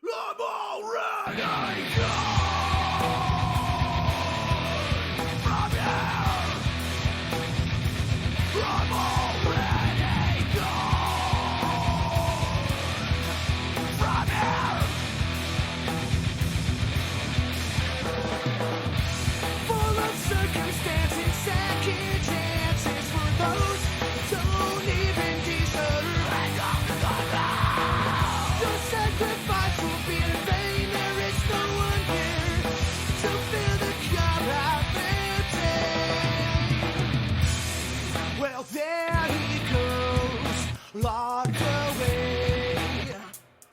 I'm already gone from here. I'm already gone from here. Full of circumstances, second chances for those who don't even deserve. Your sacrifice will be in vain. There is no one here to fill the cup I've emptied. Well, there he goes, locked away.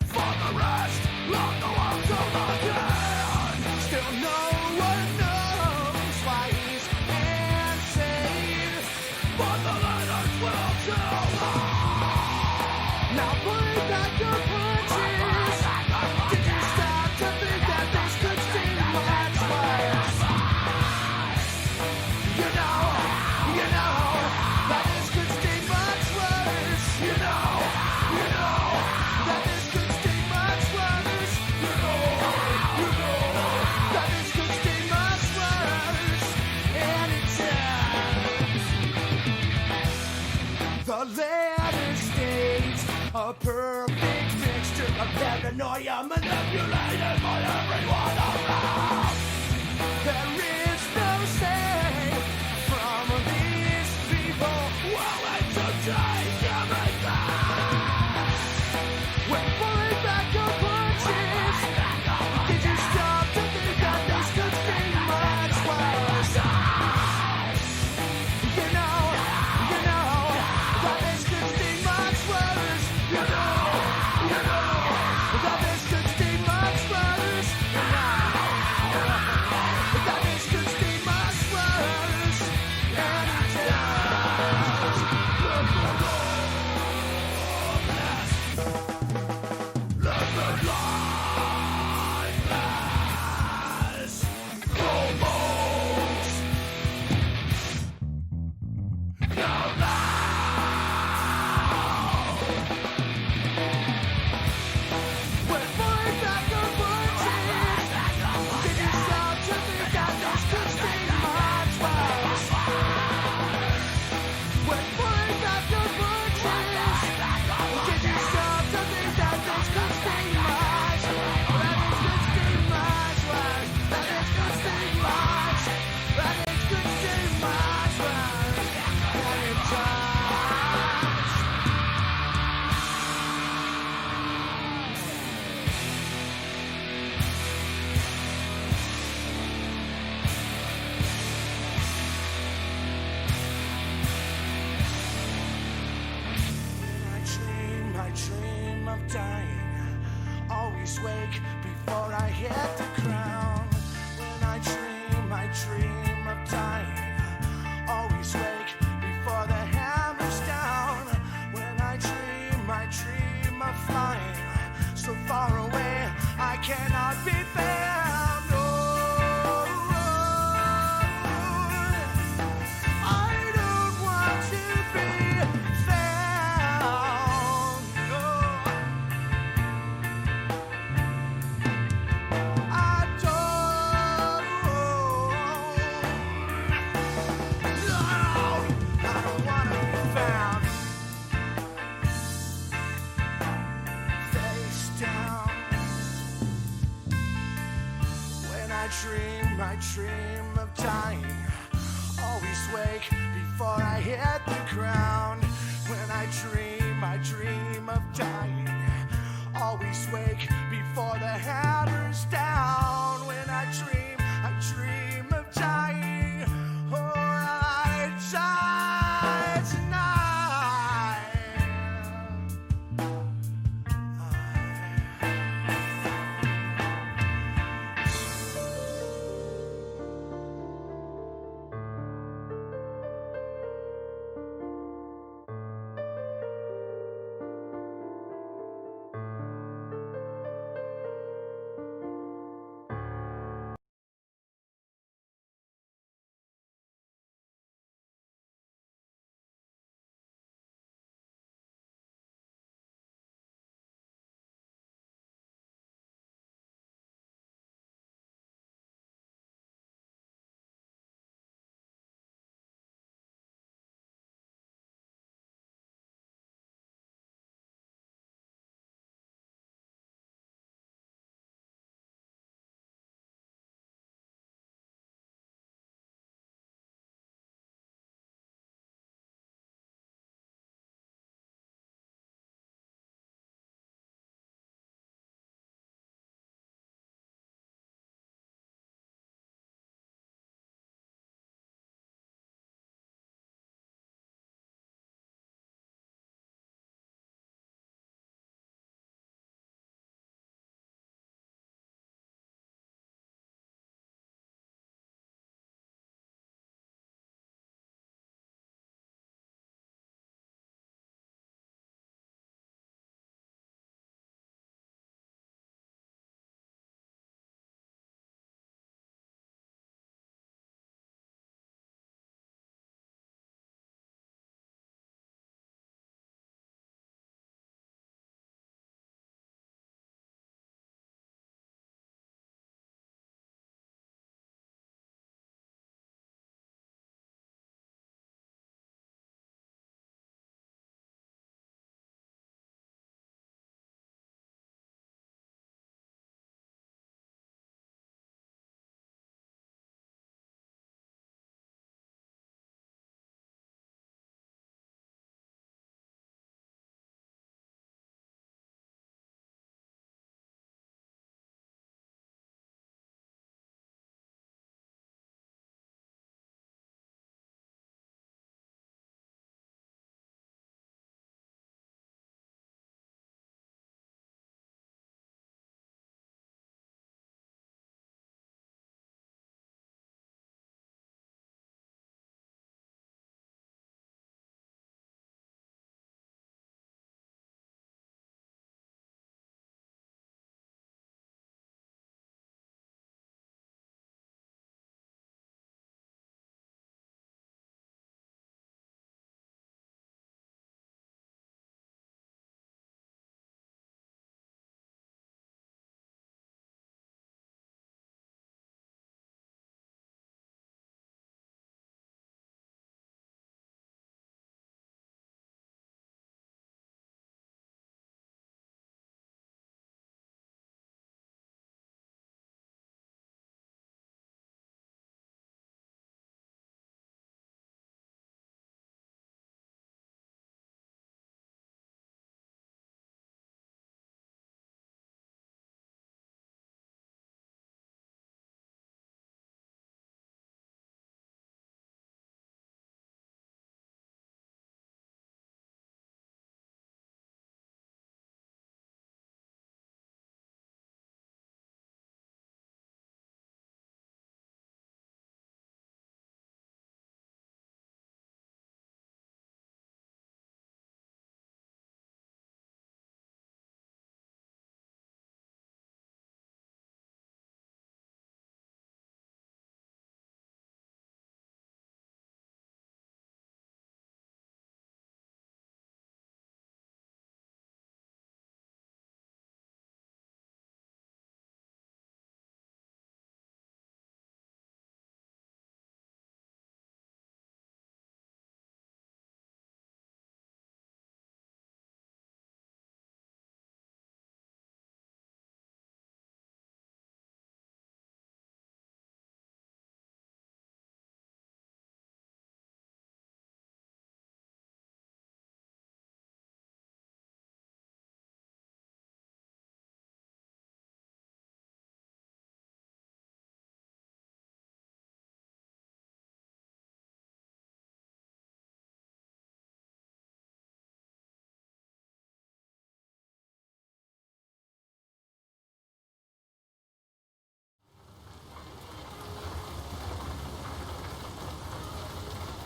For the rest of the world to look at. Still no one knows why he's insane, but the letters will tell. Now play back your punches. Did you stop to think that this could seem much worse? You know that this could seem much worse. You know that this could seem much worse. You know that this could seem much worse. And it does. The letter states a perfect mixture of paranoia manipulated by everyone around. There is no safe from these people willing to take everything. When pulling back your punches, did you stop to think that this could be much worse? You know that this could be much worse. You know that this could be much worse. You know that this could be much worse. And it does. Let the lifeless almost now. When pulling back your punches, did you stop to think that this could be much worse? When pulling back your punches, did you stop to think that this could be much worse? That this could be much worse. That this could be much. That this could be much worse. And it does. I dream of dying. Always wake before I hit the ground. When I dream of dying. Always wake before the hammer's down. When I dream of flying. So far away, I cannot be found. Oh, I don't want to be found. No, I don't. No, I don't want to be found. Face down. When I dream of dying. Always wake before I hit the ground. When I dream of dying. Always wake before the hammer's down. When I dream of dying. Oh, I die tonight.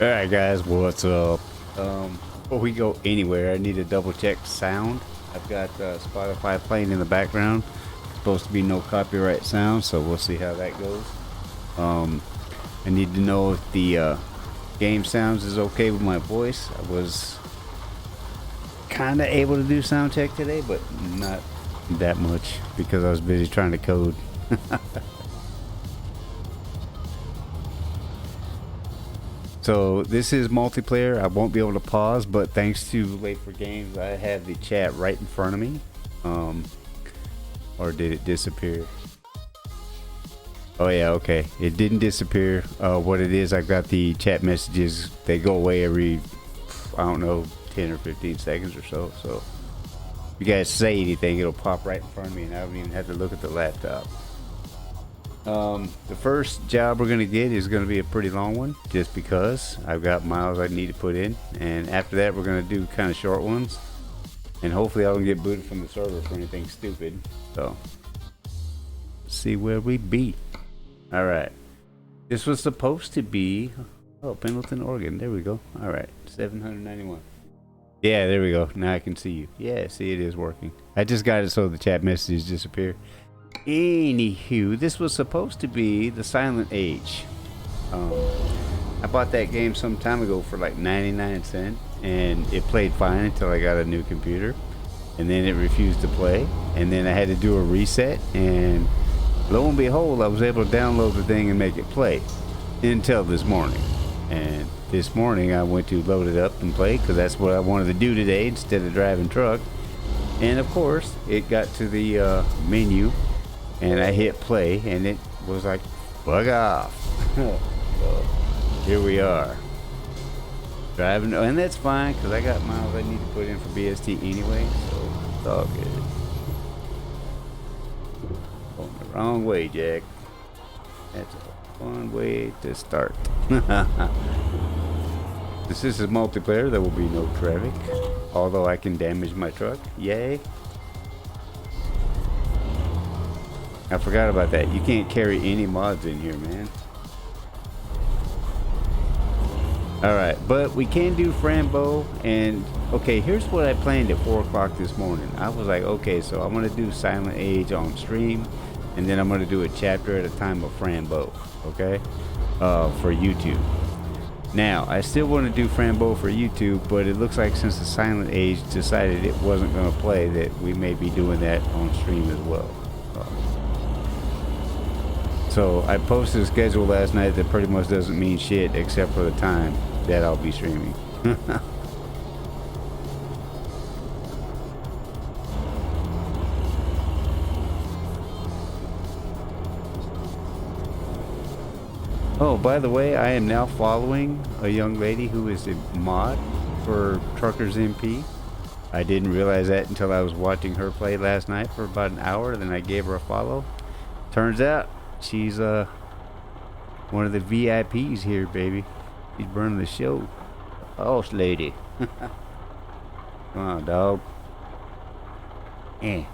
All right, guys, what's up? Before we go anywhere, I need to double check sound. I've got Spotify playing in the background. Supposed to be no copyright sound, so we'll see how that goes. I need to know if the game sounds is okay with my voice. I was kind of able to do sound check today, but not that much because I was busy trying to code. So this is multiplayer. I won't be able to pause, but thanks to Late for Games, I have the chat right in front of me. Or did it disappear? Oh yeah, okay. It didn't disappear. What it is, I've got the chat messages. They go away every, I don't know, 10 or 15 seconds or so. So if you guys say anything, it'll pop right in front of me, and I don't even have to look at the laptop. The first job we're gonna get is gonna be a pretty long one, just because I've got miles I need to put in, and after that we're gonna do kind of short ones, and hopefully I don't get booted from the server for anything stupid. So let's see where we be. All right, this was supposed to be Pendleton, Oregon. There we go. All right, 791. Yeah, there we go. Now I can see you. Yeah, see, it is working. I just got it so the chat messages disappear. Anywho, this was supposed to be the Silent Age. I bought that game some time ago for like 99 cents, and it played fine until I got a new computer, and then it refused to play, and then I had to do a reset, and lo and behold, I was able to download the thing and make it play until this morning. And this morning I went to load it up and play because that's what I wanted to do today instead of driving truck. And of course, it got to the menu, and I hit play, and it was like, bug off. So here we are. Driving, and that's fine, because I got miles I need to put in for BST anyway, so it's all good. Going the wrong way, Jack. That's a fun way to start. This is a multiplayer, there will be no traffic, although I can damage my truck. Yay. I forgot about that. You can't carry any mods in here, man. Alright, but we can do Frambo, and okay, here's what I planned at 4 o'clock this morning. I was like, okay, so I'm going to do Silent Age on stream, and then I'm going to do a chapter at a time of Frambo, okay, for YouTube. Now, I still want to do Frambo for YouTube, but it looks like since the Silent Age decided it wasn't going to play, that we may be doing that on stream as well. So I posted a schedule last night that pretty much doesn't mean shit except for the time that I'll be streaming. Oh, by the way, I am now following a young lady who is a mod for Truckers MP. I didn't realize that until I was watching her play last night for about an hour, then I gave her a follow. Turns out she's one of the VIPs here, baby. She's burning the show. Boss lady. Come on, dog. Eh.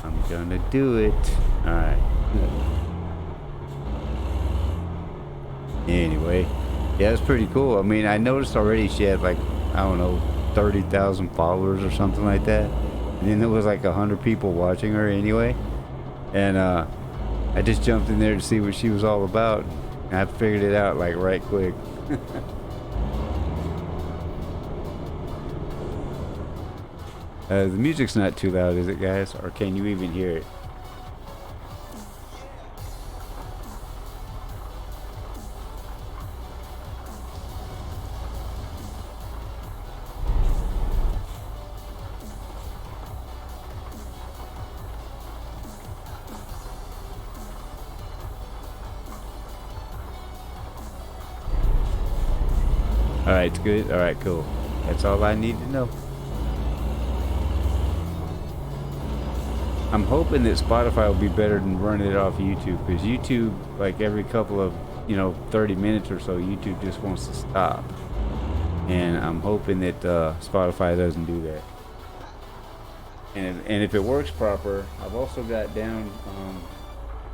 I'm gonna do it. Alright. Anyway. Yeah, it's pretty cool. I mean, I noticed already she had like, I don't know, 30,000 followers or something like that. And then there was like 100 people watching her anyway. And I just jumped in there to see what she was all about. And I figured it out like right quick. The music's not too loud, is it, guys? Or can you even hear it? Alright, it's good. Alright, cool. That's all I need to know. I'm hoping that Spotify will be better than running it off YouTube, because YouTube, like every couple of, 30 minutes or so, YouTube just wants to stop. And I'm hoping that Spotify doesn't do that. And if it works proper, I've also got down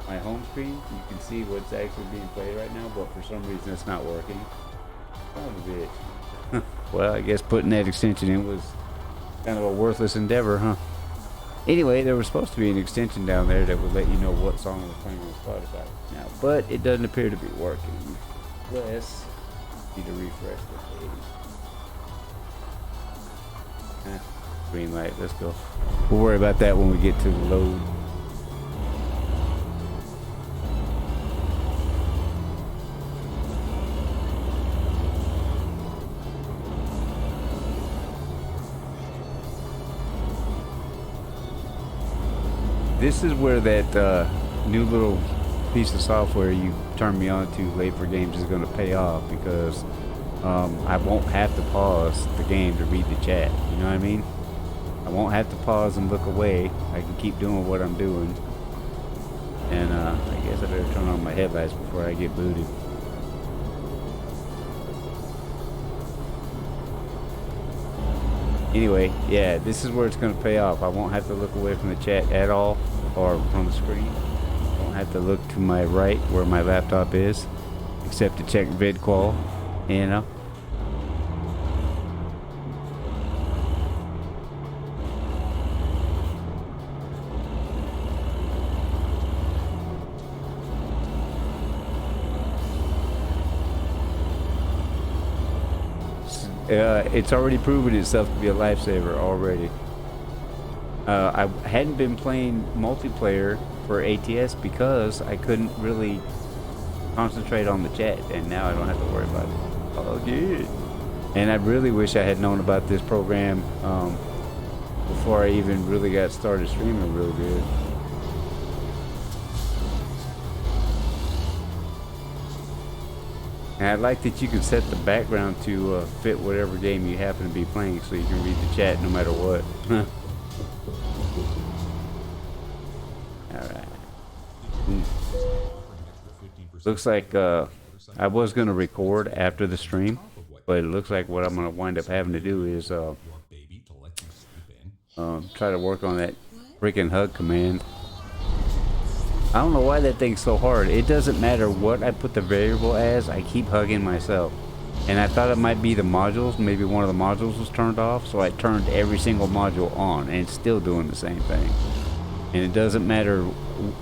my home screen, you can see what's actually being played right now, but for some reason it's not working. Son of a bitch. Well, I guess putting that extension in was kind of a worthless endeavor, huh? Anyway, there was supposed to be an extension down there that would let you know what song was playing on Spotify now, but it doesn't appear to be working. Unless need to refresh the page. Green light, let's go. We'll worry about that when we get to the load. This is where that new little piece of software you turned me on to late for games is going to pay off, because I won't have to pause the game to read the chat. You know what I mean? I won't have to pause and look away. I can keep doing what I'm doing. And I guess I better turn on my headlights before I get booted. Anyway, yeah, this is where it's going to pay off. I won't have to look away from the chat at all, or from the screen. I won't have to look to my right where my laptop is, except to check vidqual, you know. It's already proven itself to be a lifesaver already. I hadn't been playing multiplayer for ATS because I couldn't really concentrate on the chat, and now I don't have to worry about it. Oh, good. And I really wish I had known about this program before I even really got started streaming real good. And I like that you can set the background to fit whatever game you happen to be playing, so you can read the chat no matter what. Alright. Looks like I was going to record after the stream, but it looks like what I'm going to wind up having to do is try to work on that freaking hug command. I don't know why that thing's so hard. It doesn't matter what I put the variable as, I keep hugging myself. And I thought it might be the modules. Maybe one of the modules was turned off, so I turned every single module on, and it's still doing the same thing. And it doesn't matter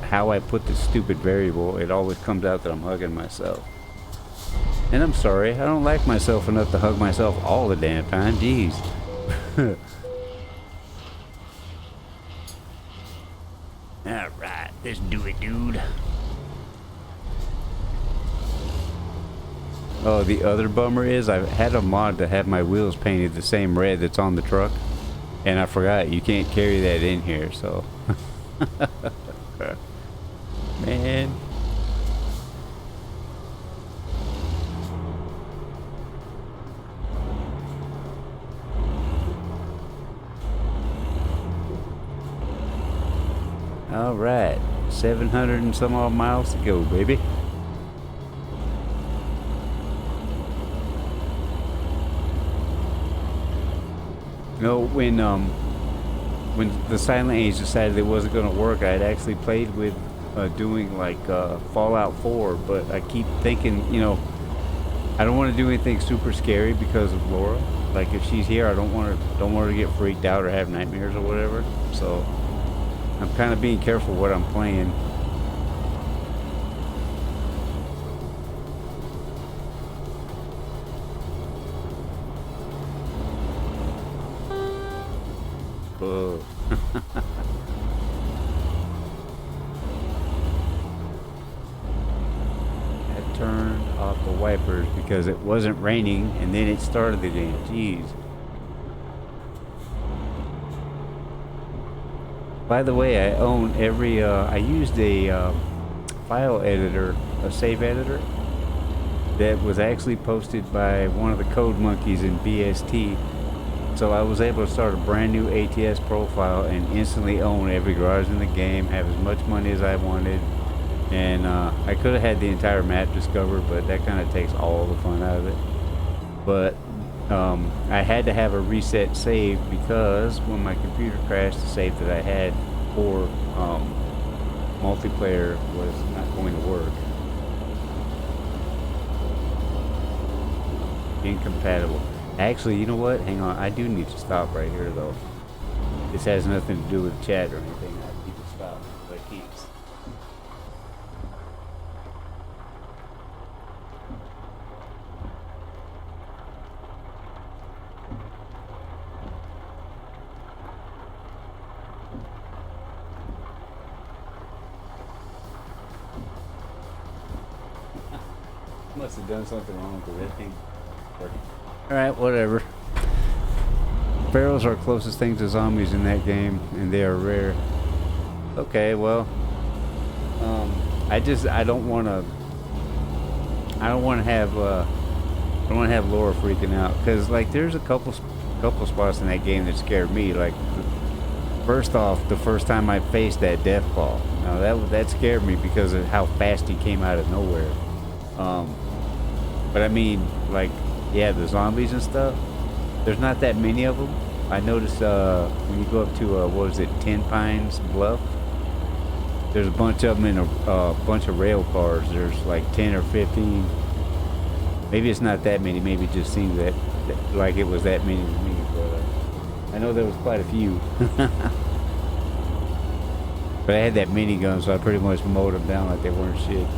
how I put the stupid variable, it always comes out that I'm hugging myself. And I'm sorry, I don't like myself enough to hug myself all the damn time. Jeez. Alright, let's do it, dude. Oh, the other bummer is I had a mod to have my wheels painted the same red that's on the truck, and I forgot you can't carry that in here, so man. All right, 700 and some odd miles to go, baby. You know, when the Silent Age decided it wasn't going to work, I had actually played with doing like Fallout 4, but I keep thinking, you know, I don't want to do anything super scary because of Laura. Like if she's here, I don't want her to get freaked out or have nightmares or whatever. So I'm kind of being careful what I'm playing. Oh. I turned off the wipers because it wasn't raining, and then it started again. Jeez. By the way, I own every, I used a file editor, a save editor, that was actually posted by one of the code monkeys in BST. So I was able to start a brand new ATS profile and instantly own every garage in the game, have as much money as I wanted, and I could have had the entire map discovered, but that kind of takes all the fun out of it. But I had to have a reset save because when my computer crashed, the save that I had for multiplayer was not going to work. Incompatible. Actually, you know what? Hang on. I do need to stop right here, though. This has nothing to do with chat or anything. I need to stop. But it keeps. Must have done something wrong with that thing. Alright, whatever. Pharaohs are closest thing to zombies in that game, and they are rare. Okay, well, I don't want to have Laura freaking out, because like there's a couple spots in that game that scared me. Like first off, the first time I faced that death ball, now that scared me because of how fast he came out of nowhere. But I mean, like, yeah, the zombies and stuff, there's not that many of them. I noticed when you go up to, what was it, Ten Pines Bluff, there's a bunch of them in a bunch of rail cars. There's like 10 or 15. Maybe it's not that many. Maybe it just seemed that like it was that many to me. But I know there was quite a few. But I had that minigun, so I pretty much mowed them down like they weren't shit.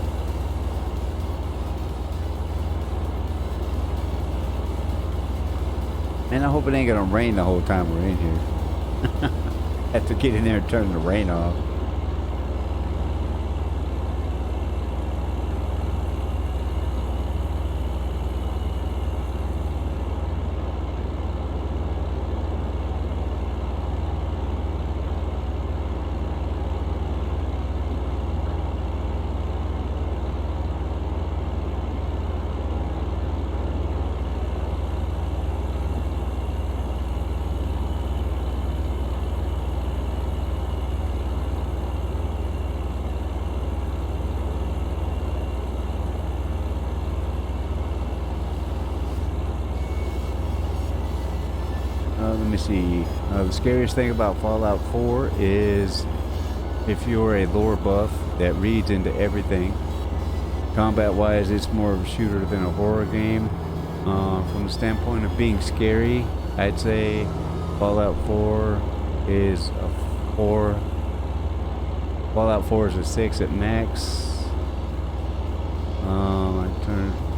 Man, I hope it ain't gonna rain the whole time we're in here. Have to get in there and turn the rain off. Let me see. The scariest thing about Fallout 4 is if you're a lore buff that reads into everything. Combat-wise, it's more of a shooter than a horror game. From the standpoint of being scary, I'd say Fallout 4 is a 4. Fallout 4 is a 6 at max.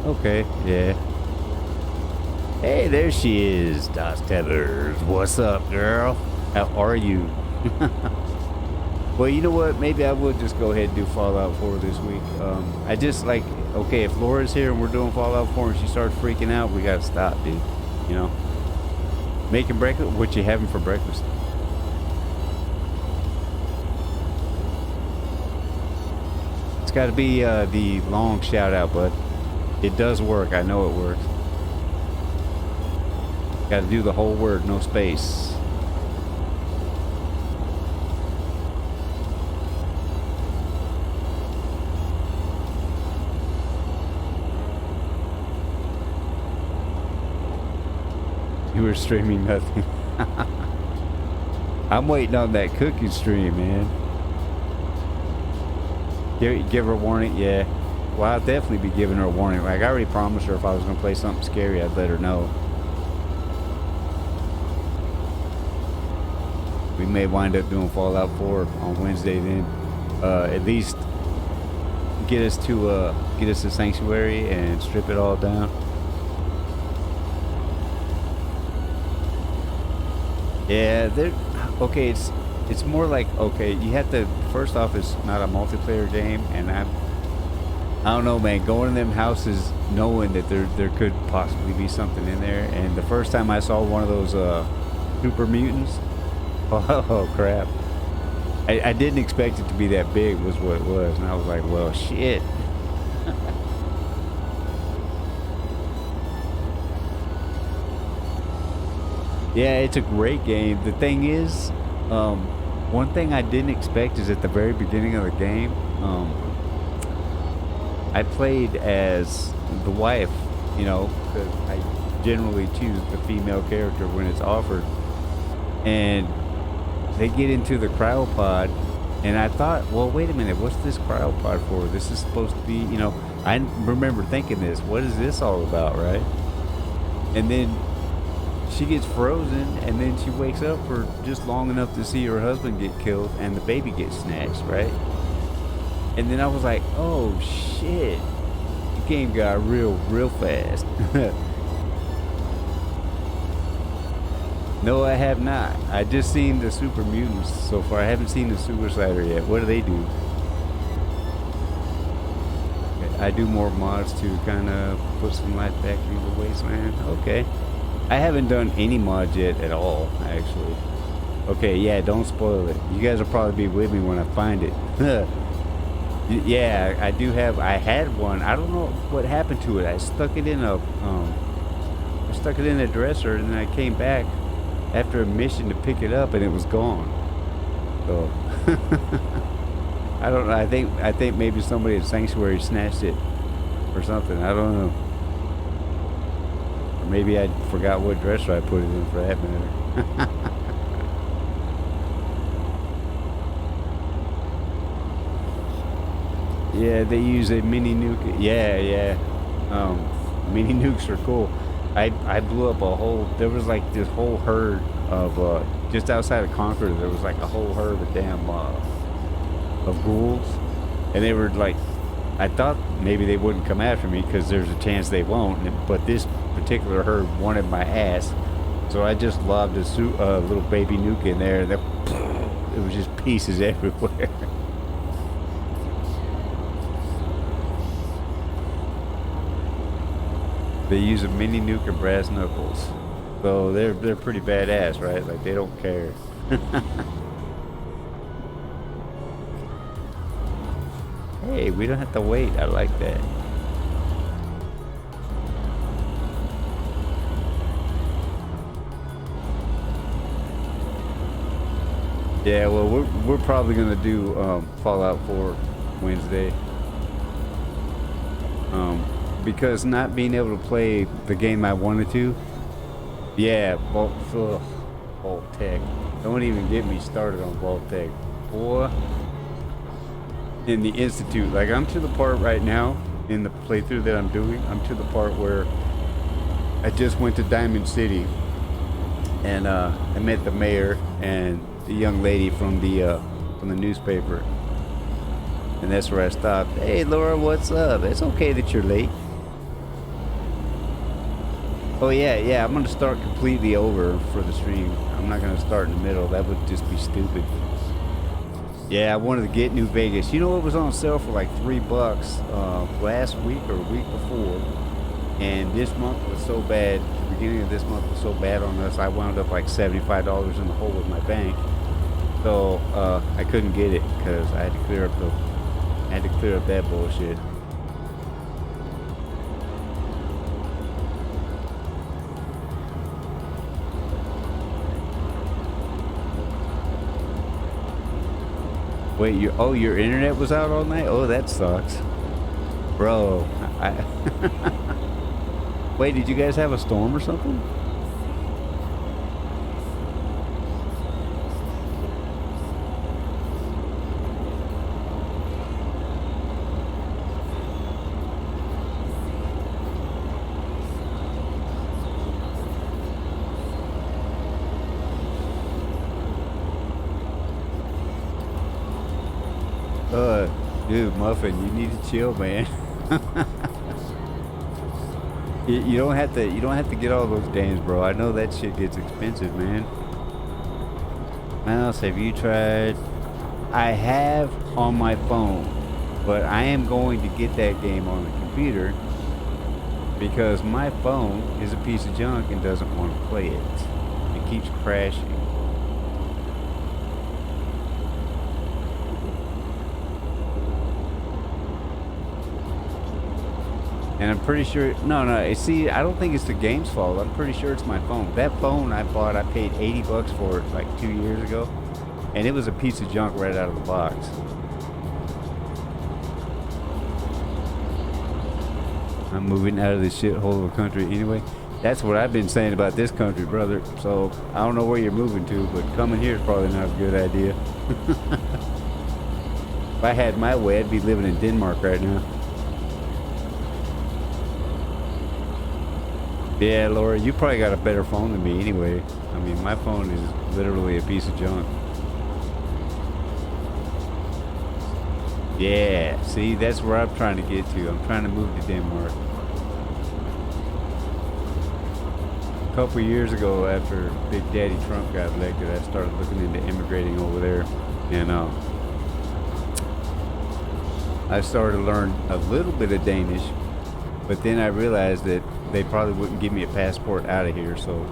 Okay, yeah. Hey, there she is, Das Tethers. What's up, girl? How are you? Well, you know what? Maybe I will just go ahead and do Fallout 4 this week. I just like, okay, if Laura's here and we're doing Fallout 4 and she starts freaking out, we gotta stop, dude. You know? Making breakfast? What you having for breakfast? It's gotta be the long shout out, bud. It does work. I know it works. Got to do the whole word, no space. You were streaming nothing. I'm waiting on that cooking stream, man. Give her a warning, yeah. Well, I'll definitely be giving her a warning. Like, I already promised her if I was going to play something scary, I'd let her know. We may wind up doing Fallout 4 on Wednesday then. At least get us to Sanctuary and strip it all down. Yeah, okay, it's more like, okay, you have to, first off, it's not a multiplayer game, and I don't know, man, going in them houses knowing that there could possibly be something in there, and the first time I saw one of those super mutants, oh crap, I didn't expect it to be that big was what it was, and I was like, well, shit. Yeah, it's a great game. The thing is, one thing I didn't expect is at the very beginning of the game, I played as the wife, you know, because I generally choose the female character when it's offered. And they get into the cryopod, And I thought, well, wait a minute, what's this cryopod for? This is supposed to be, you know, I remember thinking this, what is this all about, right? And then she gets frozen, and then she wakes up for just long enough to see her husband get killed and the baby gets snatched, right? And then I was like, oh shit, the game got real fast. No, I have not. I just seen the Super Mutants so far. I haven't seen the Suicider yet. What do they do? I do more mods to kind of put some life back into the wasteland. Okay. I haven't done any mods yet at all, actually. Okay, yeah, don't spoil it. You guys will probably be with me when I find it. Yeah, I do have. I had one. I don't know what happened to it. I stuck it in a dresser, and then I came back after a mission to pick it up, and it was gone. So I don't know. I think maybe somebody at Sanctuary snatched it or something. I don't know. Or maybe I forgot what dresser I put it in, for that matter. Yeah, they use a mini nuke. Yeah. Mini nukes are cool. I blew up a whole. There was like this whole herd of just outside of Concord. There was like a whole herd of damn of ghouls, and they were like, I thought maybe they wouldn't come after me because there's a chance they won't. But this particular herd wanted my ass, so I just lobbed a little baby nuke in there. And it was just pieces everywhere. They use a mini nuke and brass knuckles, so they're pretty badass, right? Like they don't care. Hey, we don't have to wait. I like that. Yeah, well, we're probably gonna do Fallout 4 Wednesday. Because not being able to play the game I wanted to. Yeah, Vault-Tec. Don't even get me started on Vault-Tec. Boy, in the Institute, like I'm to the part right now in the playthrough that I'm doing, I'm to the part where I just went to Diamond City and I met the mayor and the young lady from the newspaper. And that's where I stopped. Hey Laura, what's up? It's okay that you're late. Oh yeah, I'm gonna start completely over for the stream. I'm not gonna start in the middle. That would just be stupid. Yeah, I wanted to get New Vegas. You know, it was on sale for like $3 last week or week before. And this month was so bad. The beginning of this month was so bad on us. I wound up like $75 in the hole with my bank. So I couldn't get it because I had to clear up that bullshit. Wait, your internet was out all night? Oh, that sucks. Bro, Wait, did you guys have a storm or something? Dude, Muffin, you need to chill, man. You don't have to get all those games, bro. I know that shit gets expensive, man. What else have you tried? I have on my phone, but I am going to get that game on the computer because my phone is a piece of junk and doesn't want to play it. It keeps crashing. And I'm pretty sure, no, see, I don't think it's the game's fault. I'm pretty sure it's my phone. That phone I bought, I paid $80 for it like 2 years ago. And it was a piece of junk right out of the box. I'm moving out of this shithole of a country anyway. That's what I've been saying about this country, brother. So, I don't know where you're moving to, but coming here is probably not a good idea. If I had my way, I'd be living in Denmark right now. Yeah, Laura, you probably got a better phone than me anyway. I mean, my phone is literally a piece of junk. Yeah, see, that's where I'm trying to get to. I'm trying to move to Denmark. A couple years ago, after Big Daddy Trump got elected, I started looking into immigrating over there. And I started to learn a little bit of Danish, but then I realized that they probably wouldn't give me a passport out of here. So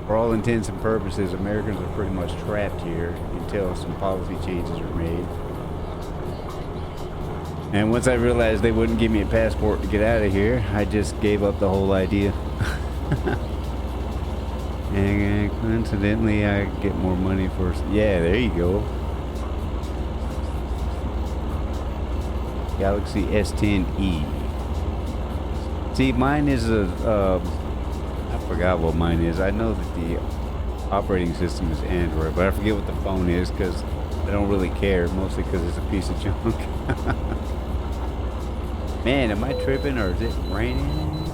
for all intents and purposes, Americans are pretty much trapped here until some policy changes are made. And once I realized they wouldn't give me a passport to get out of here, I just gave up the whole idea. And coincidentally, I get more money for... Yeah, there you go. Galaxy S10e. See, mine is a... I forgot what mine is. I know that the operating system is Android, but I forget what the phone is because I don't really care, mostly because it's a piece of junk. Man, am I tripping or is it raining?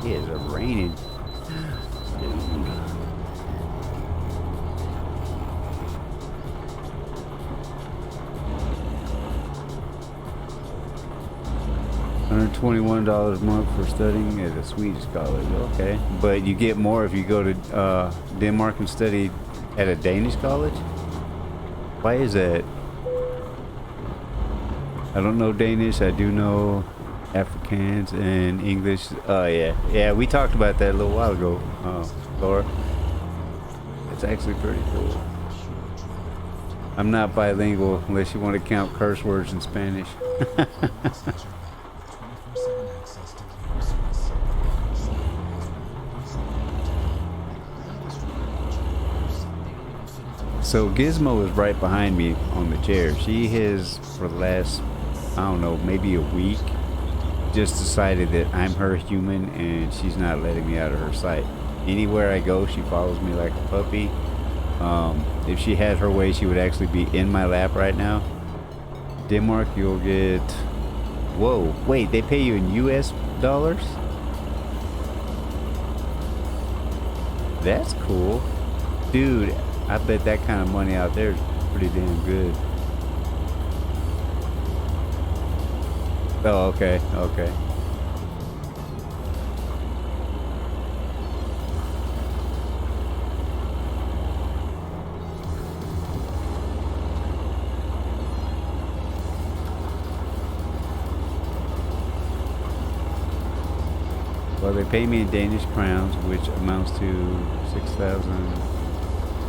Yeah, it's raining. $121 a month for studying at a Swedish college. Okay, but you get more if you go to Denmark and study at a Danish college? Why is that? I don't know Danish. I do know Afrikaans and English. Oh yeah, we talked about that a little while ago, Laura. It's actually pretty cool. I'm not bilingual unless you want to count curse words in Spanish. So Gizmo is right behind me on the chair. She has, for the last, I don't know, maybe a week, just decided that I'm her human and she's not letting me out of her sight. Anywhere I go, she follows me like a puppy. If she had her way, she would actually be in my lap right now. Denmark, you'll get... Whoa, wait, they pay you in US dollars? That's cool. Dude, I bet that kind of money out there is pretty damn good. Oh, okay, okay. Well, they pay me in Danish crowns, which amounts to 6,000.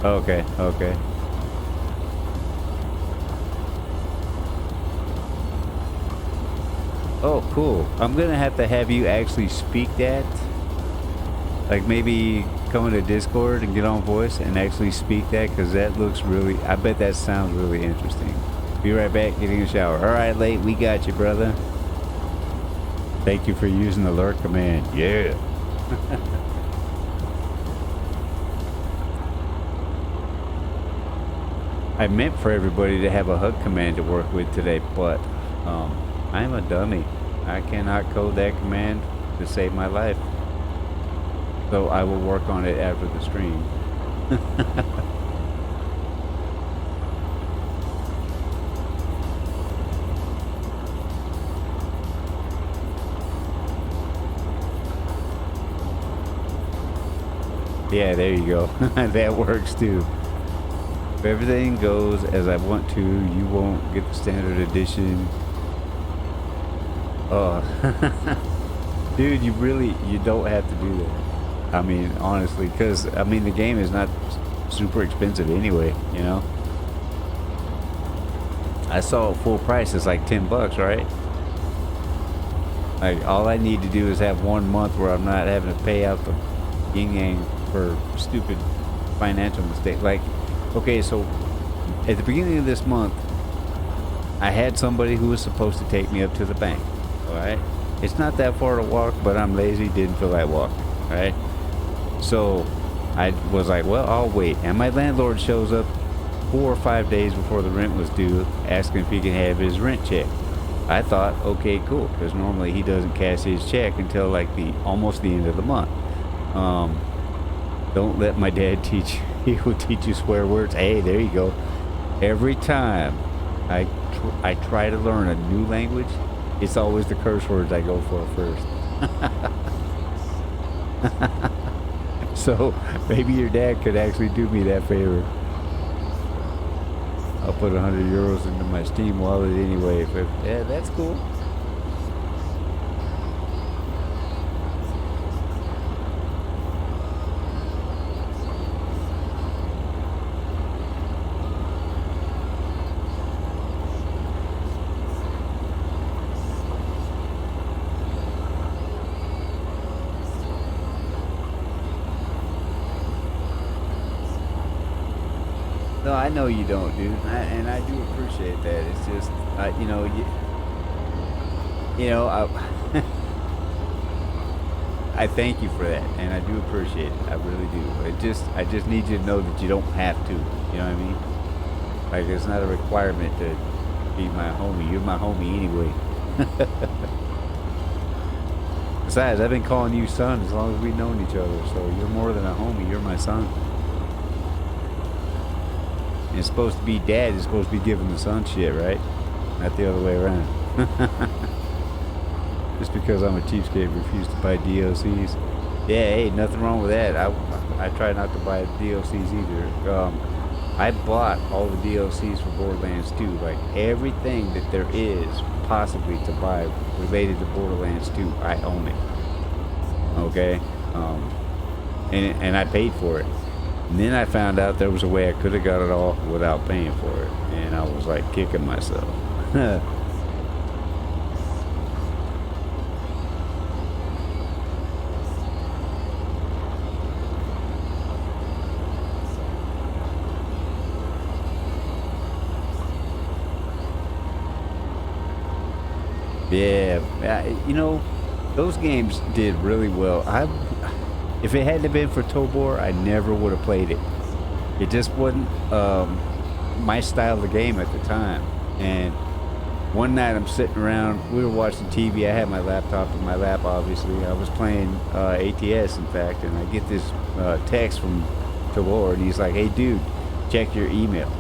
Okay, okay. Oh, cool. I'm gonna have you actually speak that. Like maybe come into Discord and get on voice and actually speak that, because that looks really, I bet that sounds really interesting. Be right back, getting a shower. Alright, Late, we got you, brother. Thank you for using the lurk command. Yeah. I meant for everybody to have a hug command to work with today, but I'm a dummy. I cannot code that command to save my life. So I will work on it after the stream. Yeah, there you go. That works too. If everything goes as I want to, you won't get the standard edition. Oh. Dude, you don't have to do that. I mean, honestly, because, I mean, the game is not super expensive anyway, you know? I saw full price is like $10, right? Like, all I need to do is have 1 month where I'm not having to pay out the yin-yang for stupid financial mistake. Like, okay, so at the beginning of this month, I had somebody who was supposed to take me up to the bank. All right, it's not that far to walk, but I'm lazy, didn't feel like walking. All right, so I was like, well, I'll wait. And my landlord shows up 4 or 5 days before the rent was due, asking if he could have his rent check. I thought, okay, cool, because normally he doesn't cash his check until like the almost the end of the month. Don't let my dad teach. He will teach you swear words. Hey, there you go. Every time I try to learn a new language, it's always the curse words I go for first. So maybe your dad could actually do me that favor. I'll put 100 euros into my Steam wallet anyway. But yeah, that's cool. No, I know you don't, dude, and I do appreciate that. It's just, I I thank you for that, and I do appreciate it. I really do. I just need you to know that you don't have to. You know what I mean? Like, it's not a requirement to be my homie. You're my homie anyway. Besides, I've been calling you son as long as we've known each other, so you're more than a homie. You're my son. And it's supposed to be dad is supposed to be giving the son shit, right? Not the other way around. Just because I'm a cheapskate, refuse to buy DLCs. Yeah, hey, nothing wrong with that. I try not to buy DLCs either. I bought all the DLCs for Borderlands 2, like everything that there is possibly to buy related to Borderlands 2. I own it. Okay, and I paid for it. And then I found out there was a way I could have got it all without paying for it, and I was like kicking myself. Yeah, those games did really well. If it hadn't been for Tobor, I never would have played it. It just wasn't my style of game at the time. And one night I'm sitting around, we were watching TV. I had my laptop in my lap, obviously. I was playing ATS, in fact, and I get this text from Tobor, and he's like, "Hey, dude, check your email."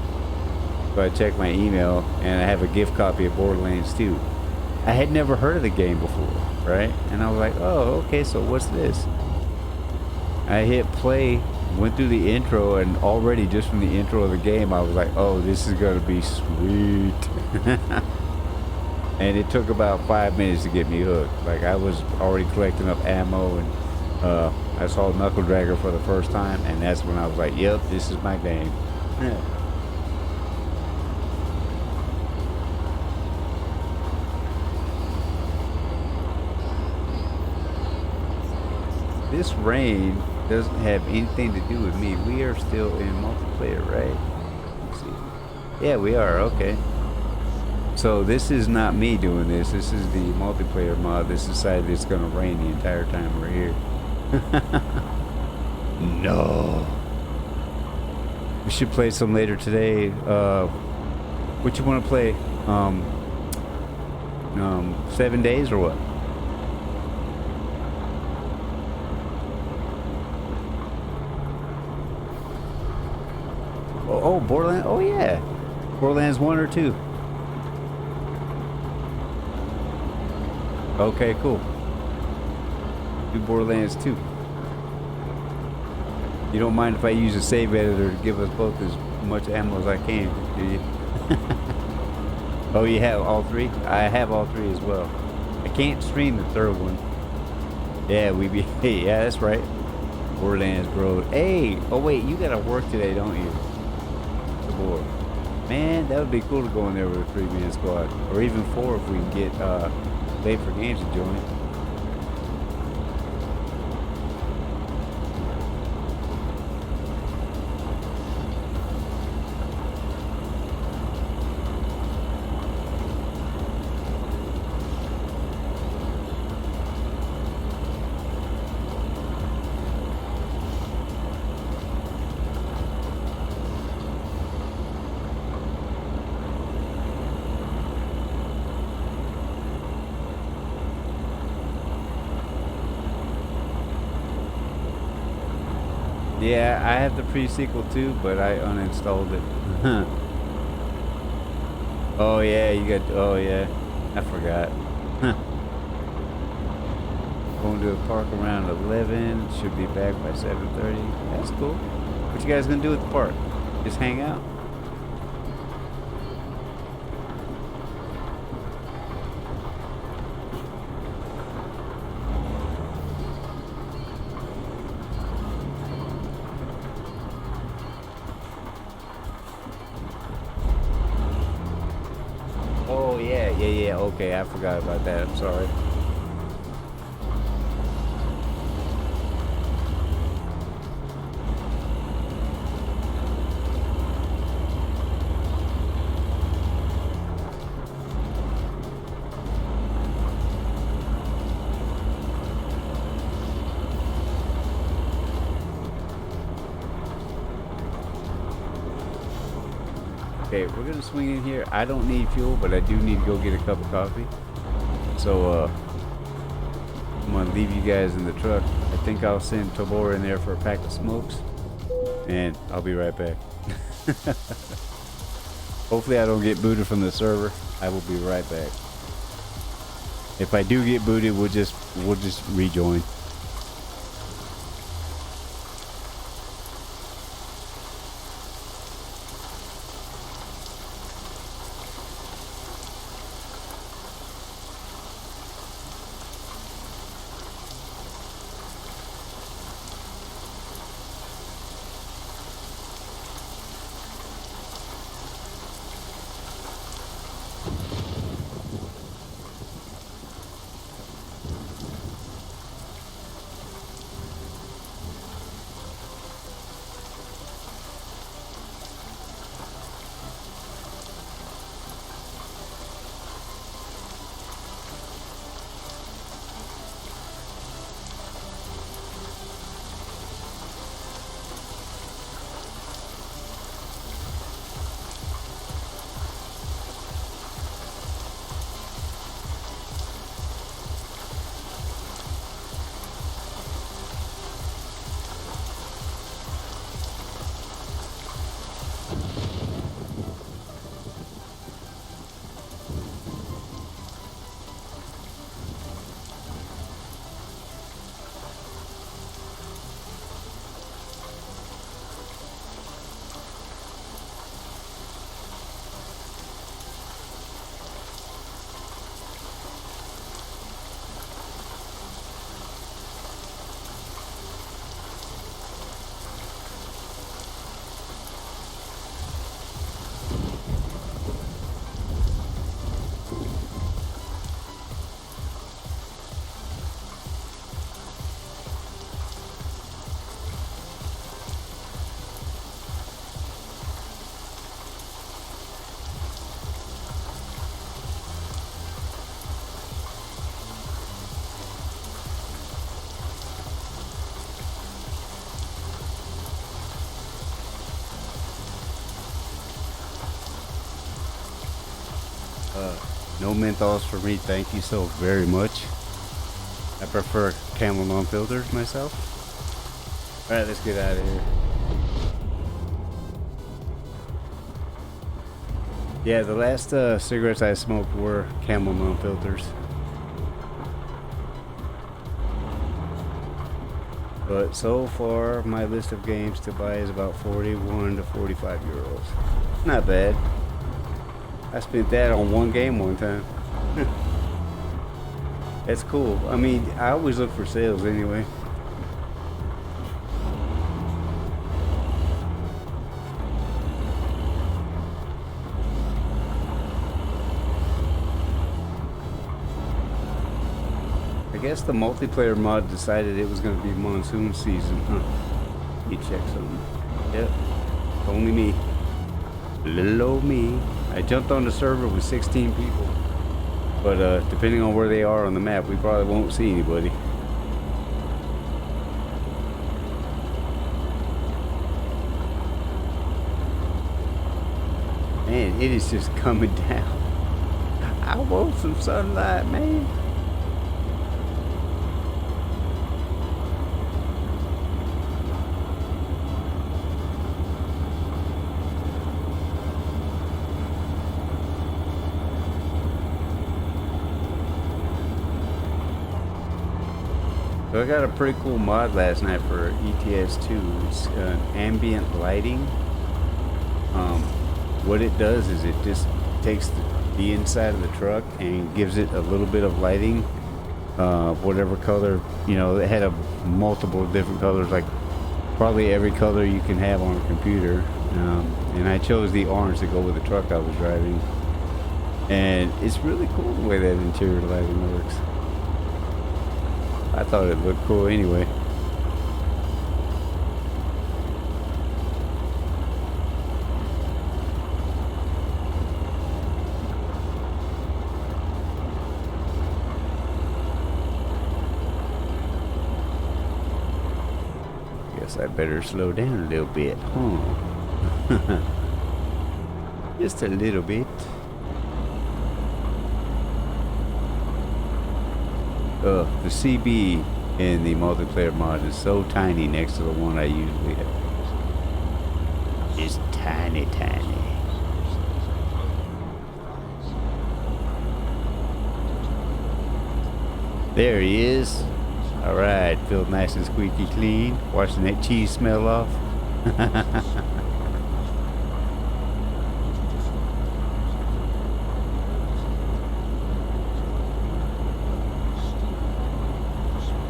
So I check my email, and I have a gift copy of Borderlands 2. I had never heard of the game before, right? And I was like, oh, okay, so what's this? I hit play, went through the intro, and already just from the intro of the game, I was like, oh, this is going to be sweet. And it took about 5 minutes to get me hooked. Like, I was already collecting up ammo, and I saw Knuckle Dragger for the first time, and that's when I was like, yep, this is my game. This rain doesn't have anything to do with me. We are still in multiplayer, right? Let's see. Yeah, we are. Okay. So this is not me doing this. This is the multiplayer mod. This decided it's going to rain the entire time we're here. No. We should play some later today. What you want to play? 7 days or what? Oh, Borderlands. Oh, yeah. Borderlands 1 or 2. Okay, cool. Do Borderlands 2. You don't mind if I use a save editor to give us both as much ammo as I can, do you? Oh, you have all three? I have all three as well. I can't stream the third one. Yeah, hey, yeah, that's right. Borderlands, bro. Hey, oh wait, you gotta work today, don't you? Man, that would be cool to go in there with a 3-man squad, or even 4 if we can get Late for Games to join it. Yeah, I have the pre-sequel too, but I uninstalled it. Oh yeah, you got. Oh yeah, I forgot. Going to the park around 11. Should be back by 7:30. That's cool. What you guys gonna do at the park? Just hang out? Oh yeah, yeah, yeah. Okay, I forgot about that. I'm sorry. Okay, we're gonna swing in here. I don't need fuel, but I do need to go get a cup of coffee. So, I'm gonna leave you guys in the truck. I think I'll send Tabor in there for a pack of smokes, and I'll be right back. Hopefully I don't get booted from the server. I will be right back. If I do get booted, we'll just rejoin. No menthols for me, thank you so very much. I prefer Camel non-filters myself. Alright, let's get out of here. Yeah, the last cigarettes I smoked were Camel non-filters. But so far, my list of games to buy is about 41 to 45 euros. Not bad. I spent that on one game one time. That's cool. I mean, I always look for sales anyway. I guess the multiplayer mod decided it was going to be monsoon season, huh? Let me check something. Yep. Only me. Little old me. I jumped on the server with 16 people. But depending on where they are on the map, we probably won't see anybody. Man, it is just coming down. I want some sunlight, man. So I got a pretty cool mod last night for ETS2. It's ambient lighting. What it does is it just takes the inside of the truck and gives it a little bit of lighting, whatever color, you know, it had multiple different colors, like probably every color you can have on a computer. And I chose the orange to go with the truck I was driving. And it's really cool the way that interior lighting works. I thought it looked cool anyway. Guess I better slow down a little bit, huh? Just a little bit. The CB in the multiplayer mod is so tiny next to the one I usually have. It's tiny, tiny. There he is. Alright, feels nice and squeaky clean. Watching that cheese smell off.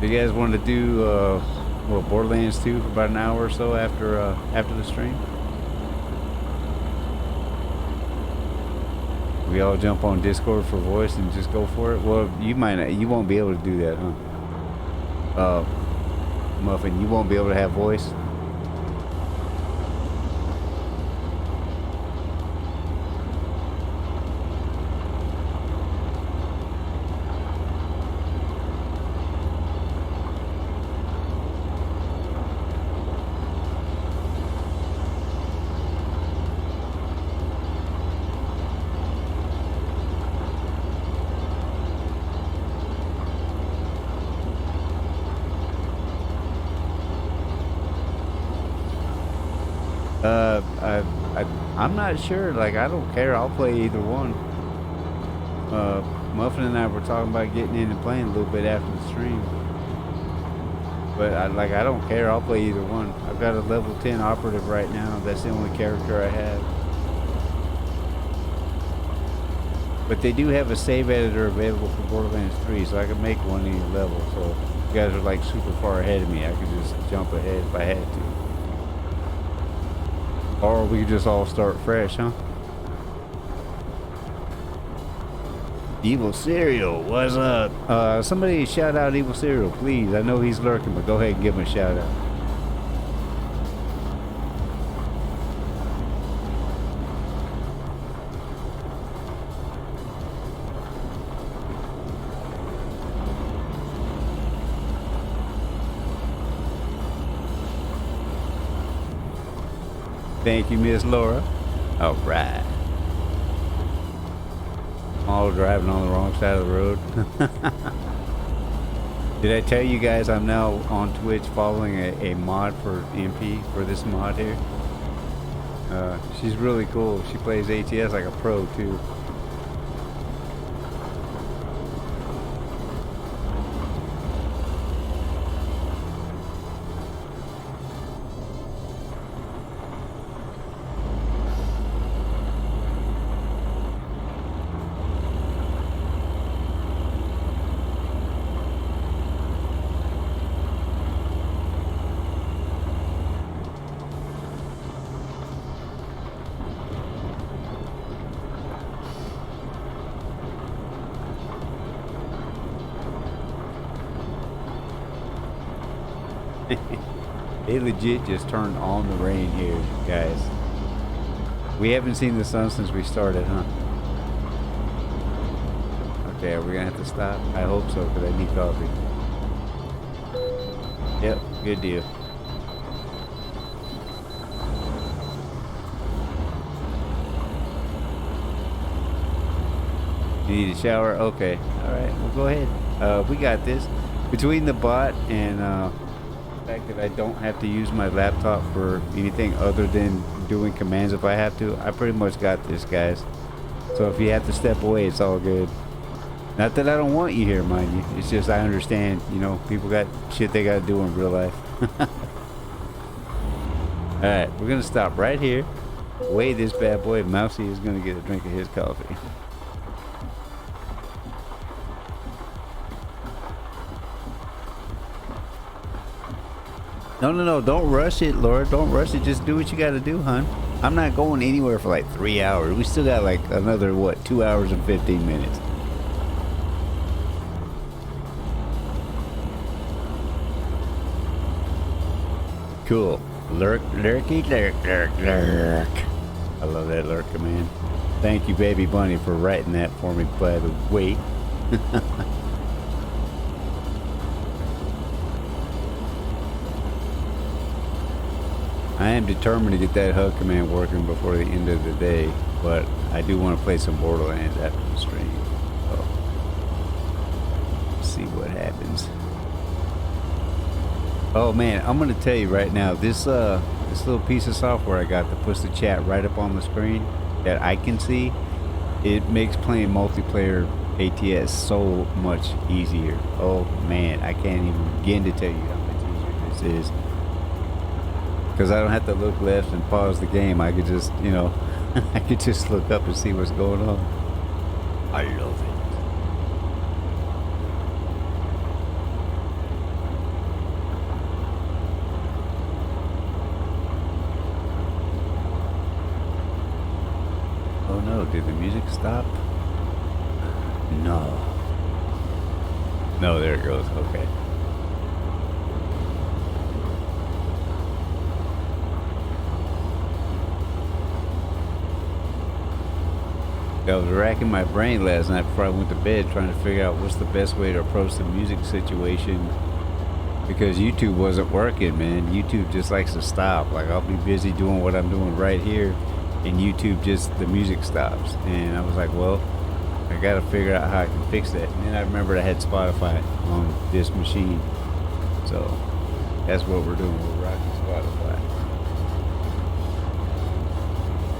You guys want to do Borderlands 2 for about an hour or so after the stream? We all jump on Discord for voice and just go for it. Well, you won't be able to do that, huh? Muffin, you won't be able to have voice. I'm not sure. Like, I don't care. I'll play either one. Muffin and I were talking about getting in and playing a little bit after the stream. But I don't care. I'll play either one. I've got a level 10 operative right now. That's the only character I have. But they do have a save editor available for Borderlands 3, so I can make one any level. So if you guys are like super far ahead of me, I can just jump ahead if I had to. Or we could just all start fresh, huh? Evil Cereal, what's up? Somebody shout out Evil Cereal, please. I know he's lurking, but go ahead and give him a shout out. Thank you, Miss Laura. All right. All driving on the wrong side of the road. Did I tell you guys I'm now on Twitch following a mod for MP for this mod here? She's really cool. She plays ATS like a pro too. They legit just turned on the rain here, guys. We haven't seen the sun since we started, huh? Okay, are we gonna have to stop? I hope so, because I need coffee. Yep, good deal. You need a shower? Okay. Alright, well go ahead. We got this. Between the bot and the fact that I don't have to use my laptop for anything other than doing commands if I have to, I pretty much got this, guys. So if you have to step away, it's all good. Not that I don't want you here, mind you. It's just I understand, you know, people got shit they gotta do in real life. Alright, we're gonna stop right here. Weigh this bad boy. Mousy is gonna get a drink of his coffee. No, don't rush it, Laura. Don't rush it. Just do what you gotta do, hon. I'm not going anywhere for like 3 hours. We still got like another, what, 2 hours and 15 minutes. Cool. Lurky, lurk. I love that lurker, man. Thank you, Baby Bunny, for writing that for me, by the way. I am determined to get that hug command working before the end of the day, but I do want to play some Borderlands after the stream. So, see what happens. Oh man, I'm gonna tell you right now, this little piece of software I got that puts the chat right up on the screen that I can see, it makes playing multiplayer ATS so much easier. Oh man, I can't even begin to tell you how much easier this is. Because I don't have to look left and pause the game. I could just, you know, I could just look up and see what's going on. I love it. Oh no, did the music stop? No. No, there it goes. Okay. I was racking my brain last night before I went to bed trying to figure out what's the best way to approach the music situation, because YouTube wasn't working, man. YouTube just likes to stop. Like, I'll be busy doing what I'm doing right here and YouTube just, the music stops. And I was like, well, I gotta figure out how I can fix that. And then I remembered I had Spotify on this machine. So that's what we're doing. We're rocking Spotify.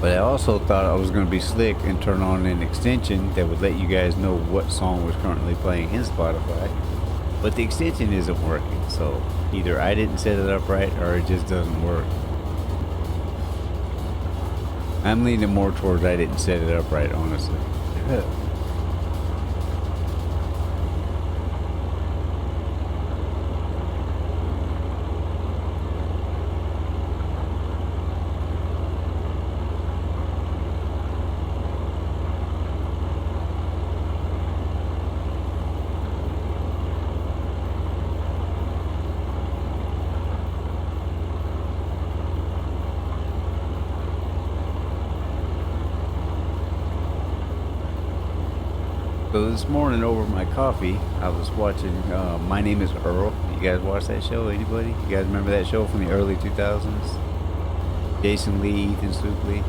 But I also thought I was going to be slick and turn on an extension that would let you guys know what song was currently playing in Spotify. But the extension isn't working, so either I didn't set it up right or it just doesn't work. I'm leaning more towards I didn't set it up right, honestly. So this morning over my coffee, I was watching My Name is Earl. You guys watch that show? Anybody? You guys remember that show from the early 2000s? Jason Lee, Ethan Suplee.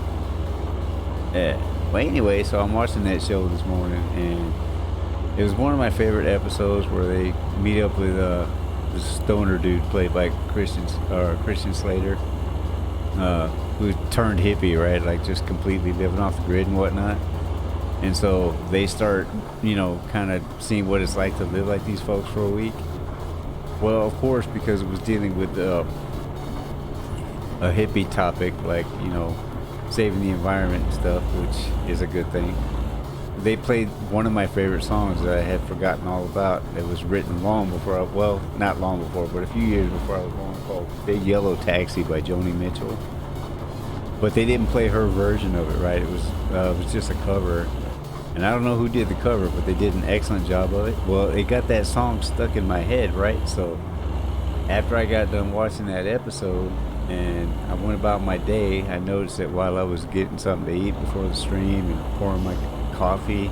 Yeah. Well, anyway, so I'm watching that show this morning, and it was one of my favorite episodes where they meet up with this stoner dude played by Christian Slater, who turned hippie, right? Like just completely living off the grid and whatnot. And so they start, you know, kind of seeing what it's like to live like these folks for a week. Well, of course, because it was dealing with a hippie topic, like, you know, saving the environment and stuff, which is a good thing. They played one of my favorite songs that I had forgotten all about. It was written long before, well, not long before, but a few years before I was born, called Big Yellow Taxi by Joni Mitchell. But they didn't play her version of it, right? It was just a cover. And I don't know who did the cover, but they did an excellent job of it. Well, it got that song stuck in my head, right? So after I got done watching that episode and I went about my day, I noticed that while I was getting something to eat before the stream and pouring my coffee,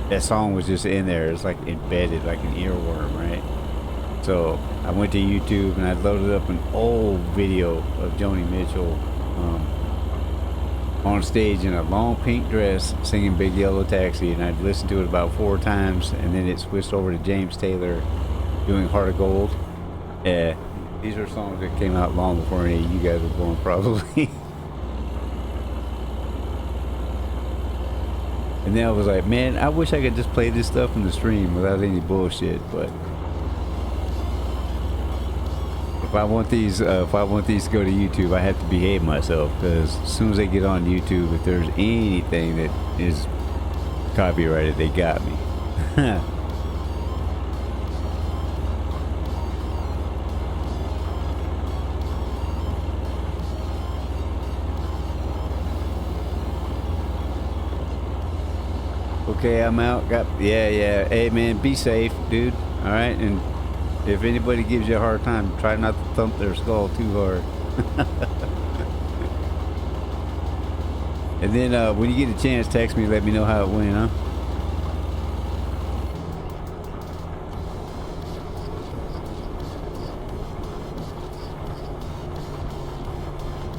that song was just in there. It's like embedded, like an earworm, right? So I went to YouTube and I loaded up an old video of Joni Mitchell on stage in a long pink dress singing Big Yellow Taxi, and I'd listened to it about 4 times, and then it switched over to James Taylor doing Heart of Gold. Yeah, these are songs that came out long before any of you guys were born, probably. And then I was like, man, I wish I could just play this stuff in the stream without any bullshit. But if I want these to go to YouTube, I have to behave myself, because as soon as they get on YouTube, if there's anything that is copyrighted, they got me. Okay, I'm out. Yeah. Hey, man, be safe, dude. All right, and if anybody gives you a hard time, try not to thump their skull too hard. And then when you get a chance, text me. Let me know how it went, huh?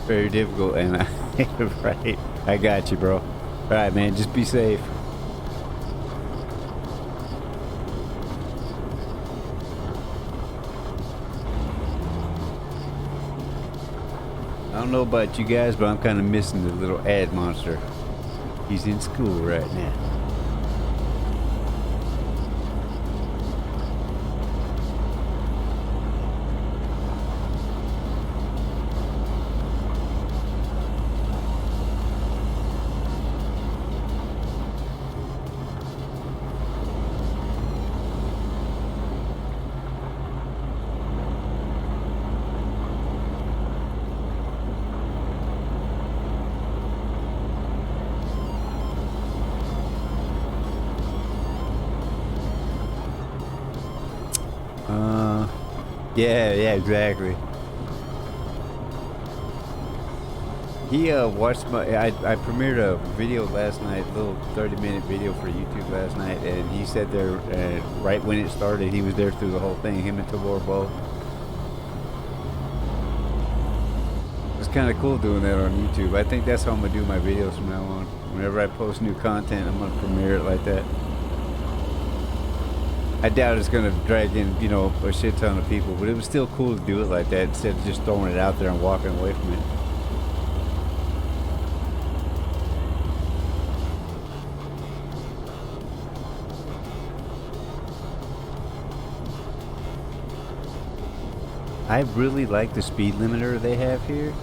Very difficult, and right. I got you, bro. All right, man. Just be safe. I don't know about you guys, but I'm kind of missing the little ad monster. He's in school right now. Yeah, exactly. He watched my. I premiered a video last night, a little 30-minute video for YouTube last night, and he said there right when it started, he was there through the whole thing. Him and Tabor both. It's kind of cool doing that on YouTube. I think that's how I'm gonna do my videos from now on. Whenever I post new content, I'm gonna premiere it like that. I doubt it's gonna drag in, you know, a shit ton of people, but it was still cool to do it like that instead of just throwing it out there and walking away from it. I really like the speed limiter they have here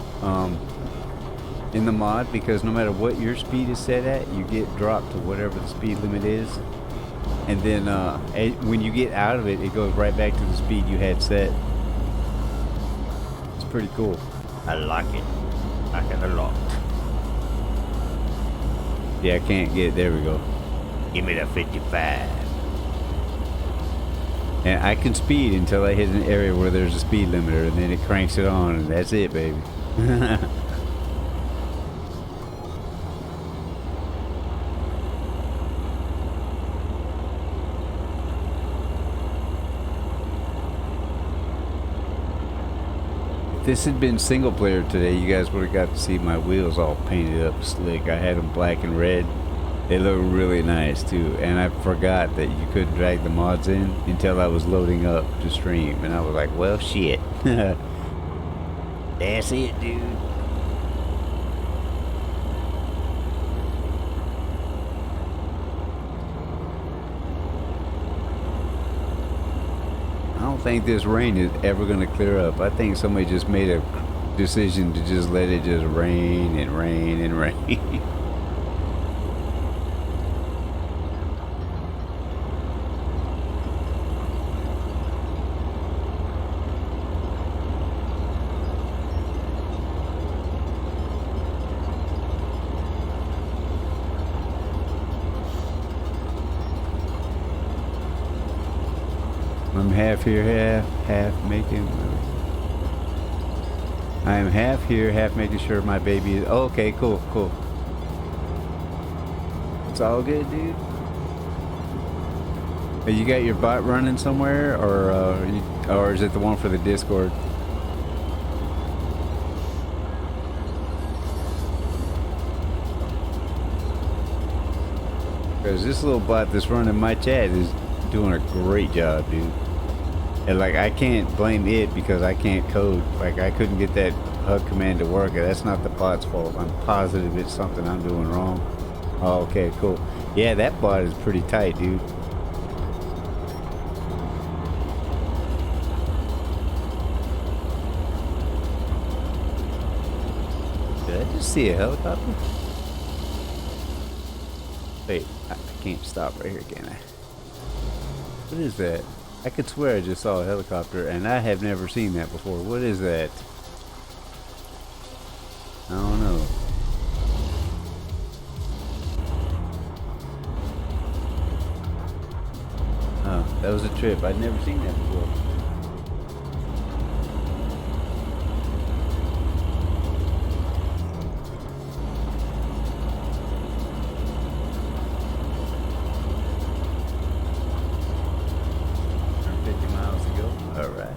in the mod, because no matter what your speed is set at, you get dropped to whatever the speed limit is. And then when you get out of it, it goes right back to the speed you had set. It's pretty cool. I like it. I like it a lot. Yeah, I can't get it. There we go. Give me the 55. And I can speed until I hit an area where there's a speed limiter, and then it cranks it on, and that's it, baby. If this had been single player today, you guys would have got to see my wheels all painted up slick. I had them black and red. They look really nice too, and I forgot that you couldn't drag the mods in until I was loading up to stream, and I was like, well, shit. That's it, dude. I don't think this rain is ever going to clear up. I think somebody just made a decision to just let it just rain and rain and rain. I'm half here, half making. I am half here, half making sure my baby is. Oh, okay, cool. It's all good, dude. Hey, you got your bot running somewhere, or is it the one for the Discord? Because this little bot that's running my chat is doing a great job, dude. And like, I can't blame it because I can't code. Like, I couldn't get that hug command to work, and that's not the bot's fault. I'm positive it's something I'm doing wrong. Oh, okay, cool. Yeah, that bot is pretty tight, dude. Did I just see a helicopter? Wait, I can't stop right here, can I? What is that? I could swear I just saw a helicopter, and I have never seen that before. What is that? I don't know. Oh, that was a trip. I'd never seen that before. Alright.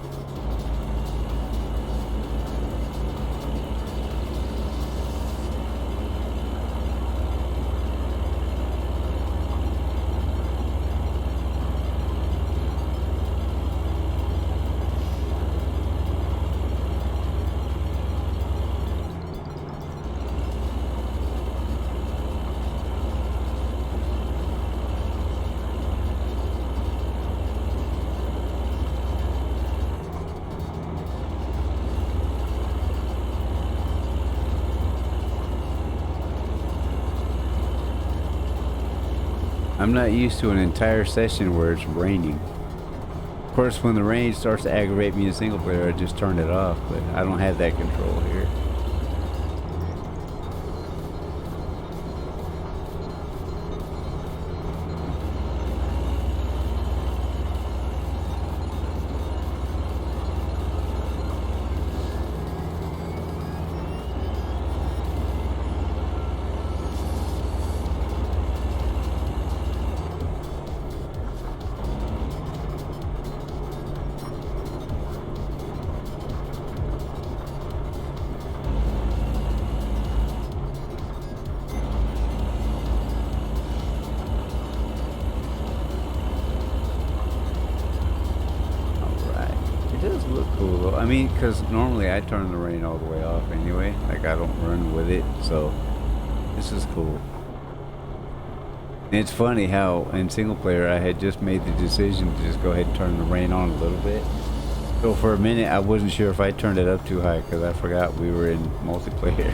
I'm not used to an entire session where it's raining. Of course, when the rain starts to aggravate me in single player, I just turn it off, but I don't have that control here. I mean, because normally I turn the rain all the way off anyway. Like, I don't run with it, so this is cool. And it's funny how in single player I had just made the decision to just go ahead and turn the rain on a little bit. So for a minute I wasn't sure if I turned it up too high because I forgot we were in multiplayer.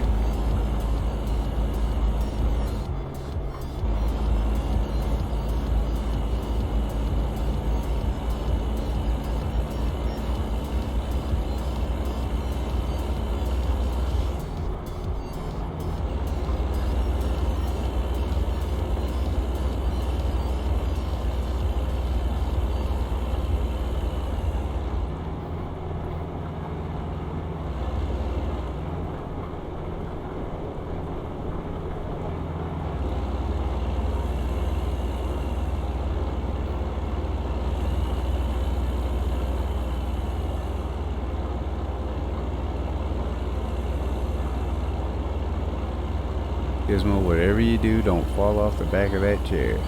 Gizmo, whatever you do, don't fall off the back of that chair.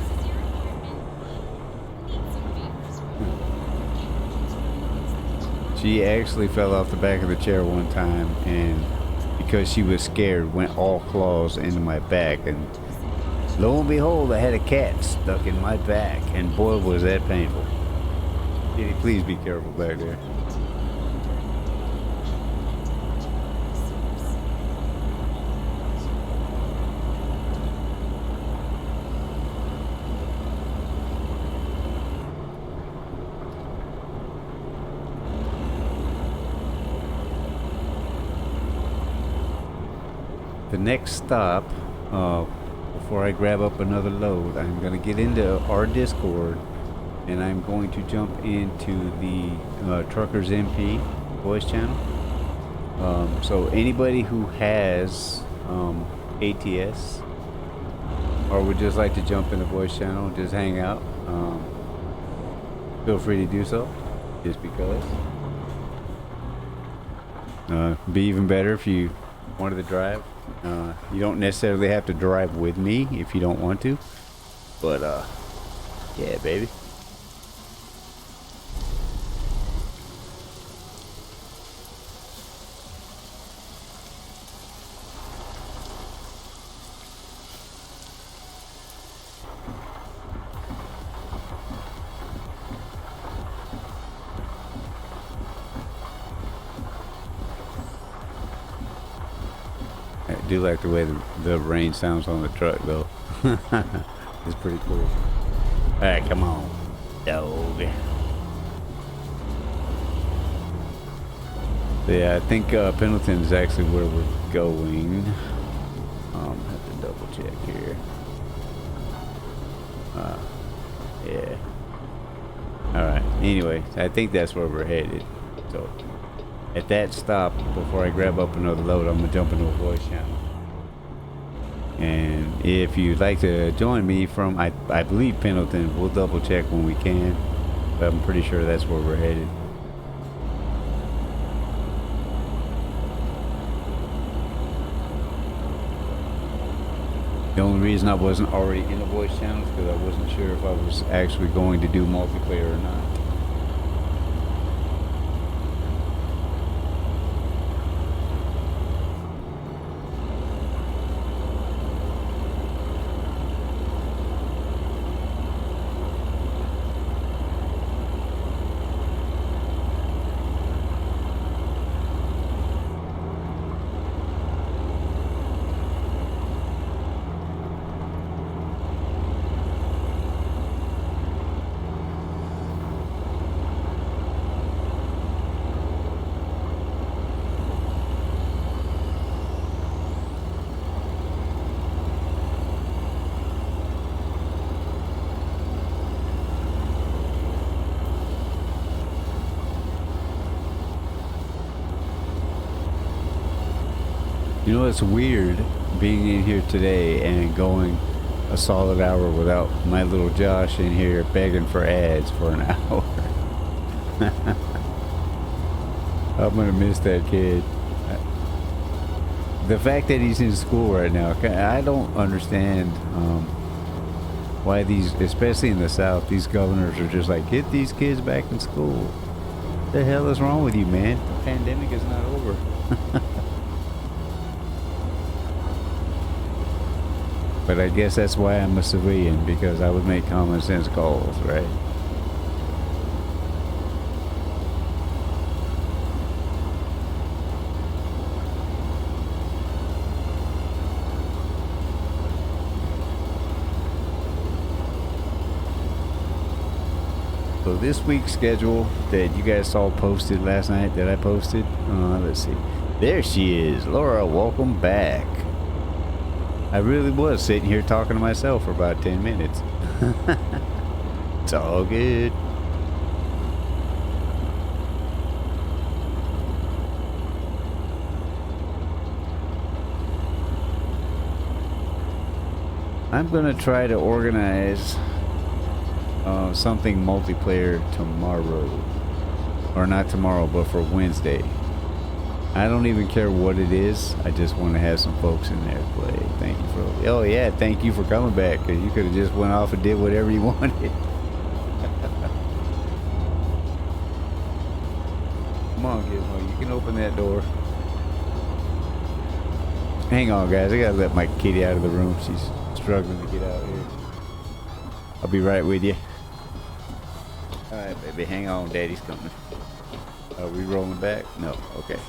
She actually fell off the back of the chair one time, and because she was scared, went all claws into my back, and lo and behold, I had a cat stuck in my back, and boy was that painful. Kitty, please be careful back there. The next stop, before I grab up another load, I'm going to get into our Discord, and I'm going to jump into the Truckers MP voice channel. So anybody who has ATS or would just like to jump in the voice channel and just hang out, feel free to do so, just because. Be even better if you wanted to drive. You don't necessarily have to drive with me if you don't want to, but yeah, baby. do like the way the rain sounds on the truck, though. It's pretty cool. All right, come on, dog. Yeah, I think Pendleton is actually where we're going. Have to double check here. Yeah. All right. Anyway, I think that's where we're headed. So, at that stop, before I grab up another load, I'm gonna jump into a voice channel. And if you'd like to join me from, I believe Pendleton, we'll double check when we can. But I'm pretty sure that's where we're headed. The only reason I wasn't already in a voice channel is because I wasn't sure if I was actually going to do multiplayer or not. You know, it's weird being in here today and going a solid hour without my little Josh in here begging for ads for an hour. I'm gonna miss that kid. The fact that he's in school right now, I don't understand why these, especially in the South, these governors are just like, get these kids back in school. What the hell is wrong with you, man? The pandemic is not over. But I guess that's why I'm a civilian, because I would make common sense calls, right? So this week's schedule that you guys saw posted last night, that I posted, let's see. There she is. Laura, welcome back. I really was sitting here talking to myself for about 10 minutes. It's all good. I'm gonna try to organize something multiplayer tomorrow. Or not tomorrow, but for Wednesday. I don't even care what it is. I just want to have some folks in there to play. Thank you for... Oh yeah, thank you for coming back, because you could have just went off and did whatever you wanted. Come on, Gizmo, you can open that door. Hang on, guys. I gotta let my kitty out of the room. She's struggling to get out here. I'll be right with you. Alright, baby. Hang on. Daddy's coming. Are we rolling back? No. Okay.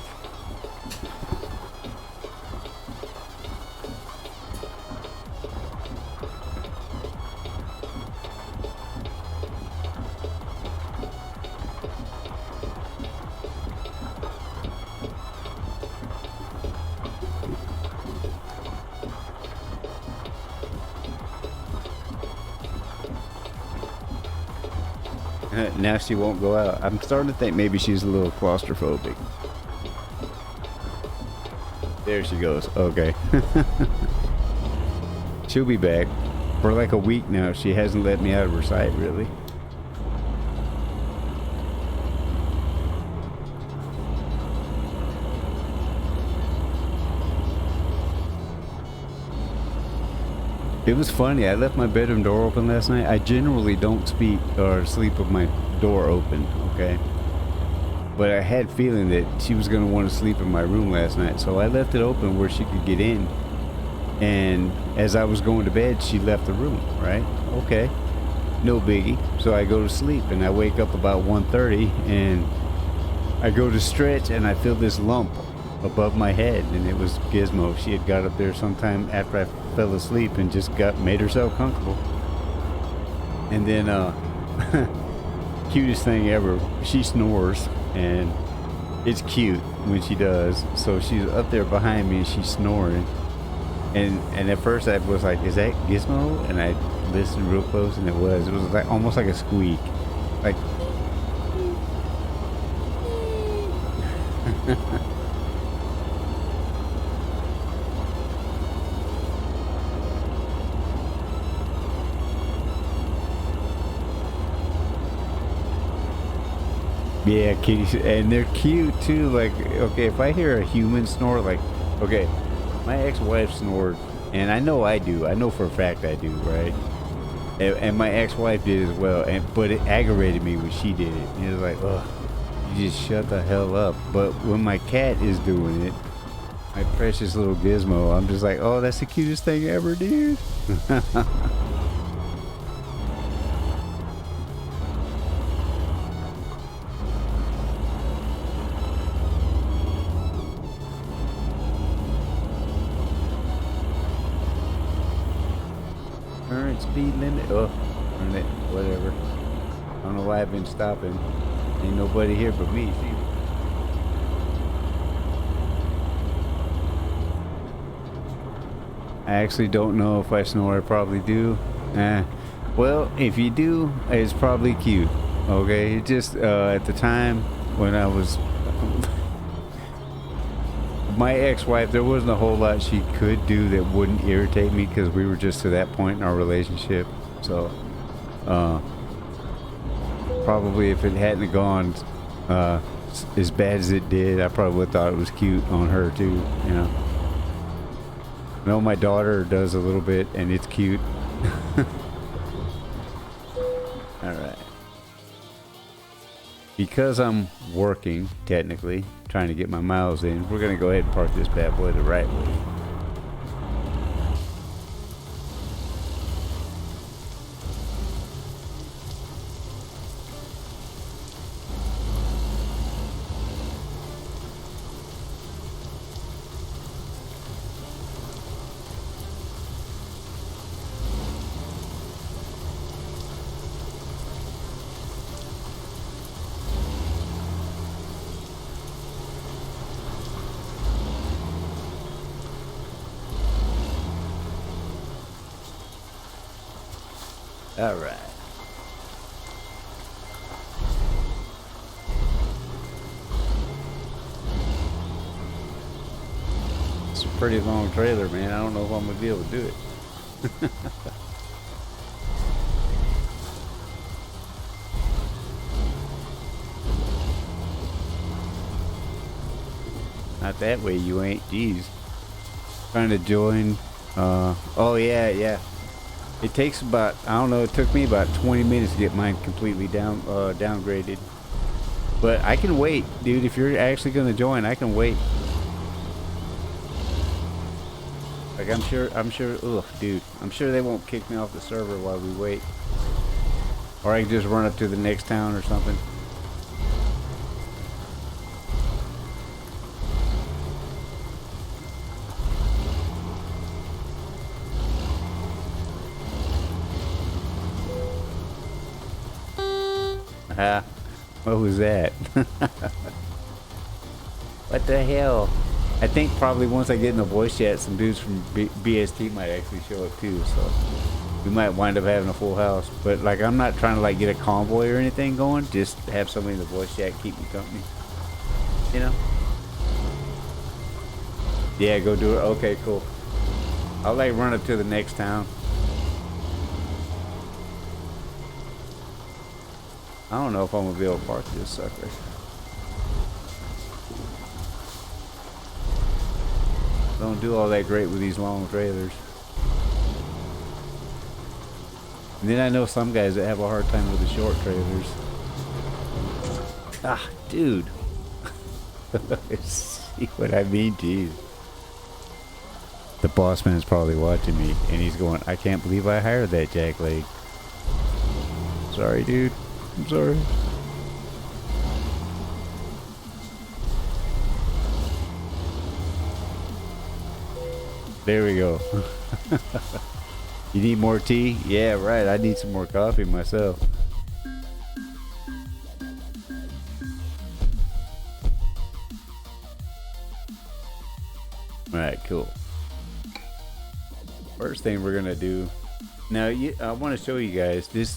Now she won't go out. I'm starting to think maybe she's a little claustrophobic. There she goes. Okay. She'll be back. For like a week now, she hasn't let me out of her sight, really. It was funny. I left my bedroom door open last night. I generally don't speak or sleep with my door open, okay? But I had a feeling that she was going to want to sleep in my room last night, so I left it open where she could get in. And as I was going to bed, she left the room, right? Okay, no biggie. So I go to sleep, and I wake up about 1:30, and I go to stretch, and I feel this lump above my head, and it was Gizmo. She had got up there sometime after I fell asleep and just made herself comfortable. And then cutest thing ever, she snores, and it's cute when she does. So she's up there behind me and she's snoring, and at first I was like, is that Gizmo? And I listened real close, and it was like almost like a squeak, like yeah, kitties, and they're cute too. Like, okay, if I hear a human snore, like, okay, my ex-wife snored, and I know I do. I know for a fact I do, right? And my ex-wife did as well. But it aggravated me when she did it. And it was like, ugh, you just shut the hell up. But when my cat is doing it, my precious little Gizmo, I'm just like, oh, that's the cutest thing ever, dude. Current speed limit. Oh, turn it. Whatever. I don't know why I've been stopping. Ain't nobody here but me. See? I actually don't know if I snore. I probably do. Well, if you do, it's probably cute. Okay, it just at the time when I was my ex-wife, there wasn't a whole lot she could do that wouldn't irritate me because we were just to that point in our relationship. So probably if it hadn't gone as bad as it did, I probably would have thought it was cute on her too, you know. I know my daughter does a little bit, and it's cute. Alright. Because I'm working, technically, trying to get my miles in, we're going to go ahead and park this bad boy the right way. All right. It's a pretty long trailer, man. I don't know if I'm gonna be able to do it. Not that way, you ain't. Jeez. Trying to join. Oh yeah. It takes about, I don't know, it took me about 20 minutes to get mine completely downgraded. But I can wait, dude. If you're actually going to join, I can wait. Like, I'm sure, ugh, dude. I'm sure they won't kick me off the server while we wait. Or I can just run up to the next town or something. What was that? What the hell? I think probably once I get in the voice chat, some dudes from BST might actually show up too, so we might wind up having a full house. But like, I'm not trying to like get a convoy or anything going, just have somebody in the voice chat keep me company, you know? Yeah, go do it. Okay, cool. I'll like run up to the next town. I don't know if I'm gonna be able to park this sucker. Don't do all that great with these long trailers. And then I know some guys that have a hard time with the short trailers. Ah, dude. See what I mean? Jeez. The boss man is probably watching me, and he's going, I can't believe I hired that jackleg. Sorry, dude. I'm sorry. There we go. You need more tea? Yeah, right. I need some more coffee myself. Alright, cool. First thing we're gonna do now, I want to show you guys this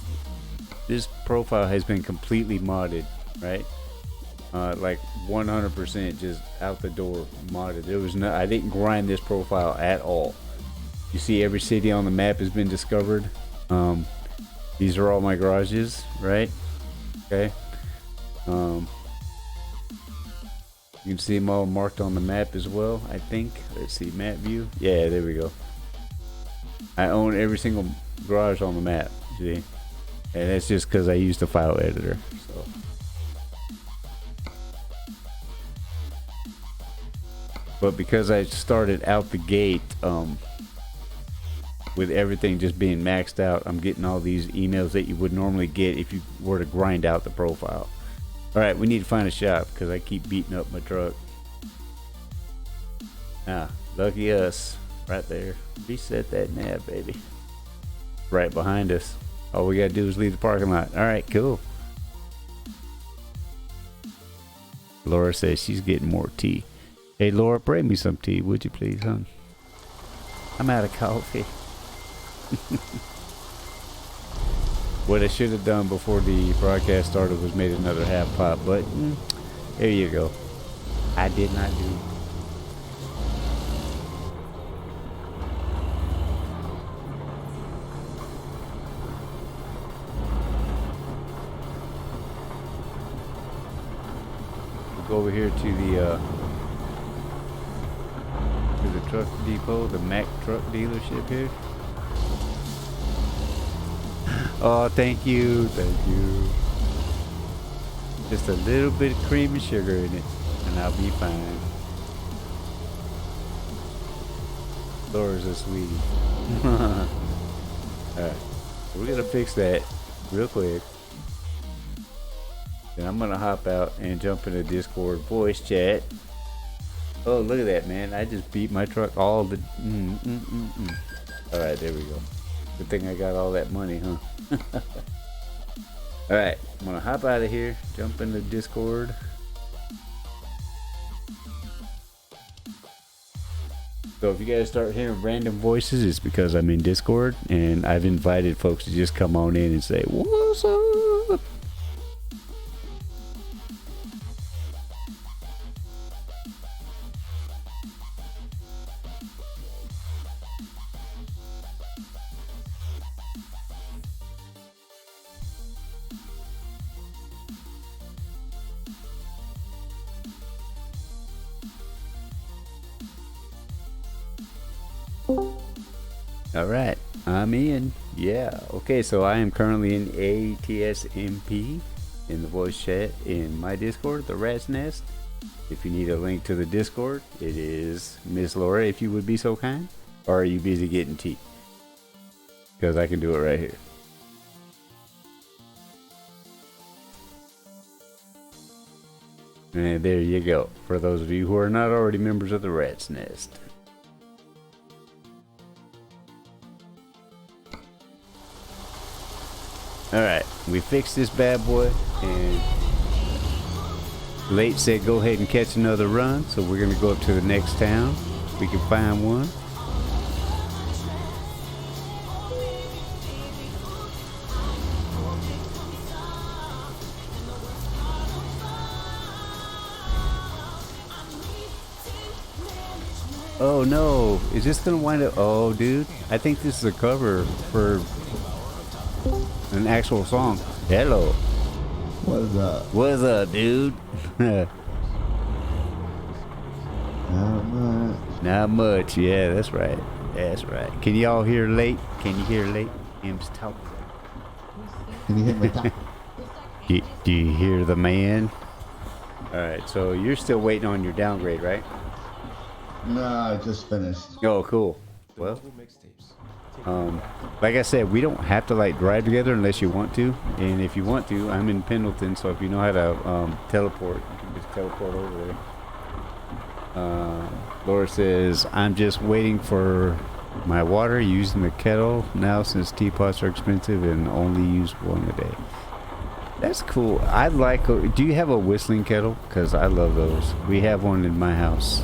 profile has been completely modded, right? Like 100% just out the door modded. There was no, I didn't grind this profile at all. You see every city on the map has been discovered. These are all my garages, right? Okay. You can see them all marked on the map as well, I think. Let's see, map view. Yeah, there we go. I own every single garage on the map, see? And that's just because I used the file editor. So. But because I started out the gate with everything just being maxed out, I'm getting all these emails that you would normally get if you were to grind out the profile. Alright, we need to find a shop because I keep beating up my truck. Ah, lucky us. Right there. Reset that nav, baby. Right behind us. All we gotta do is leave the parking lot. Alright, cool. Laura says she's getting more tea. Hey Laura, bring me some tea, would you please, hon? I'm out of coffee. What I should have done before the broadcast started was made another half pot, but there you go. I did not do. We'll go over here to the truck depot, the Mack truck dealership here. Oh, thank you, thank you. Just a little bit of cream and sugar in it, and I'll be fine. Laura's a sweetie. Alright, we're gonna fix that real quick. Then I'm gonna hop out and jump into Discord voice chat. Oh, look at that, man. I just beat my truck all the... Alright, there we go. Good thing I got all that money, huh? Alright, I'm gonna hop out of here, jump into Discord. So if you guys start hearing random voices, it's because I'm in Discord and I've invited folks to just come on in and say, "What's up?" Alright, I'm in. Yeah, okay, so I am currently in ATSMP in the voice chat in my Discord, the Rat's Nest. If you need a link to the Discord, it is Miss Laura, if you would be so kind. Or are you busy getting tea? Because I can do it right here. And there you go, for those of you who are not already members of the Rat's Nest. Alright, we fixed this bad boy, and Late said go ahead and catch another run, so we're going to go up to the next town. We can find one. Oh no, is this going to wind up? Oh dude, I think this is a cover for an actual song. Hello. What's up? What's up, dude? Not much. Not much. Yeah, that's right. That's right. Can y'all hear Late? Can you hear Late? Him's talk. Can you hear my talk? Do you hear the man? Alright, so you're still waiting on your downgrade, right? No, I just finished. Oh, cool. Well, like I said, we don't have to like drive together unless you want to. And if you want to, I'm in Pendleton, so if you know how to teleport, you can just teleport over there. Laura says, I'm just waiting for my water using the kettle now since teapots are expensive and only use one a day. That's cool. I like. Do you have a whistling kettle? Because I love those. We have one in my house.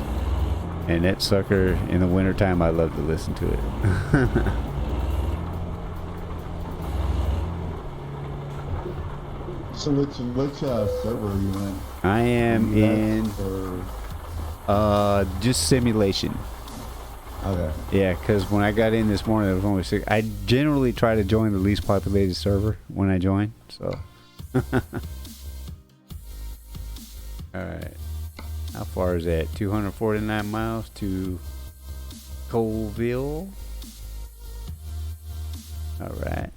And that sucker, in the wintertime, I love to listen to it. So which server are you in? I am in just simulation. Okay. Yeah, because when I got in this morning, there was only 6. I generally try to join the least populated server when I join, so. Alright. How far is that? 249 miles to Colville. Alright.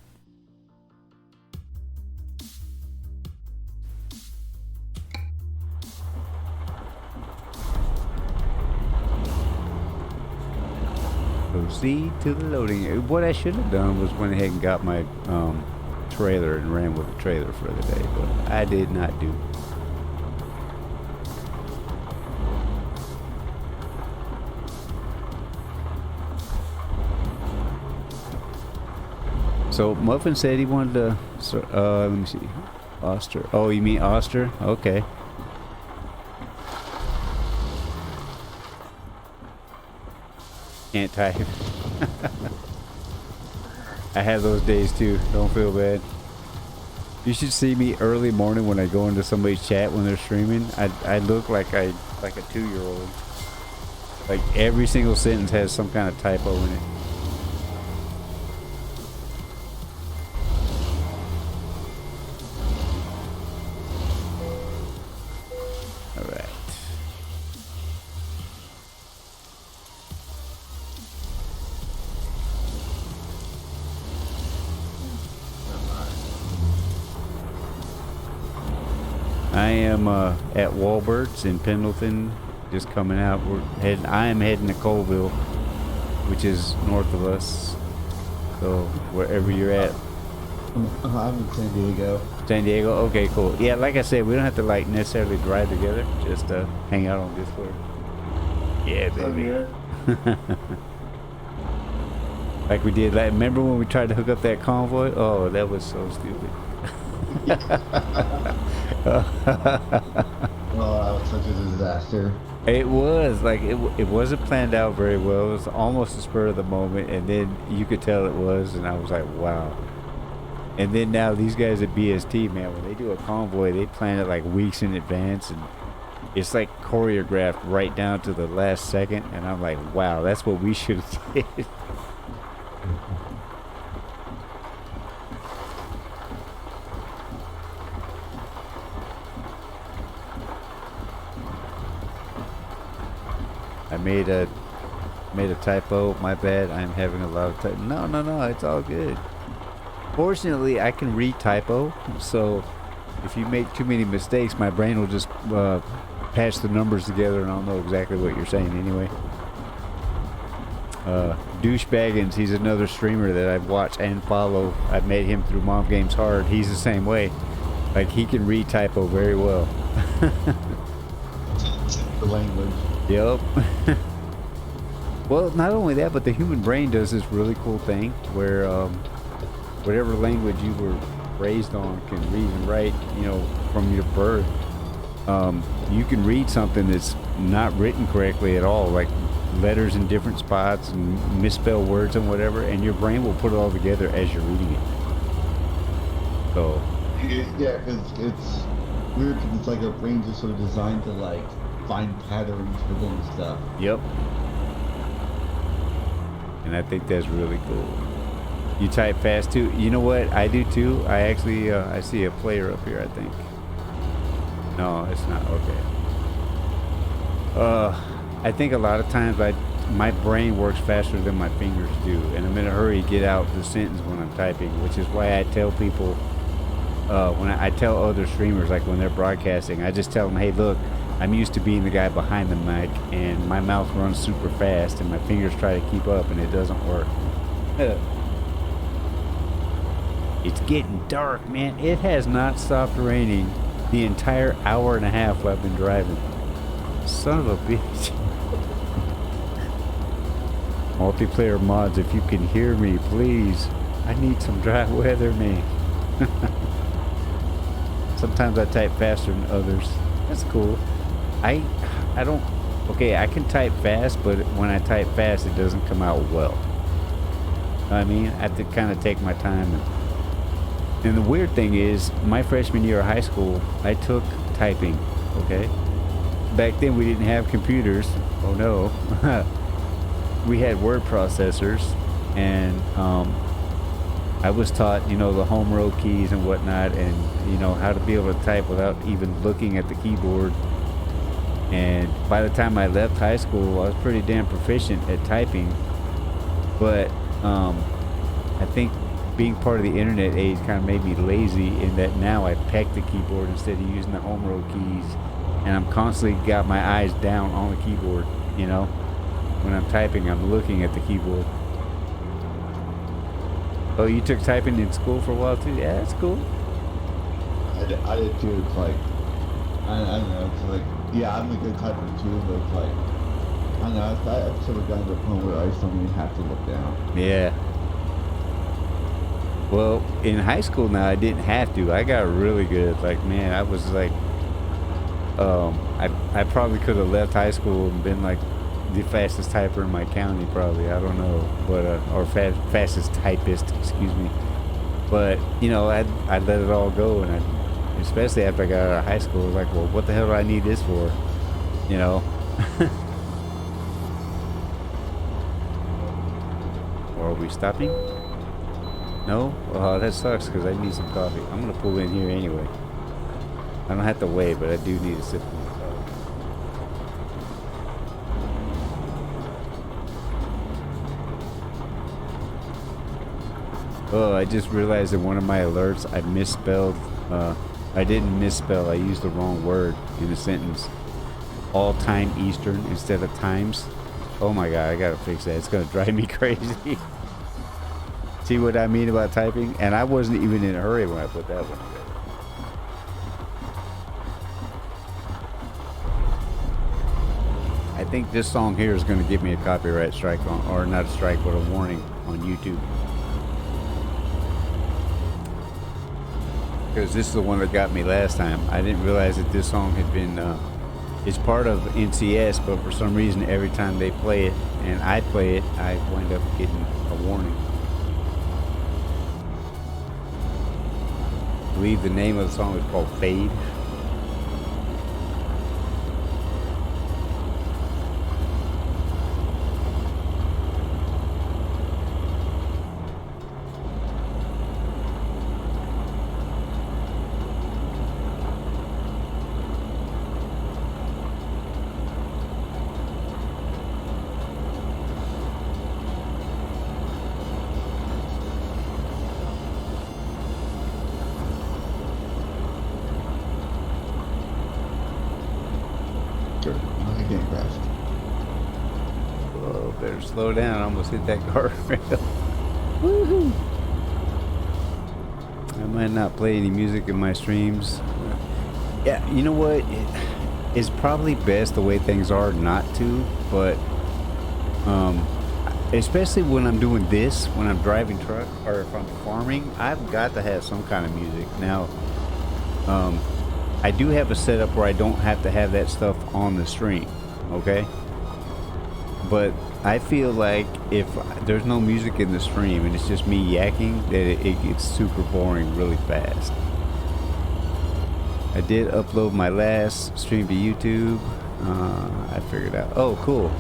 Proceed to the loading. What I should have done was went ahead and got my trailer and ran with the trailer for the day, but I did not do. So Muffin said he wanted to. Let me see. Oster. Oh, you mean Oster? Okay. Can't type. I have those days too. Don't feel bad. You should see me early morning when I go into somebody's chat when they're streaming. I look like a 2-year-old. Like every single sentence has some kind of typo in it. All right. I am at Walbert's in Pendleton, just coming out. I am heading to Colville, which is north of us. So wherever you're at. I'm in San Diego. San Diego. Okay, cool. Yeah, like I said, we don't have to like necessarily drive together. Just hang out on Discord. Yeah, baby. Like we did. Like, remember when we tried to hook up that convoy? Oh, that was so stupid. Oh, that was such a disaster. It was like it wasn't planned out very well. It was almost a spur of the moment, and then you could tell it was, and I was like, wow. And then now these guys at BST, man, when they do a convoy, they plan it like weeks in advance, and it's like choreographed right down to the last second. And I'm like, wow, that's what we should have did. I made a typo. My bad. I'm having a lot of typo. No. It's all good. Fortunately, I can read typo. So if you make too many mistakes, my brain will just patch the numbers together, and I'll know exactly what you're saying anyway. Douchebaggins, he's another streamer that I've watched and follow. I've met him through Mom Games Hard. He's the same way. Like, he can read typo very well. The language. Yep. Well, not only that, but the human brain does this really cool thing where whatever language you were raised on can read and write, from your birth. You can read something that's not written correctly at all, like letters in different spots and misspelled words and whatever, and your brain will put it all together as you're reading it. So. Yeah, because it's weird because it's like our brains are sort of designed to like find patterns within stuff. Yep. And I think that's really cool. You type fast too. You know what? I do too. I actually I see a player up here, I think. No, it's not. Okay. I think a lot of times my brain works faster than my fingers do, and I'm in a hurry to get out the sentence when I'm typing, which is why I tell people when I tell other streamers, like when they're broadcasting, I just tell them, hey, look, I'm used to being the guy behind the mic, and my mouth runs super fast, and my fingers try to keep up, and it doesn't work. It's getting dark, man. It has not stopped raining the entire hour and a half I've been driving. Son of a bitch. Multiplayer mods, if you can hear me, please. I need some dry weather, man. Sometimes I type faster than others. That's cool. I don't. Okay, I can type fast, but when I type fast, it doesn't come out well. I mean, I have to kind of take my time. And the weird thing is, my freshman year of high school, I took typing. Okay. Back then, we didn't have computers. Oh no. We had word processors, and I was taught, you know, the home row keys and whatnot, and you know how to be able to type without even looking at the keyboard. And by the time I left high school, I was pretty damn proficient at typing. But I think being part of the internet age kind of made me lazy in that now I peck the keyboard instead of using the home row keys, and I'm constantly got my eyes down on the keyboard. You know, when I'm typing, I'm looking at the keyboard. Oh, you took typing in school for a while too? Yeah, that's cool. I did too. It's like, I don't know. It's like, yeah, I'm a good typer too, but it's like, I don't know. I've sort of gotten to the point where I just don't even have to look down. Yeah. Well, in high school now, I didn't have to. I got really good. Like, man, I was like, I probably could have left high school and been like the fastest typer in my county, probably. I don't know, but or fastest typist, excuse me. But you know, I let it all go, and especially after I got out of high school, I was like, well, what the hell do I need this for? You know. Or are we stopping? No? Oh, that sucks because I need some coffee. I'm gonna pull in here anyway. I don't have to wait, but I do need a sip of my coffee. Oh, I just realized in one of my alerts I misspelled, I didn't misspell, I used the wrong word in the sentence. All time Eastern instead of times. Oh my god, I gotta fix that. It's gonna drive me crazy. See what I mean about typing? And I wasn't even in a hurry when I put that one together. I think this song here is going to give me a copyright strike on, or not a strike, but a warning on YouTube. Because this is the one that got me last time. I didn't realize that this song had been, it's part of NCS, but for some reason every time they play it and I play it, I wind up getting a warning. I believe the name of the song is called Fade. Oh, better slow down. I almost hit that guardrail. Woohoo! I might not play any music in my streams. Yeah, you know what? It's probably best the way things are not to, but especially when I'm doing this, when I'm driving truck or if I'm farming, I've got to have some kind of music. Now, I do have a setup where I don't have to have that stuff on the stream, okay? But I feel like if there's no music in the stream and it's just me yakking, that it gets super boring really fast. I did upload my last stream to YouTube. I figured out. Oh, cool.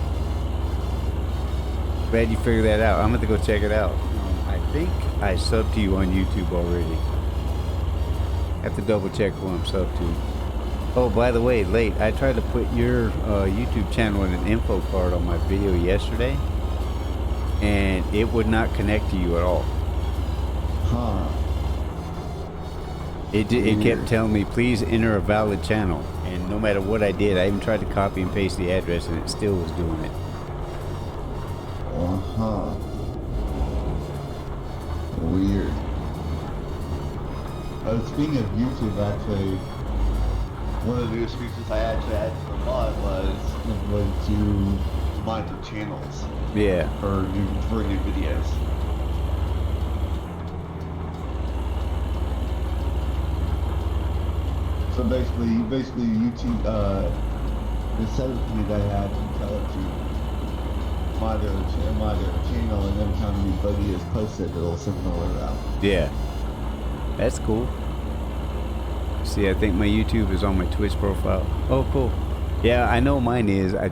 Glad you figured that out. I'm going to go check it out. I think I subbed to you on YouTube already. Have to double check who I'm subbed to. Oh, by the way, late. I tried to put your YouTube channel in an info card on my video yesterday, and it would not connect to you at all. Huh. It kept telling me, please enter a valid channel. And no matter what I did, I even tried to copy and paste the address, and it still was doing it. Uh-huh. Weird. Speaking of YouTube, actually, one of the newest features I actually had for mod was to monitor channels Yeah. for new videos. So basically YouTube, the setup feed I had, you tell it to monitor channel, and every time a new video is posted, it'll send an alert out. Yeah. That's cool. See, I think my YouTube is on my Twitch profile. Oh, cool. Yeah, I know mine is. I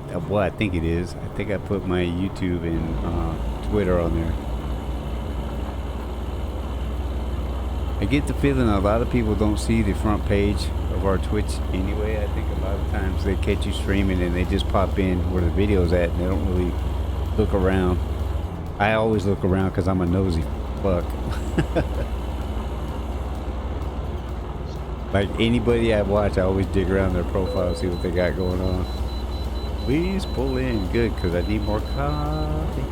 think it is. I think I put my YouTube and Twitter on there. I get the feeling a lot of people don't see the front page of our Twitch anyway. I think a lot of times they catch you streaming and they just pop in where the video's at and they don't really look around. I always look around because I'm a nosy fuck. Like anybody I watch, I always dig around their profile, see what they got going on. Please pull in. Good, because I need more coffee.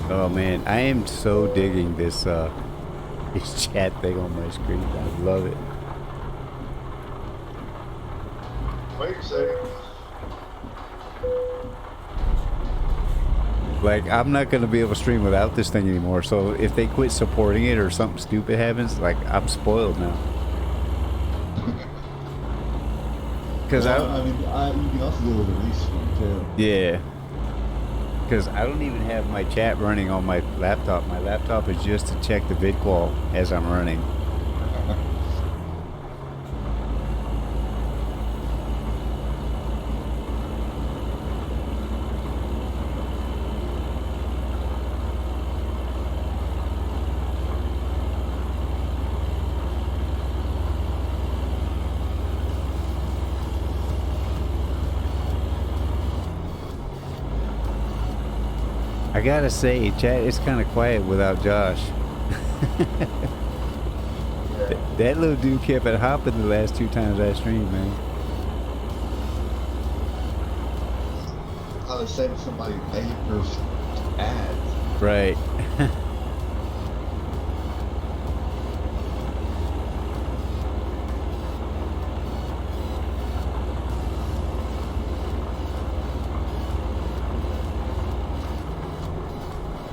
Oh man, I am so digging this this chat thing on my screen. I love it. Wait a second. Like, I'm not going to be able to stream without this thing anymore. So if they quit supporting it or something stupid happens, like, I'm spoiled now. Because you can also deal with a restream too. Yeah. Because I don't even have my chat running on my laptop. My laptop is just to check the vid qual as I'm running. I gotta say, chat is kind of quiet without Josh. That little dude kept it hopping the last 2 times I streamed, man. I was saying somebody paid for ads. Right.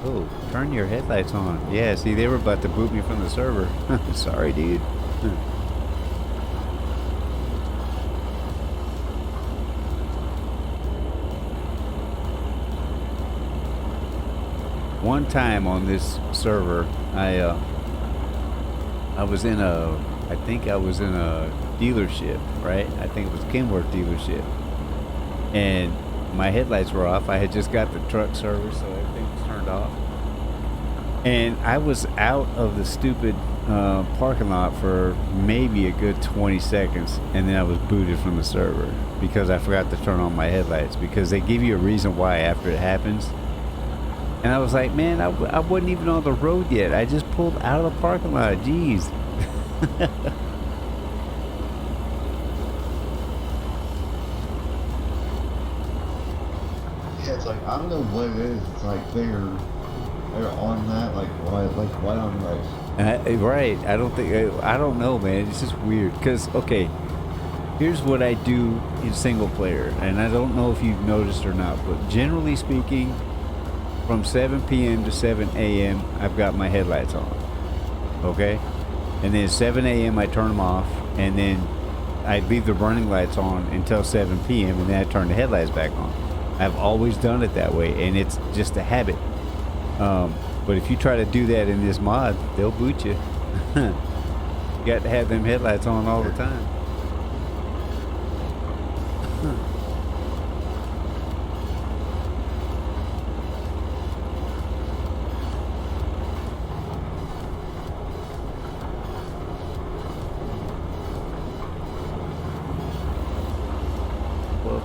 Oh, turn your headlights on. Yeah, see, they were about to boot me from the server. Sorry, dude. One time on this server, I was in a, I think I was in a dealership, right? I think it was Kenworth dealership. And my headlights were off. I had just got the truck service, so everything was turned off. And I was out of the stupid parking lot for maybe a good 20 seconds, and then I was booted from the server because I forgot to turn on my headlights, because they give you a reason why after it happens. And I was like, man, I wasn't even on the road yet. I just pulled out of the parking lot. Jeez. Yeah, it's like, I don't know what it is. It's like they're on that, like right on right. Right. I don't know, man. It's just weird. Because, okay, here's what I do in single player. And I don't know if you've noticed or not, but generally speaking, from 7 p.m. to 7 a.m., I've got my headlights on. Okay? And then 7 a.m. I turn them off, and then I leave the running lights on until 7 p.m., and then I turn the headlights back on. I've always done it that way, and it's just a habit. But if you try to do that in this mod, they'll boot you. You got to have them headlights on all the time.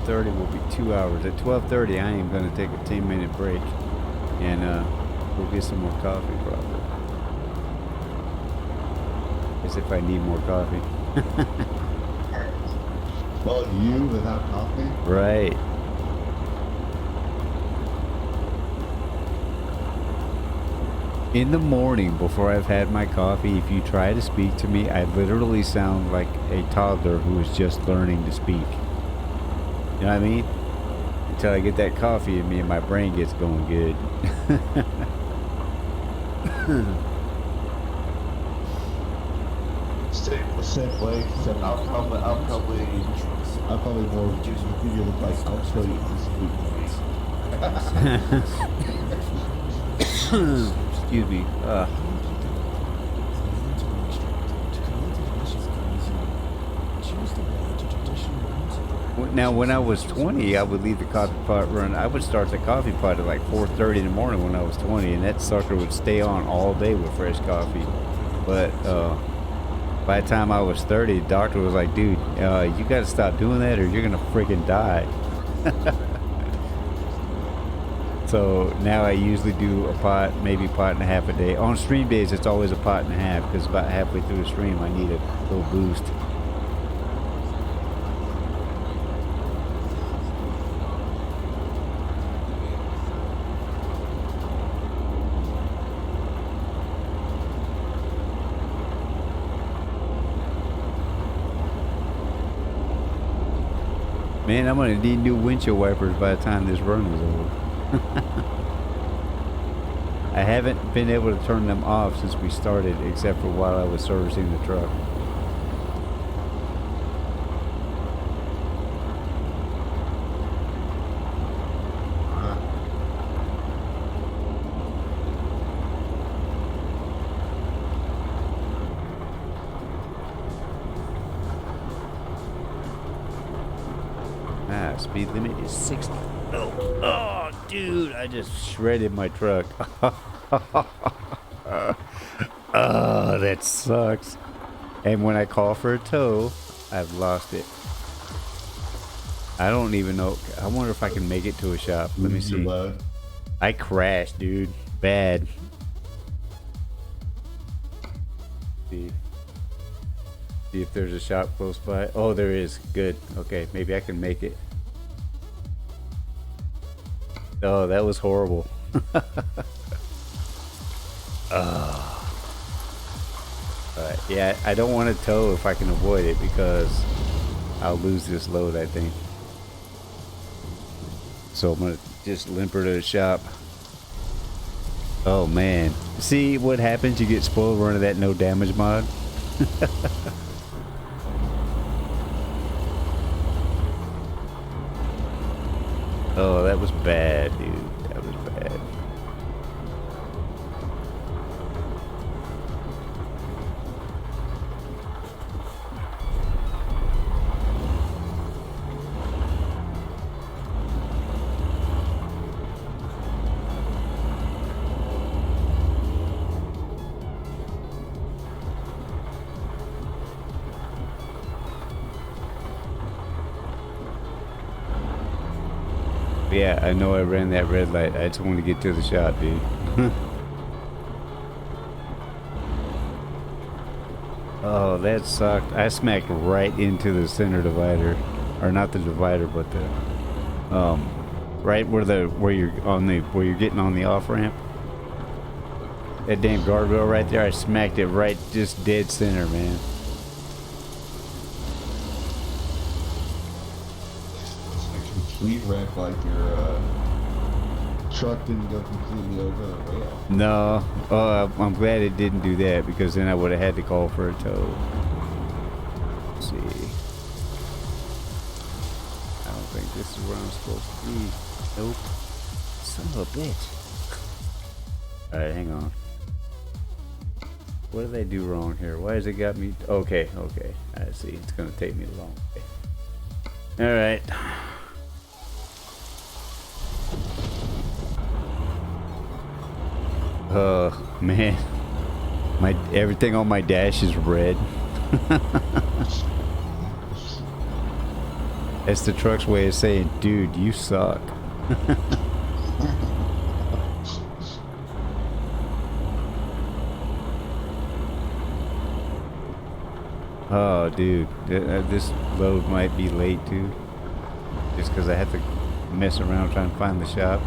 .30 will be 2 hours. At 12:30, I am going to take a 10-minute break, and we'll get some more coffee probably. As if I need more coffee. Well, you without coffee? Right. In the morning, before I've had my coffee, if you try to speak to me, I literally sound like a toddler who is just learning to speak. You know what I mean? Until I get that coffee in me and my brain gets going good. Same way, except I'll probably more video with like, I'll show you this week. Excuse me. Now, when I was 20, I would leave the coffee pot run. I would start the coffee pot at like 4:30 in the morning when I was 20, and that sucker would stay on all day with fresh coffee. But by the time I was 30, the doctor was like, dude, you got to stop doing that or you're going to freaking die. So now I usually do a pot, maybe a pot and a half a day. On stream days, it's always a pot and a half because about halfway through the stream, I need a little boost. Man, I'm gonna need new windshield wipers by the time this run is over. I haven't been able to turn them off since we started, except for while I was servicing the truck. Speed limit is 60. Oh, dude, I just shredded my truck. Oh, that sucks. And when I call for a tow, I've lost it. I don't even know. I wonder if I can make it to a shop. Let me see. I crashed, dude. Bad. See if there's a shop close by. Oh, there is. Good. Okay, maybe I can make it. Oh, that was horrible. Alright, yeah, I don't want to tow if I can avoid it because I'll lose this load, I think. So I'm going to just limp her to the shop. Oh, man. See what happens? You get spoiled running that no damage mod. Oh, that was bad, dude. That was bad. Yeah, I know I ran that red light. I just want to get to the shop, dude. Oh, that sucked. I smacked right into the center divider. Or not the divider, but the right where you're getting on the off ramp. That damn guardrail right there, I smacked it right just dead center, man. Complete wreck, like your truck didn't go completely over the rail. No, I'm glad it didn't do that because then I would have had to call for a tow. Let's see. I don't think this is where I'm supposed to be. Nope. Son of a bitch. Alright, hang on. What did I do wrong here? Why has it got me? Okay. I see. It's going to take me a long way. Alright. Oh man, everything on my dash is red. That's the truck's way of saying, dude, you suck. Oh, dude, this load might be late too, just because I had to mess around trying to find the shop.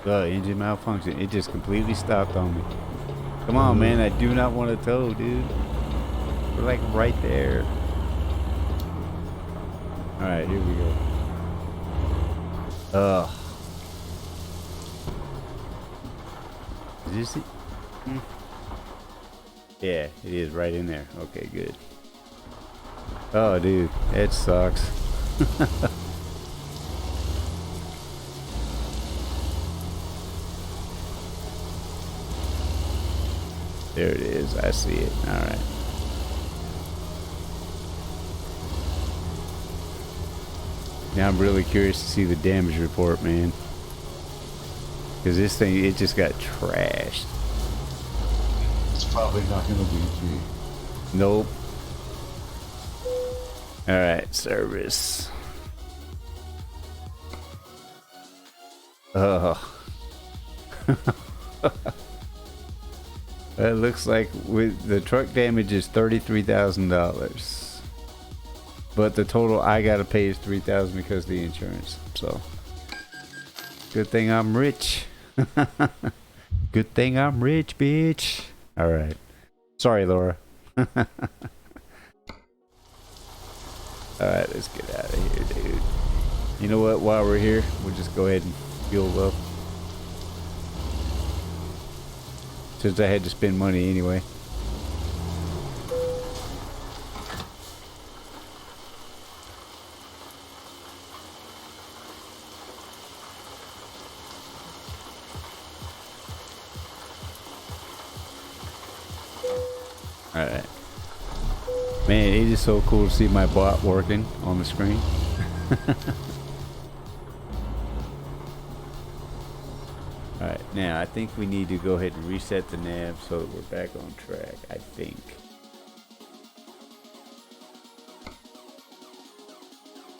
Engine malfunction. It just completely stopped on me. Come on, man. I do not want to tow, dude. We're like right there. All right, here we go. Is this it? Yeah, it is right in there. Okay, good. Oh, dude, it sucks. There it is. I see it. All right. Now I'm really curious to see the damage report, man. Because this thing, it just got trashed. It's probably not going to be cheap. Nope. Alright, service. It looks like with the truck damage is $33,000. But the total I gotta pay is $3,000 because of the insurance. So good thing I'm rich. Good thing I'm rich, bitch. Alright. Sorry, Laura. Alright, let's get out of here, dude. You know what? While we're here, we'll just go ahead and fuel up. Since I had to spend money anyway. Alright. Man, it is so cool to see my bot working on the screen. Alright, now I think we need to go ahead and reset the nav so that we're back on track, I think.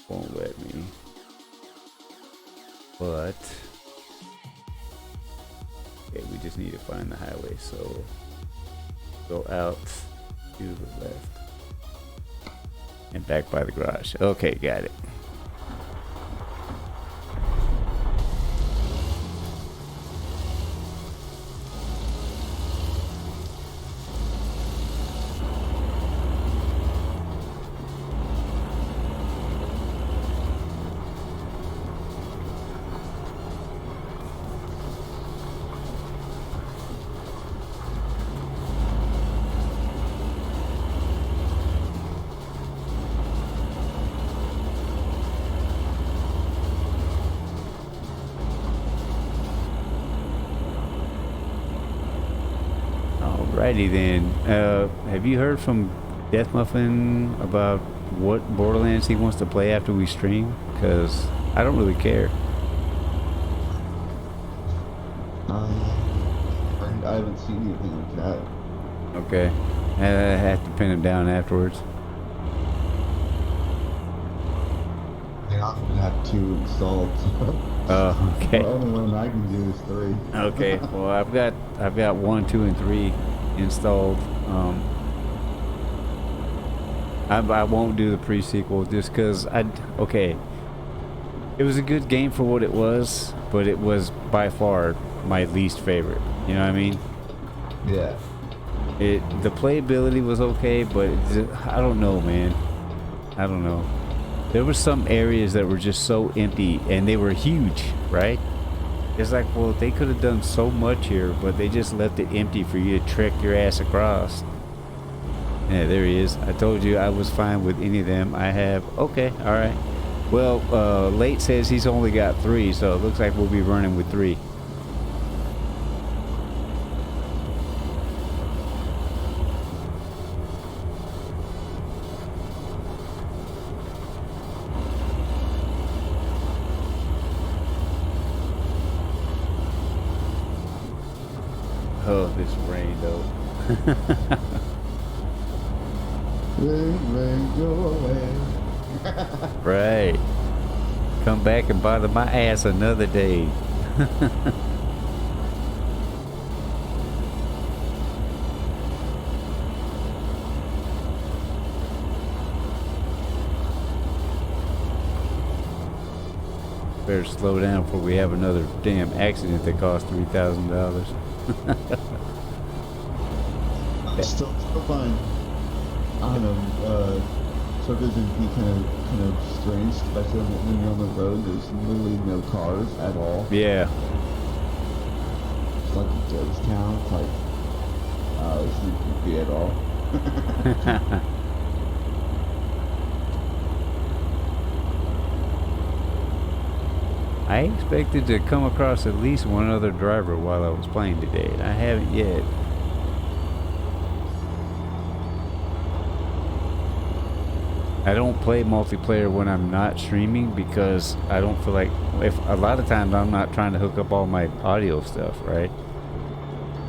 Won't let me. But okay, we just need to find the highway, so go out to the left and back by the garage. Okay, got it. Alrighty then. Have you heard from Death Muffin about what Borderlands he wants to play after we stream? Because I don't really care. I haven't seen anything like that. Okay. I have to pin him down afterwards. Yeah, I'm gonna have 2 installed. Oh, okay. The only one I can do is 3. Okay. Well, I've got 1, 2, and 3 installed. I won't do the pre-sequel just because okay. It was a good game for what it was, but it was by far my least favorite. You know what I mean? Yeah. The playability was okay, but I don't know, man. I don't know. There were some areas that were just so empty, and they were huge, right? It's like, well, they could have done so much here, but they just left it empty for you to trek your ass across. Yeah, there he is. I told you I was fine with any of them. I have, okay, all right. Well, Late says he's only got 3, so it looks like we'll be running with 3. Oh, this rain though. Rain, go away. Right. Come back and bother my ass another day. Better slow down before we have another damn accident that costs $3,000. Still fine. I don't know. Circuits can be kind of strange, especially when you're on the road. There's literally no cars at all. Yeah. It's like a ghost town. It's like, it's not creepy at all. I expected to come across at least one other driver while I was playing today, and I haven't yet. I don't play multiplayer when I'm not streaming because I don't feel like, if a lot of times I'm not trying to hook up all my audio stuff, right?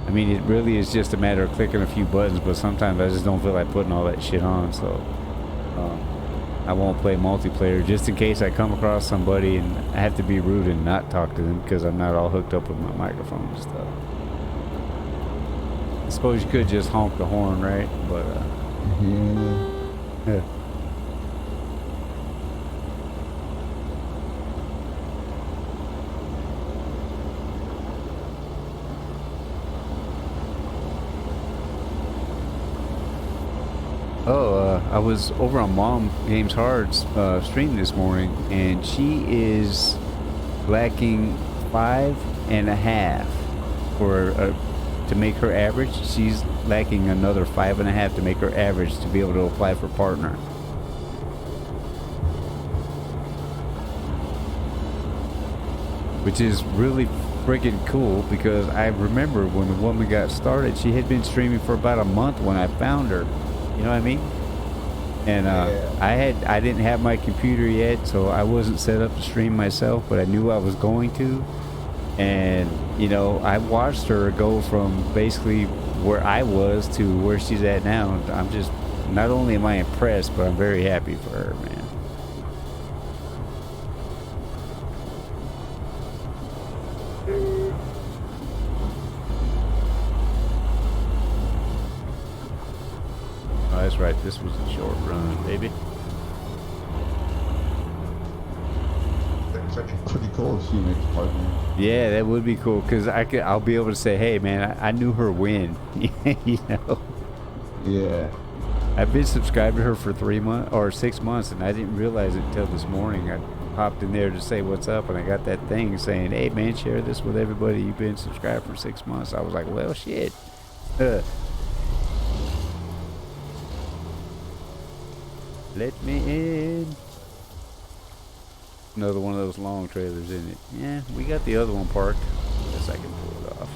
I mean, it really is just a matter of clicking a few buttons, but sometimes I just don't feel like putting all that shit on, so I won't play multiplayer just in case I come across somebody and I have to be rude and not talk to them because I'm not all hooked up with my microphone and stuff. I suppose you could just honk the horn, right? But yeah. I was over on Mom Games Hard's stream this morning, and she is lacking 5.5 for to make her average. She's lacking another 5.5 to make her average to be able to apply for partner. Which is really freaking cool because I remember when the woman got started, she had been streaming for about a month when I found her. You know what I mean? And I didn't have my computer yet, so I wasn't set up to stream myself, but I knew I was going to. And you know, I watched her go from basically where I was to where she's at now. I'm just, not only am I impressed, but I'm very happy for her, man. That's right, this was a short run, baby. It's actually pretty cool if she makes partner. Yeah, that would be cool, because I'll be able to say, hey man, I knew her when. You know? Yeah. I've been subscribed to her for 3 months or 6 months, and I didn't realize it until this morning. I popped in there to say what's up, and I got that thing saying, hey man, share this with everybody. You've been subscribed for 6 months. I was like, well shit. Let me in. Another one of those long trailers, isn't it? Yeah, we got the other one parked. Guess I can pull it off.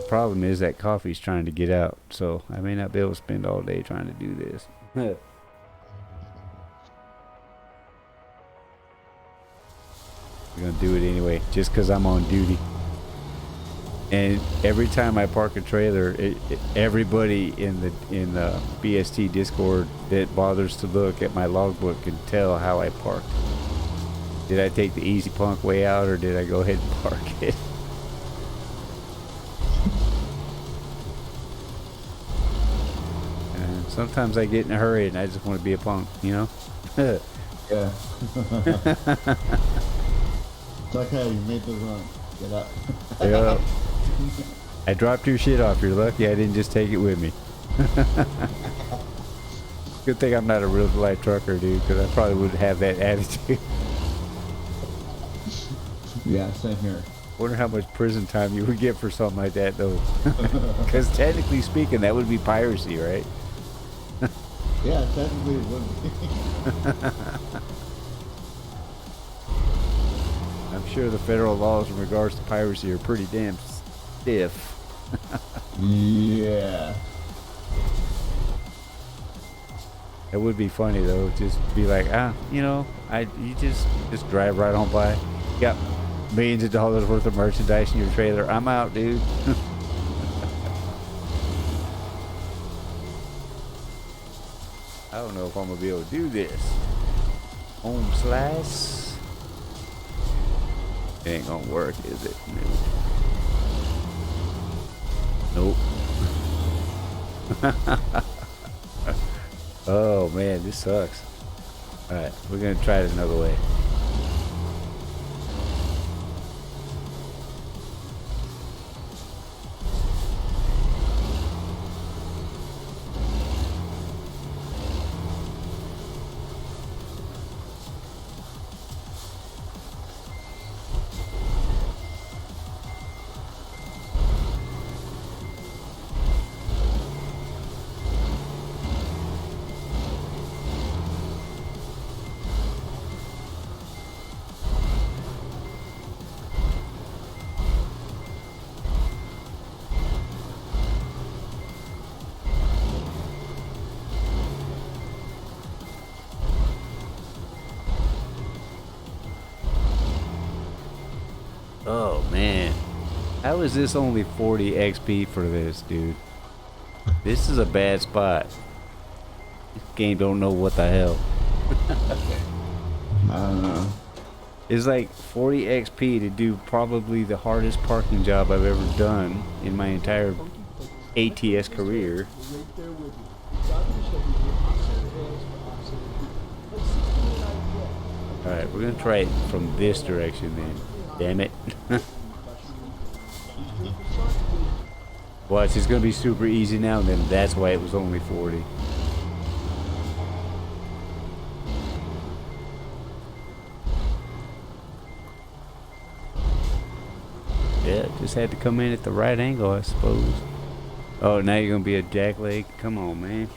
Problem is that coffee's trying to get out, so I may not be able to spend all day trying to do this. We're gonna do it anyway, just because I'm on duty. And every time I park a trailer, everybody in the BST Discord that bothers to look at my logbook can tell how I parked. Did I take the easy punk way out, or did I go ahead and park it? And sometimes I get in a hurry and I just want to be a punk, you know? Yeah. It's like, hey, you made the run. Get up. Yeah. I dropped your shit off. You're lucky I didn't just take it with me. Good thing I'm not a real life trucker, dude, because I probably would have that attitude. Yeah, same here. Wonder how much prison time you would get for something like that, though. Because technically speaking, that would be piracy, right? Yeah, technically it would be. I'm sure the federal laws in regards to piracy are pretty damn stiff. Yeah. It would be funny though, just be like, you know, you just drive right on by. You got millions of dollars worth of merchandise in your trailer. I'm out, dude. I don't know if I'm gonna be able to do this. Home slice. It ain't gonna work, is it? Nope. Oh man, this sucks. Alright, we're gonna try it another way. Oh man. How is this only 40 XP for this, dude? This is a bad spot. This game don't know what the hell. I don't know. It's like 40 XP to do probably the hardest parking job I've ever done in my entire ATS career. Alright, we're gonna try it from this direction then. Damn it. Watch, it's gonna be super easy now, and then that's why it was only 40. Yeah, just had to come in at the right angle, I suppose. Oh, now you're gonna be a jackleg? Come on, man.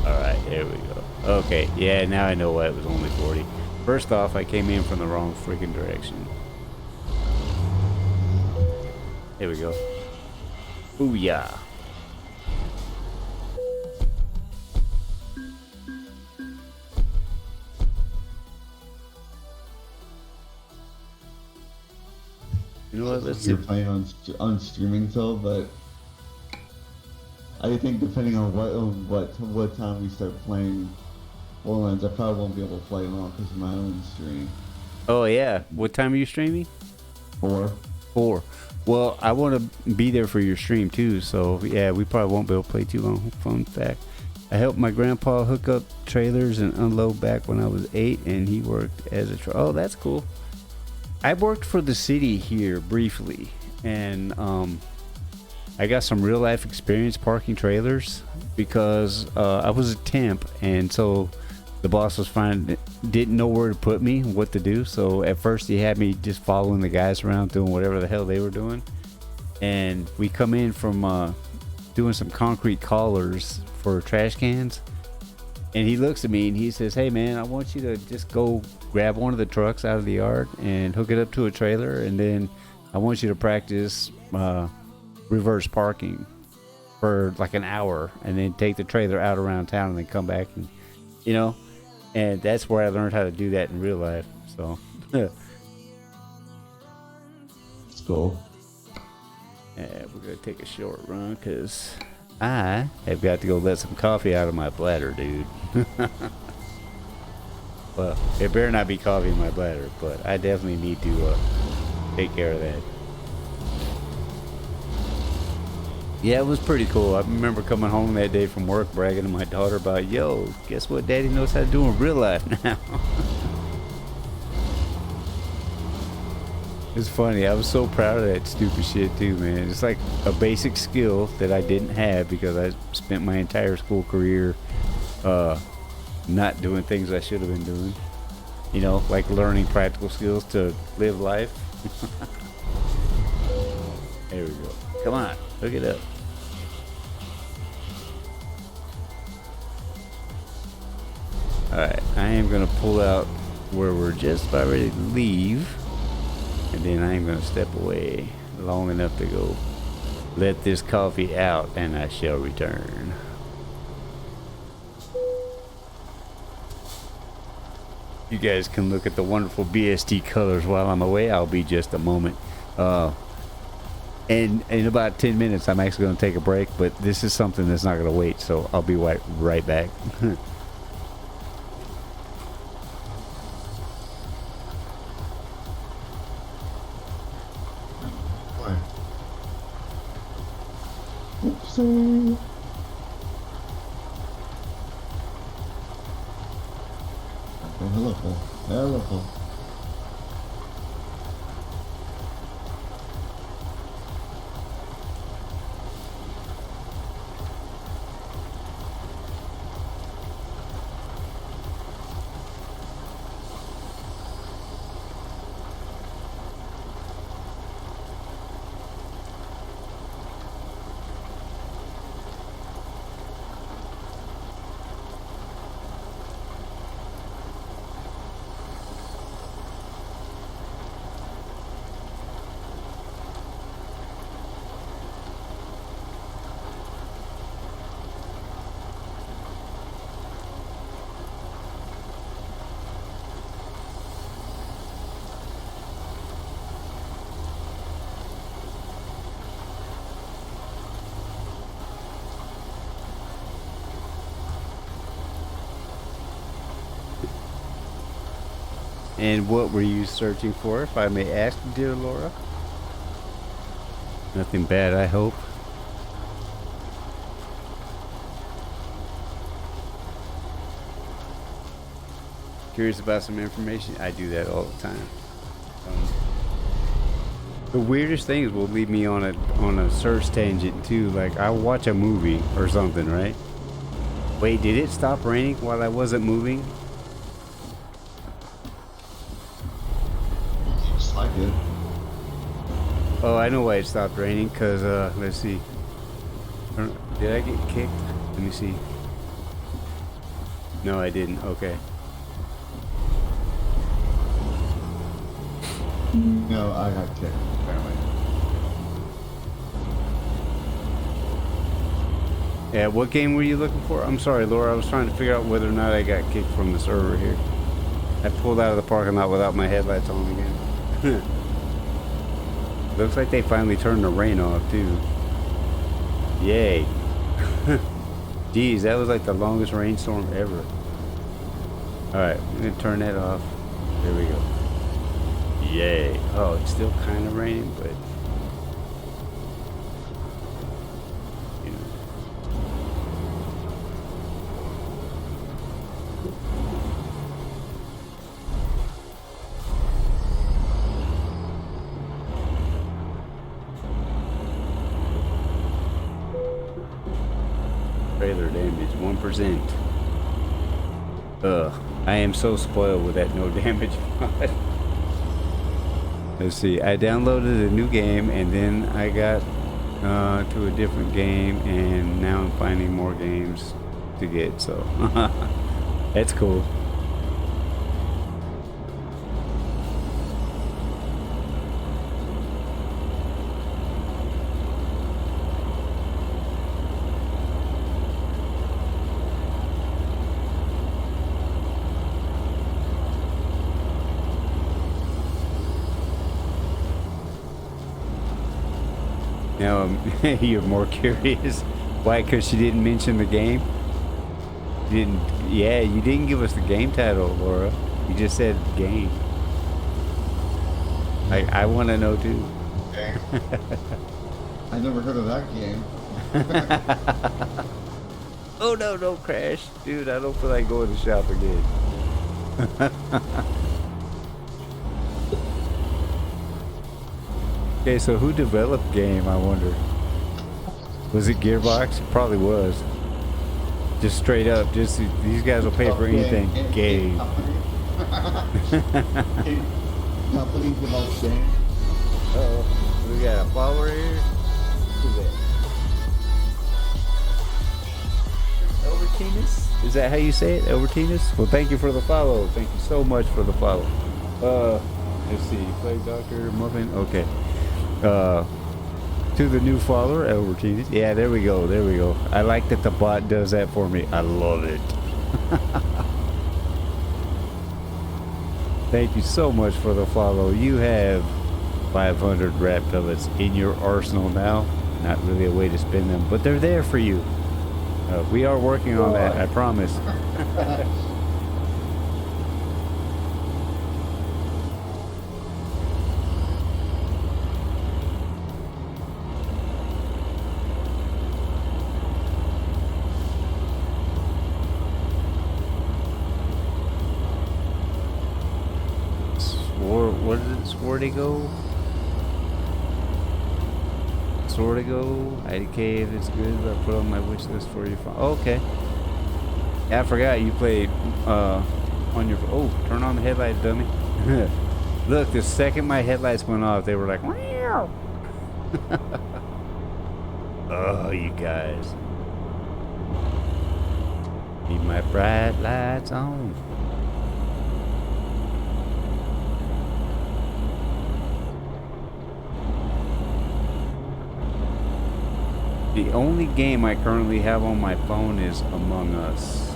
Alright, there we go. Okay, yeah, now I know why it was only 40. First off, I came in from the wrong freaking direction. Here we go. Booyah. You know what? Let's see. You're playing on streaming still, but I think depending on what time we start playing Borderlands, I probably won't be able to play long because of my own stream. Oh yeah. What time are you streaming? 4. 4. Well, I want to be there for your stream too, so yeah, we probably won't be able to play too long. Fun fact. I helped my grandpa hook up trailers and unload back when I was 8, and he worked as a oh, that's cool. I worked for the city here briefly, and I got some real life experience parking trailers because I was a temp, and so the boss was didn't know where to put me, what to do. So at first he had me just following the guys around doing whatever the hell they were doing, and we come in from doing some concrete collars for trash cans, and he looks at me and he says, "Hey man, I want you to just go grab one of the trucks out of the yard and hook it up to a trailer, and then I want you to practice reverse parking for like an hour, and then take the trailer out around town and then come back." And you know, and that's where I learned how to do that in real life. So It's cool. yeah, we're gonna take a short run because I have got to go let some coffee out of my bladder, dude. Well, it better not be coffee in my bladder, but I definitely need to take care of that. Yeah, it was pretty cool. I remember coming home that day from work bragging to my daughter about, yo, guess what daddy knows how to do in real life now. It's funny. I was so proud of that stupid shit too, man. It's like a basic skill that I didn't have because I spent my entire school career not doing things I should have been doing. You know, like learning practical skills to live life. There we go. Come on, hook it up. Alright, I am going to pull out where we're just about ready to leave. And then I am going to step away long enough to go let this coffee out, and I shall return. You guys can look at the wonderful BST colors while I'm away. I'll be just a moment. And in about 10 minutes, I'm actually going to take a break, but this is something that's not going to wait, so I'll be right back. Oopsie. Oh, hello, Paul. Hello, Paul. And what were you searching for, if I may ask, dear Laura? Nothing bad, I hope. Curious about some information? I do that all the time. The weirdest things will lead me on a search tangent too. Like I'll watch a movie or something, right? Wait, did it stop raining while I wasn't moving? Looks like it. Oh, I know why it stopped raining. Cause let's see. Did I get kicked? Let me see. No, I didn't. Okay. No, I got kicked, apparently. Yeah, what game were you looking for? I'm sorry, Laura. I was trying to figure out whether or not I got kicked from the server here. I pulled out of the parking lot without my headlights on again. Looks like they finally turned the rain off, too. Yay. Jeez, that was like the longest rainstorm ever. Alright, I'm going to turn that off. There we go. Yay. Oh, it's still kind of raining, but... You know. Trailer damage, 1%. Ugh. I am so spoiled with that no damage mod. Let's see, I downloaded a new game and then I got to a different game and now I'm finding more games to get, so that's cool. Now you're more curious. Why? Because she didn't mention the game? You didn't? Yeah, you didn't give us the game title, Laura. You just said game. I want to know too. Okay. I never heard of that game. Oh no, don't crash. Dude, I don't feel like going to shop again. Okay, so who developed game, I wonder? Was it Gearbox? It probably was. Just straight up, just these guys will pay for anything. Game. Company develops game. Uh-oh. We got a follower here. Who's that? Elvertinus? Is that how you say it? Elvertinus? Well, thank you for the follow. Thank you so much for the follow. Let's see. Playz Dr. Muffin. Okay. To the new follower, Elvertinus. Yeah, there we go. There we go. I like that the bot does that for me. I love it. Thank you so much for the follow. You have 500 rat pellets in your arsenal now. Not really a way to spend them, but they're there for you. We are working on that, I promise. What is it? Swordigo? Swordigo? IDK if it's good, but I put on my wish list for you. Oh, okay. Yeah, I forgot you played on your... Oh, turn on the headlights, dummy. Look, the second my headlights went off, they were like... Meow. Oh, you guys. Keep my bright lights on. The only game I currently have on my phone is Among Us.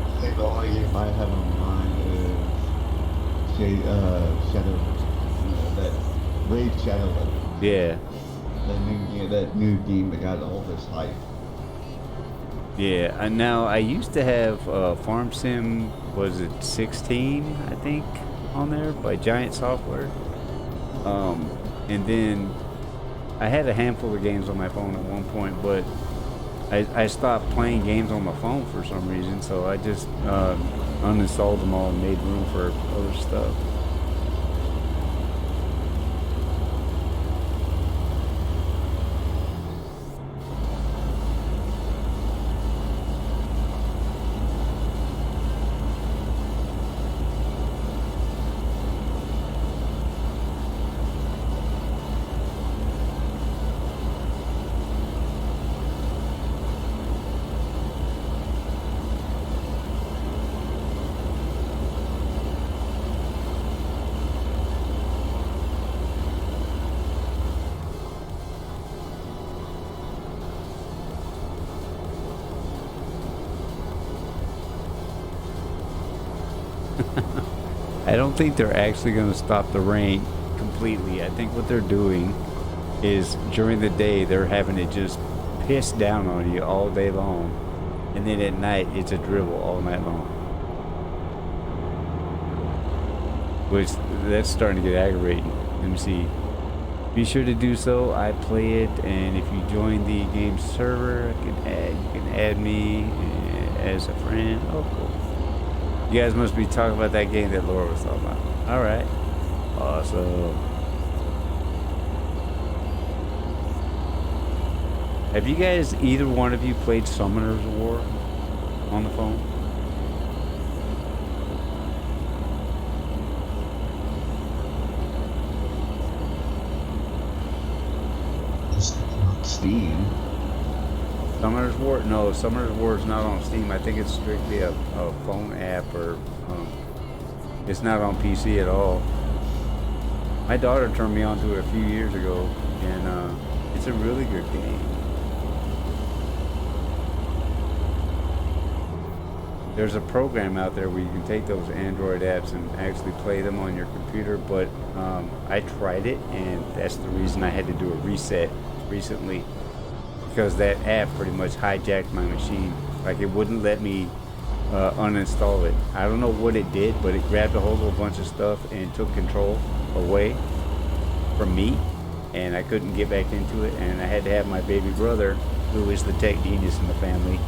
I think the only game I have on mine is Shadow, that Raid Shadow. Yeah. That new game that got all this hype. Yeah, now I used to have Farm Sim, was it 16, I think, on there by Giant Software. And then I had a handful of games on my phone at one point, but I stopped playing games on my phone for some reason, so I just uninstalled them all and made room for other stuff. I don't think they're actually going to stop the rain completely. I think what they're doing is during the day they're having it just piss down on you all day long, and then at night it's a dribble all night long. Which that's starting to get aggravating. Let me see. Be sure to do so. I play it, and if you join the game server, you can add me as a friend. Oh, cool. You guys must be talking about that game that Laura was talking about. All right. Awesome. Have you guys, either one of you, played Summoner's War on the phone? Steam. Summoner's War? No, Summoner's War is not on Steam. I think it's strictly a phone app, or it's not on PC at all. My daughter turned me on to it a few years ago, and it's a really good game. There's a program out there where you can take those Android apps and actually play them on your computer, but I tried it, and that's the reason I had to do a reset recently, because that app pretty much hijacked my machine. Like, it wouldn't let me uninstall it. I don't know what it did, but it grabbed a whole bunch of stuff and took control away from me, and I couldn't get back into it, and I had to have my baby brother, who is the tech genius in the family,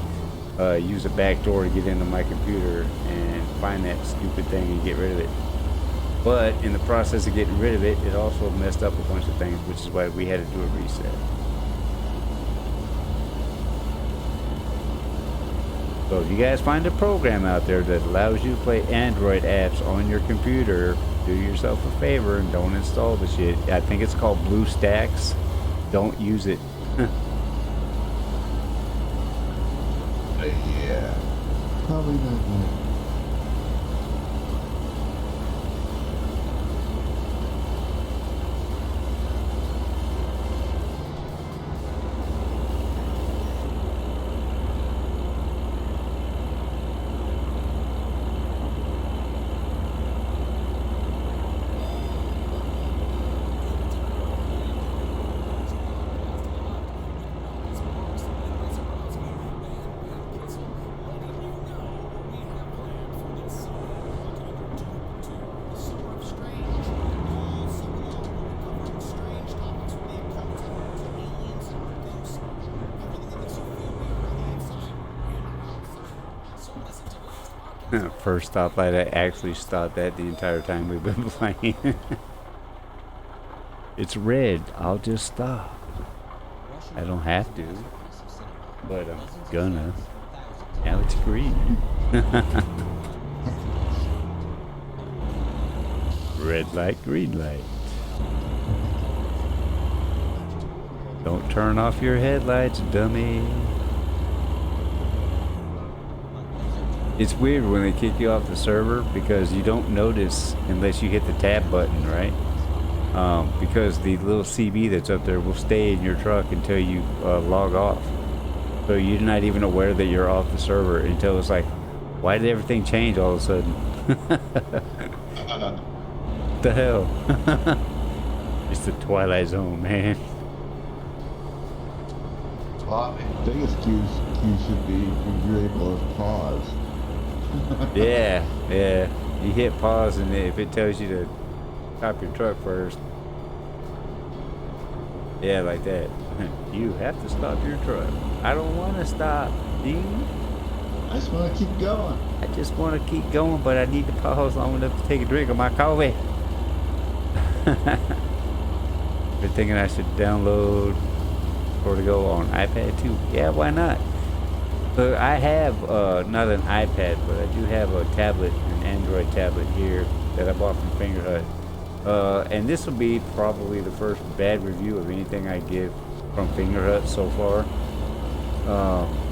use a back door to get into my computer and find that stupid thing and get rid of it. But in the process of getting rid of it, it also messed up a bunch of things, which is why we had to do a reset. So if you guys find a program out there that allows you to play Android apps on your computer, do yourself a favor and don't install the shit. I think it's called BlueStacks. Don't use it. Yeah. Probably not good. First stoplight, I actually stopped that the entire time we've been playing. It's red. I'll just stop. I don't have to, but I'm gonna. Now it's green. Red light, green light. Don't turn off your headlights, dummy. It's weird when they kick you off the server, because you don't notice unless you hit the tab button, right? Because the little CB that's up there will stay in your truck until you log off. So you're not even aware that you're off the server until it's like, why did everything change all of a sudden? What the hell? It's the Twilight Zone, man. Well, I mean, biggest cue should be if you're able to pause. Yeah, yeah. You hit pause, and if it tells you to stop your truck first, yeah, like that. You have to stop your truck. I don't want to stop, dude. I just want to keep going. I just want to keep going, but I need to pause long enough to take a drink of my coffee. Been thinking I should download or to go on iPad too. Yeah, why not? So I have not an iPad, but I do have a tablet, an Android tablet here that I bought from Finger Hut. And this will be probably the first bad review of anything I give from Finger Hut so far.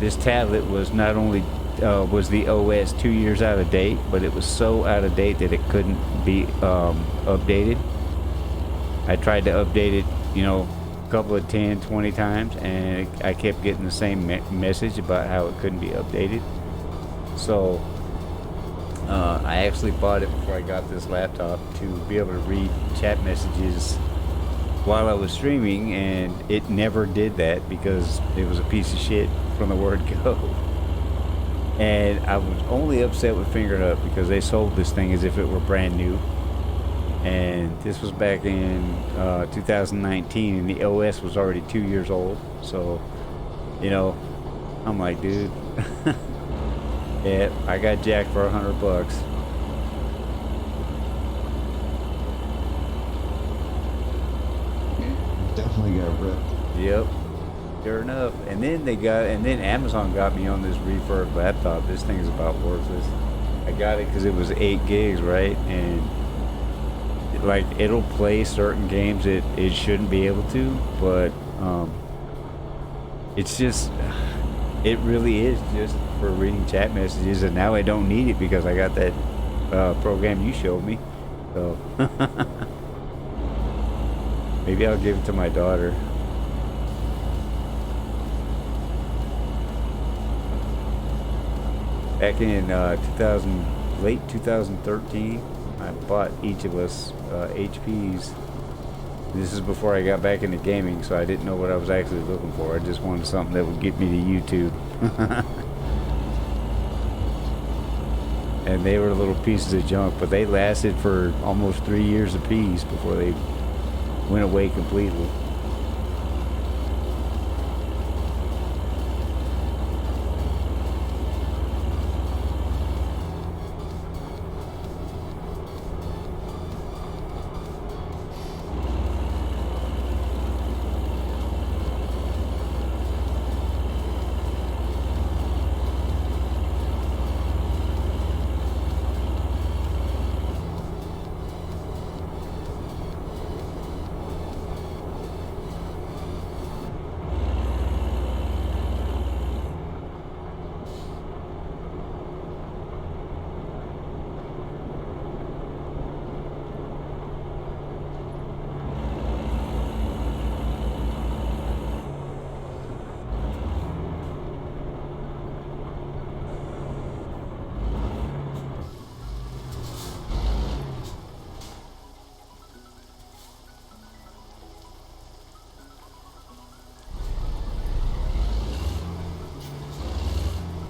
This tablet was not only was the OS 2 years out of date, but it was so out of date that it couldn't be updated. I tried to update it, you know, a couple of 10, 20 times, and I kept getting the same message about how it couldn't be updated. So I actually bought it before I got this laptop to be able to read chat messages while I was streaming, and it never did that because it was a piece of shit from the word go. And I was only upset with Finger Hut because they sold this thing as if it were brand new. And this was back in 2019, and the OS was already 2 years old. So, you know, I'm like, dude, yeah, I got jacked for $100. Definitely got ripped. Yep, sure enough. And then Amazon got me on this refurb laptop. This thing is about worthless. I got it because it was 8 gigs, right? And like, it'll play certain games it shouldn't be able to, but it's just, it really is just for reading chat messages, and now I don't need it because I got that program you showed me. So maybe I'll give it to my daughter. Back in late 2013, I bought each of us HPs. This is before I got back into gaming, so I didn't know what I was actually looking for. I just wanted something that would get me to YouTube. And they were little pieces of junk, but they lasted for almost 3 years apiece before they went away completely.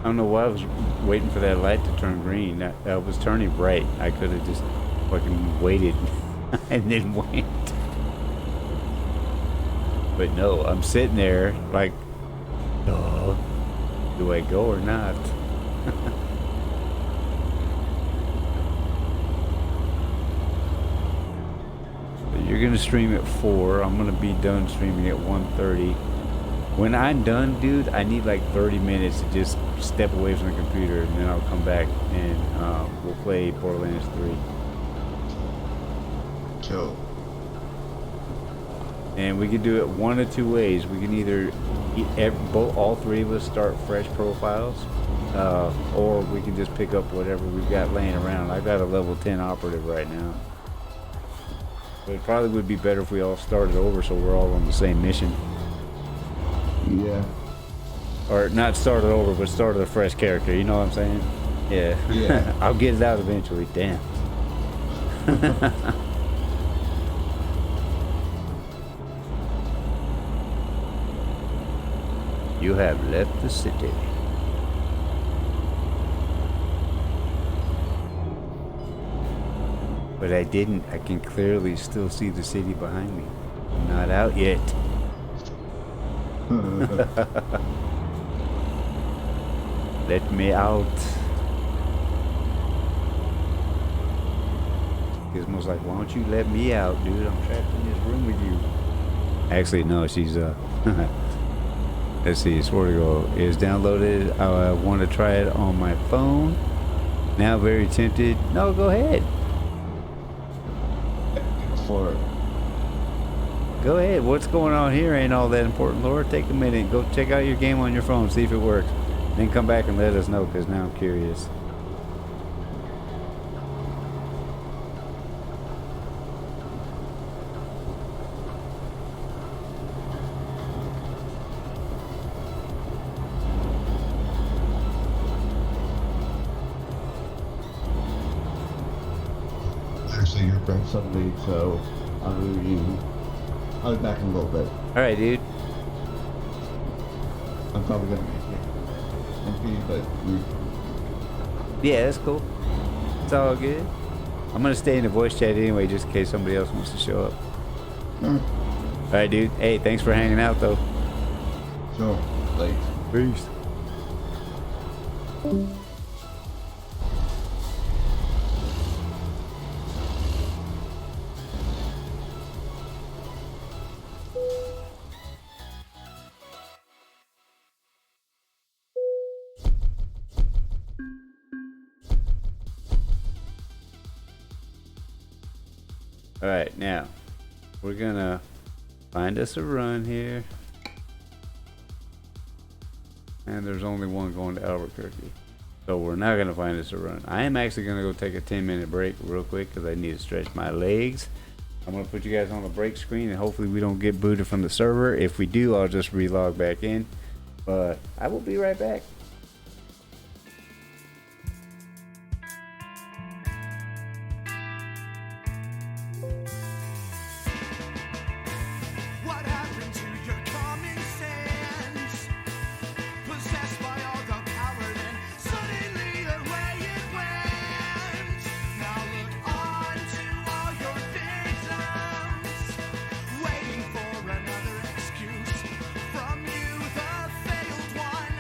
I don't know why I was waiting for that light to turn green. That was turning bright. I could have just fucking waited and then went. But no, I'm sitting there like, oh, do I go or not? You're gonna stream at 4. I'm gonna be done streaming at 1:30. When I'm done, dude, I need like 30 minutes to just step away from the computer, and then I'll come back and we'll play Borderlands 3. Cool. And we can do it one of two ways. We can either all three of us start fresh profiles, or we can just pick up whatever we've got laying around. I've got a level 10 operative right now. But it probably would be better if we all started over so we're all on the same mission. Yeah. Or not started over, but started a fresh character. You know what I'm saying? Yeah. Yeah. I'll get it out eventually. Damn. You have left the city. But I didn't. I can clearly still see the city behind me. I'm not out yet. Let me out. Gizmo's like, why don't you let me out, dude? I'm trapped in this room with you. Actually, no, she's, let's see, Sword to Go is downloaded. I want to try it on my phone. Now very tempted. No, go ahead. For Go ahead. What's going on here ain't all that important, Laura. Take a minute. Go check out your game on your phone. See if it works. Then come back and let us know, because now I'm curious. actually, your friend suddenly, so I'll be back in a little bit. All right, dude. I'm probably gonna make it empty, but Yeah, that's cool. It's all good. I'm gonna stay in the voice chat anyway, just in case somebody else wants to show up. All right, dude. Hey, thanks for hanging out, though. so like. Peace. All right, now we're gonna find us a run here. And there's only one going to Albuquerque. So we're not going to find us a run. I am actually going to go take a 10-minute break real quick because I need to stretch my legs. I'm going to put you guys on the break screen and hopefully we don't get booted from the server. If we do, I'll just relog back in. But I will be right back. What happened to your common sense? Possessed by all the power, then suddenly away it went. Now look on to all your victims, waiting for another excuse from you, the failed one.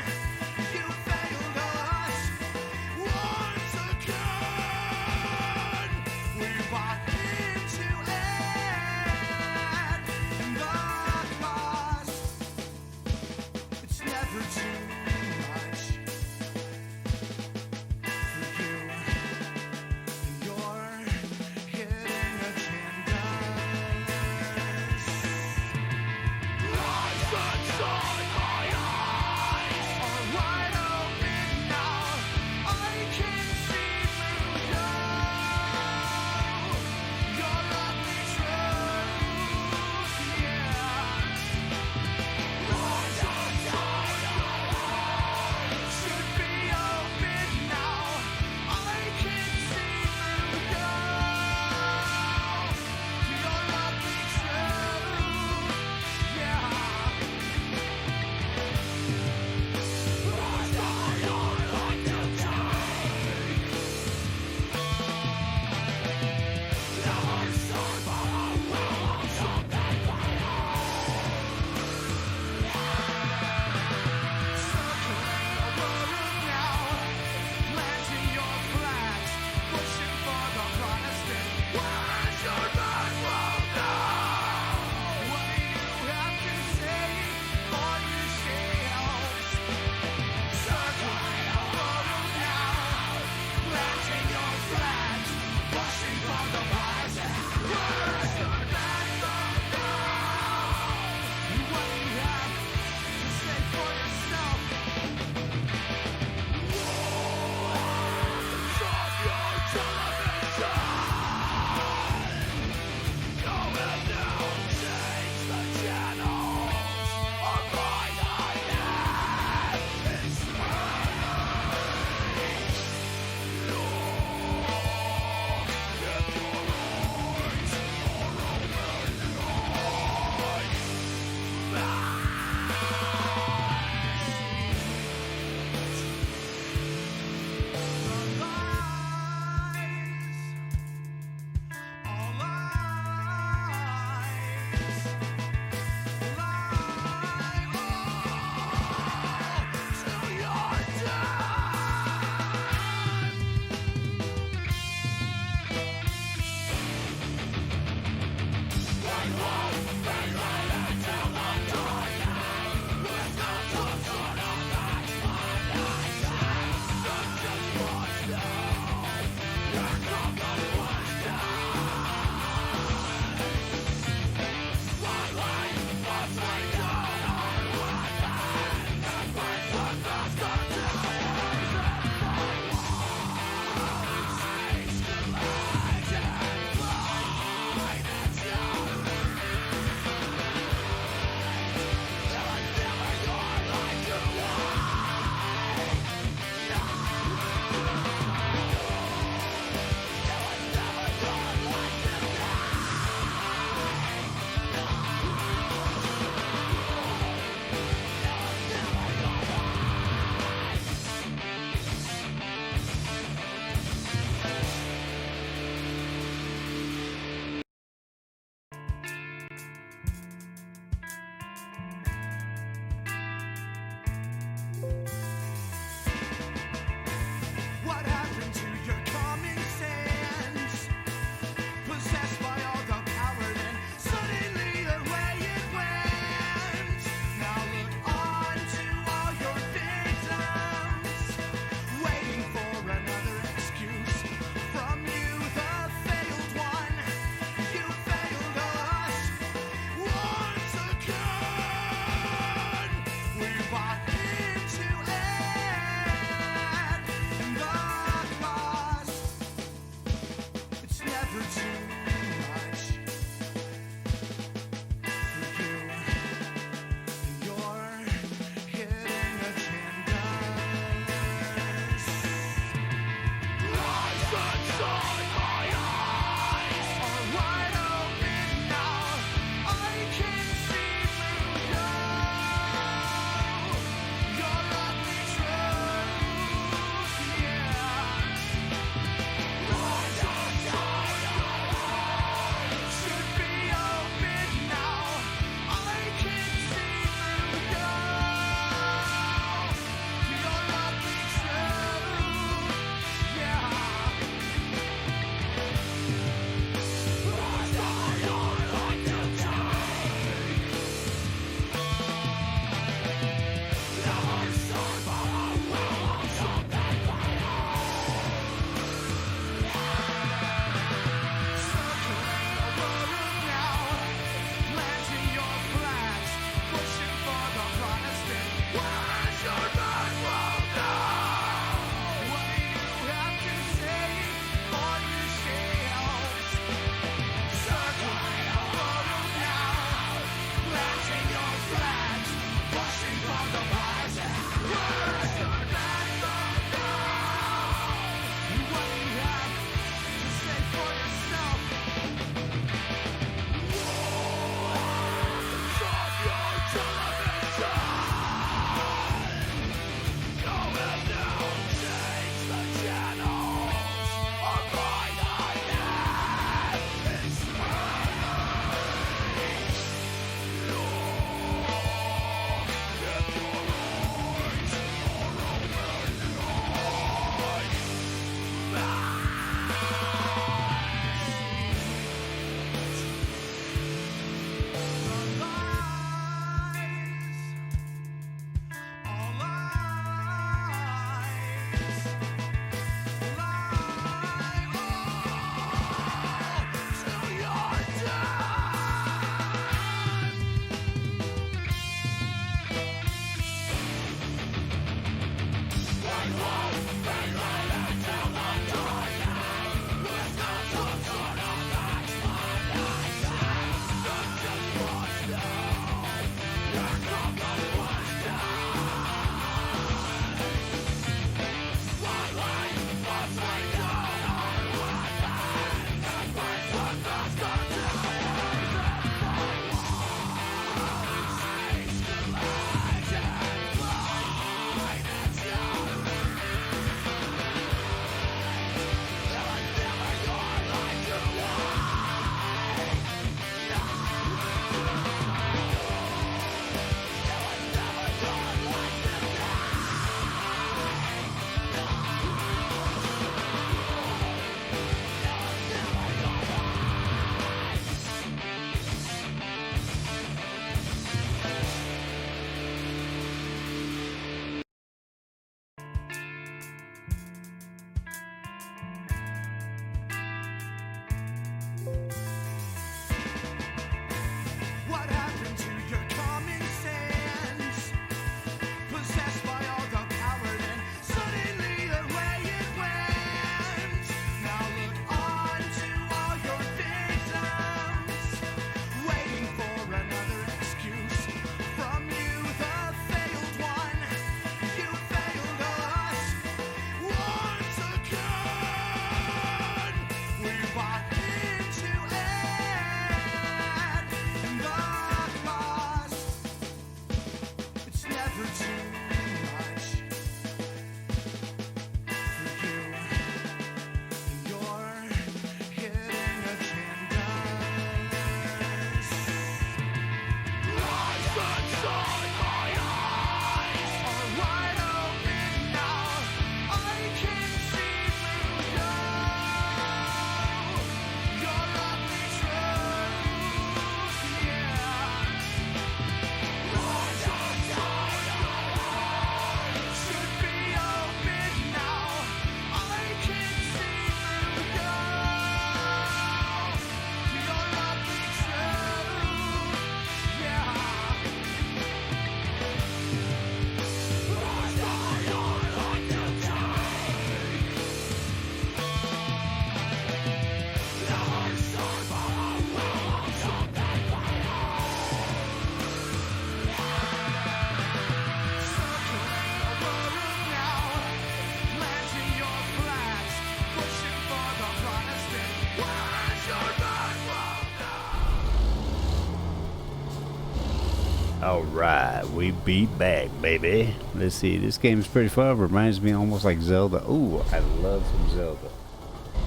Alright, we beat back, baby. Let's see, this game is pretty fun. Reminds me almost like Zelda. Ooh, I love some Zelda.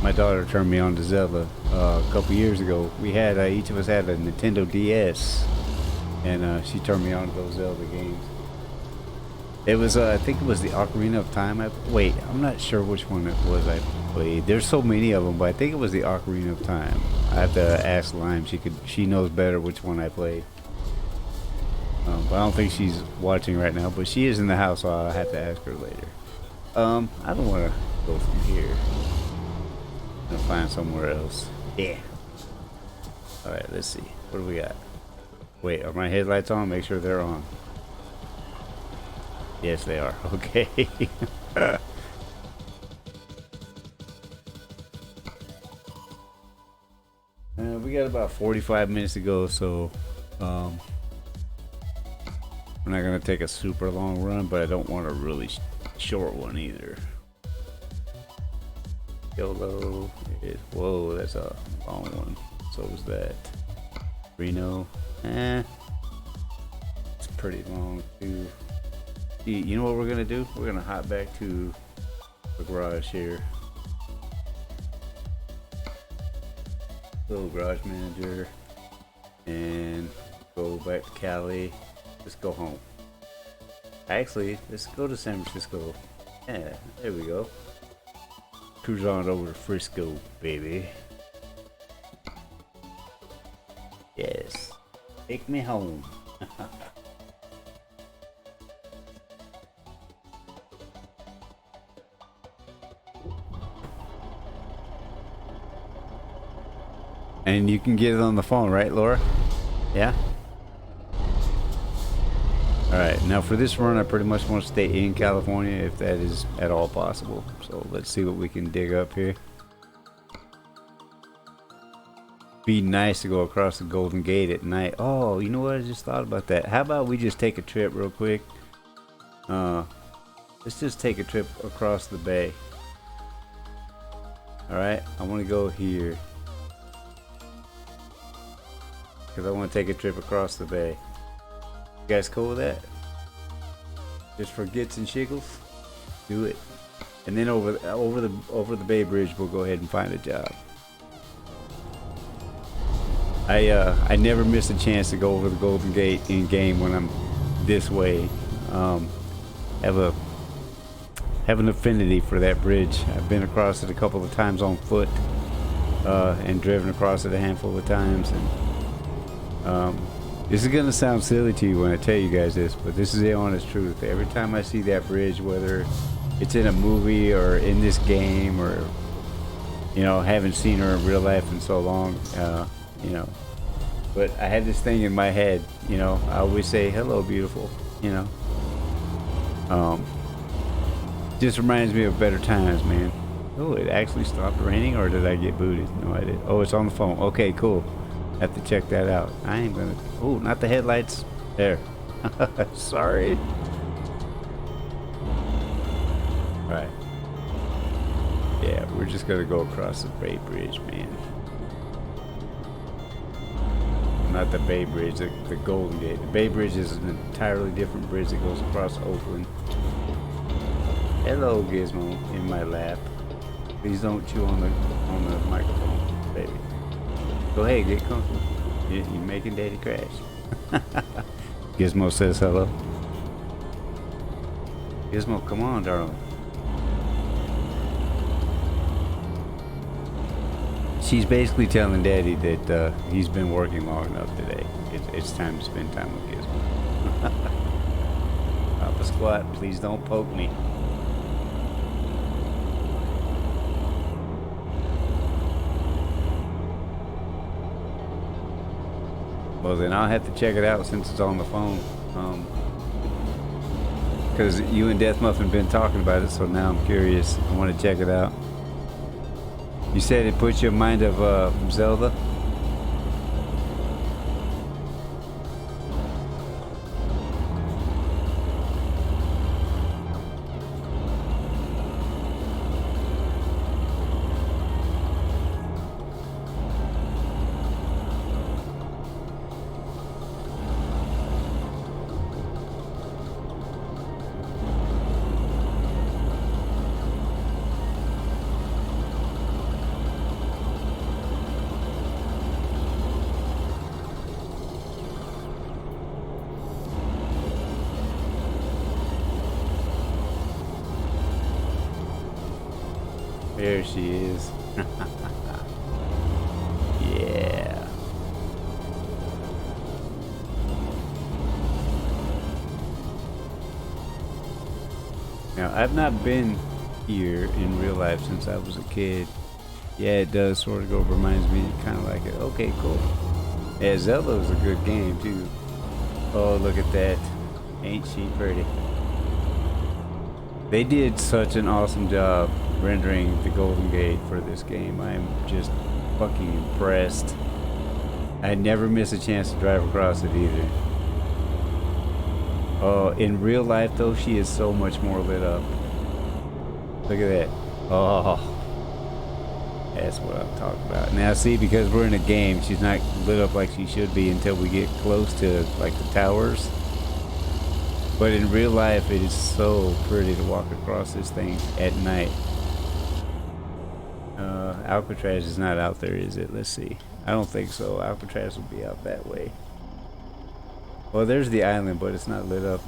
My daughter turned me on to Zelda a couple years ago. We had, each of us had a Nintendo DS. And she turned me on to those Zelda games. It was, I think it was the Ocarina of Time. Wait, I'm not sure which one it was I played. There's so many of them, but I think it was the Ocarina of Time. I have to ask Lime. She knows better which one I played. But I don't think she's watching right now. But she is in the house, so I'll have to ask her later. I don't want to go from here. I'm gonna find somewhere else. Yeah. All right, let's see. What do we got? Wait, are my headlights on? Make sure they're on. Yes, they are. Okay. We got about 45 minutes to go, so we're not gonna take a super long run, but I don't want a really short one either. YOLO. Whoa, that's a long one. So was that. Reno. It's pretty long too. You know what we're gonna do? We're gonna hop back to the garage here. Little garage manager. And go back to Cali. Let's go home. Actually, let's go to San Francisco. Yeah, there we go. Cruise on over to Frisco, baby. Yes. Take me home. And you can get it on the phone, right, Laura? Yeah? Alright, now for this run, I pretty much want to stay in California if that is at all possible. So let's see what we can dig up here. Be nice to go across the Golden Gate at night. Oh, you know what? I just thought about that. How about we just take a trip real quick? Let's just take a trip across the bay. Alright, I want to go here. Because I want to take a trip across the bay. You guys cool with that? Just for gits and shiggles? Do it. And then over the Bay Bridge, we'll go ahead and find a job. I never miss a chance to go over the Golden Gate in game when I'm this way. Have an affinity for that bridge. I've been across it a couple of times on foot, and driven across it a handful of times. And this is gonna sound silly to you when I tell you guys this, but this is the honest truth. Every time I see that bridge, whether it's in a movie or in this game, or you know, haven't seen her in real life in so long, you know, but I had this thing in my head, you know, I always say hello beautiful, you know. Just reminds me of better times, man. Oh, it actually stopped raining, or did I get booted? No, I did. Oh, it's on the phone. Okay, cool. Have to check that out. I ain't gonna. Oh, not the headlights. There. Sorry. Right. Yeah, we're just gonna go across the Bay Bridge, man. Not the Bay Bridge, the Golden Gate. The Bay Bridge is an entirely different bridge that goes across Oakland. Hello, Gizmo, in my lap. Please don't chew on the microphone, baby. Go ahead, get comfortable. You're making Daddy crash. Gizmo says hello. Gizmo, come on, darling. She's basically telling Daddy that he's been working long enough today. It's time to spend time with Gizmo. Papa Squat, please don't poke me. Well, then I'll have to check it out since it's on the phone. Because you and Death Muffin been talking about it, so now I'm curious. I want to check it out. You said it puts you in mind of Zelda? There she is. Yeah. Now, I've not been here in real life since I was a kid. Yeah, it does sort of go, reminds me kind of like it. Okay, cool. Yeah, Zelda's a good game too. Oh, look at that. Ain't she pretty? They did such an awesome job rendering the Golden Gate for this game. I'm just fucking impressed. I never miss a chance to drive across it either. Oh, in real life though, she is so much more lit up. Look at that. Oh, that's what I'm talking about. Now see, because we're in a game, she's not lit up like she should be until we get close to like the towers. But in real life, it is so pretty to walk across this thing at night. Alcatraz is not out there, is it? Let's see. I don't think so. Alcatraz will be out that way. Well, there's the island, but it's not lit up.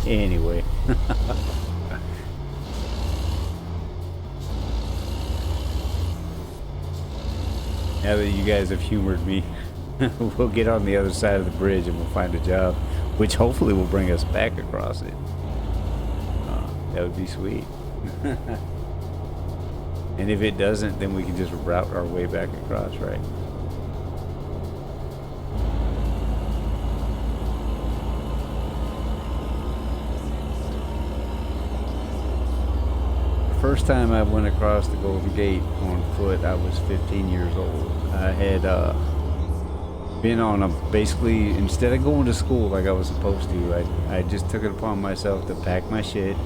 Anyway. Now that you guys have humored me, we'll get on the other side of the bridge and we'll find a job, which hopefully will bring us back across it. That would be sweet. And if it doesn't, then we can just route our way back across, right? First time I went across the Golden Gate on foot, I was 15 years old. I had been on a, basically, instead of going to school like I was supposed to, I just took it upon myself to pack my shit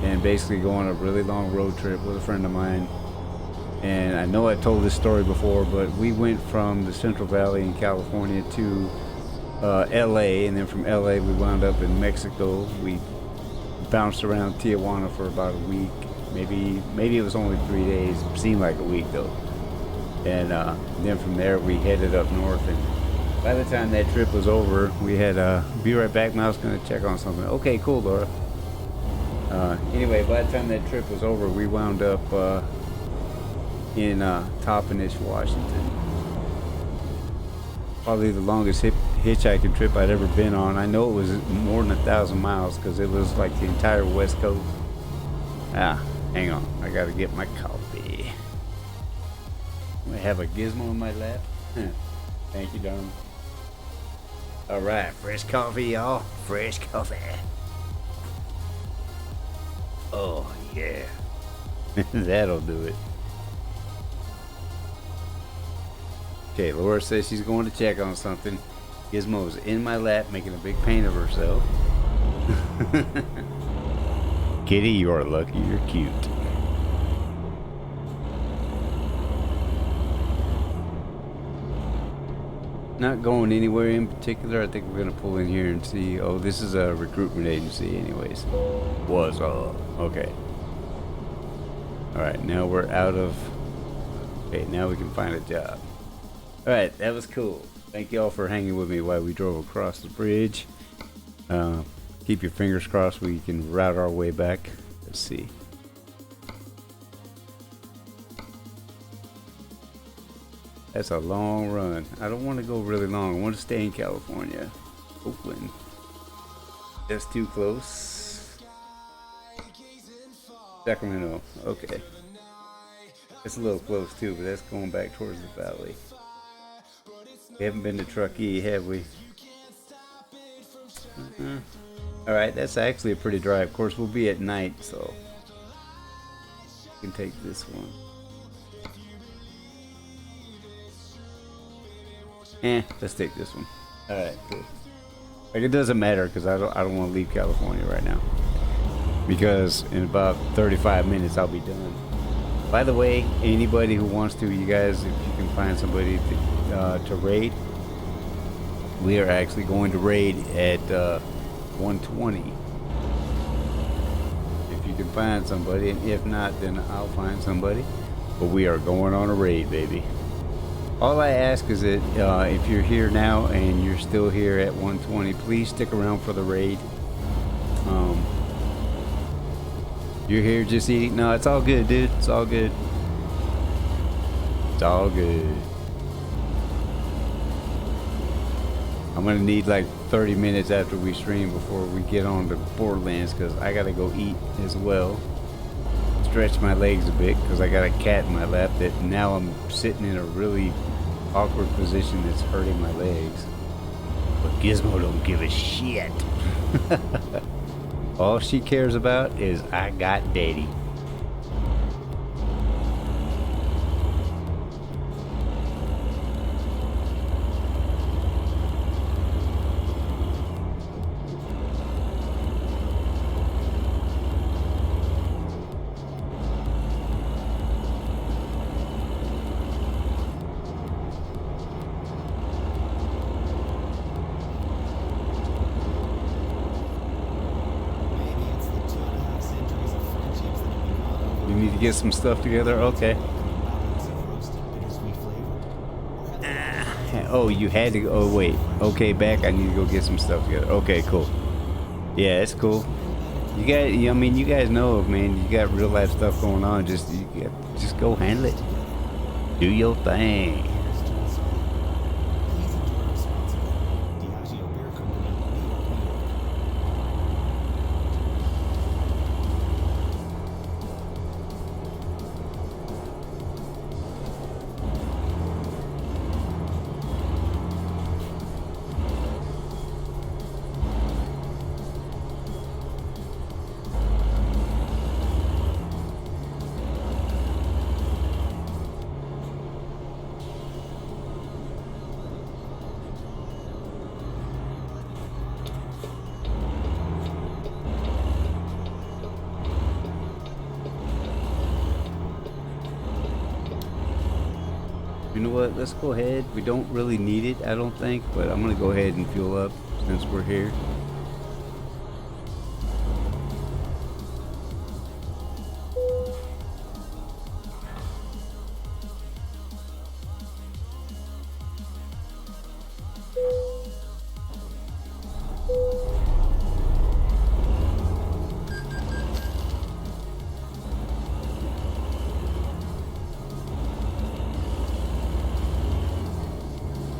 and basically go on a really long road trip with a friend of mine. And I know I told this story before, but we went from the Central Valley in California to LA, and then from LA we wound up in Mexico. We bounced around Tijuana for about a week. Maybe it was only 3 days. It seemed like a week though. And then from there we headed up north, and by the time that trip was over, we had be right back. I was gonna check on something. Okay, cool, Laura. Anyway, by the time that trip was over, we wound up in Toppenish, Washington. Probably the longest hitchhiking trip I'd ever been on. I know it was more than 1,000 miles because it was like the entire West Coast. Hang on, I gotta get my coffee. I have a gizmo in my lap. Thank you, darling. All right, fresh coffee, y'all. Fresh coffee. Oh yeah, that'll do it. Okay, Laura says she's going to check on something. Gizmo's in my lap making a big pain of herself. Kitty, you are lucky you're cute. Not going anywhere in particular. I think we're going to pull in here and see. Oh, this is a recruitment agency anyways. Was okay. Alright, now we're out of... Okay, now we can find a job. Alright, that was cool. Thank you all for hanging with me while we drove across the bridge. Keep your fingers crossed we can route our way back. Let's see. That's a long run. I don't want to go really long. I want to stay in California. Oakland. That's too close. Sacramento. Okay. It's a little close too, but that's going back towards the valley. We haven't been to Truckee, have we? Alright, that's actually a pretty drive. Of course, we'll be at night, so we can take this one. Let's take this one. Alright, cool. Like, it doesn't matter because I don't want to leave California right now. Because in about 35 minutes I'll be done. By the way, anybody who wants to, you guys, if you can find somebody to raid, we are actually going to raid at 120. If you can find somebody, and if not, then I'll find somebody. But we are going on a raid, baby. All I ask is that if you're here now and you're still here at 120, please stick around for the raid. You're here just eating? No, it's all good, dude. It's all good. It's all good. I'm gonna need like 30 minutes after we stream before we get on to Borderlands because I gotta go eat as well. Stretch my legs a bit because I got a cat in my lap that now I'm sitting in a really awkward position that's hurting my legs. But Gizmo don't give a shit. All she cares about is I got daddy. You need to get some stuff together? Okay. Oh, you had to go. Oh, wait. Okay, back. I need to go get some stuff together. Okay, cool. Yeah, it's cool. You guys, I mean, you guys know, man, you got real life stuff going on. Just go handle it. Do your thing. You know what? Let's go ahead. We don't really need it, I don't think, but I'm gonna go ahead and fuel up since we're here.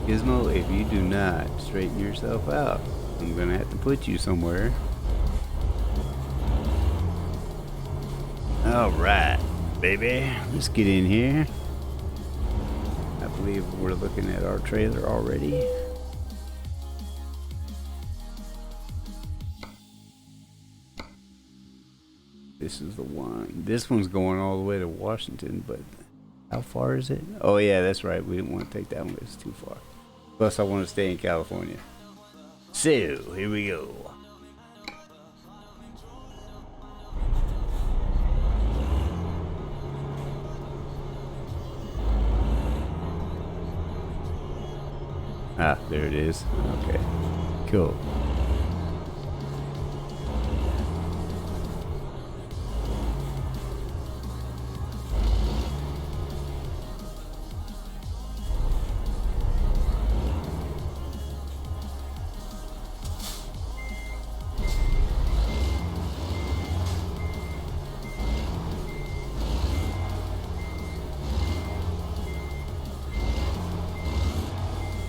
Gizmo, if you do not straighten yourself out, I'm gonna have to put you somewhere. Alright, baby. Let's get in here. I believe we're looking at our trailer already. This is the one. This one's going all the way to Washington, but how far is it? Oh yeah, that's right. We didn't want to take that one. It's too far. Plus, I want to stay in California. So, here we go. Ah, there it is. Okay, cool.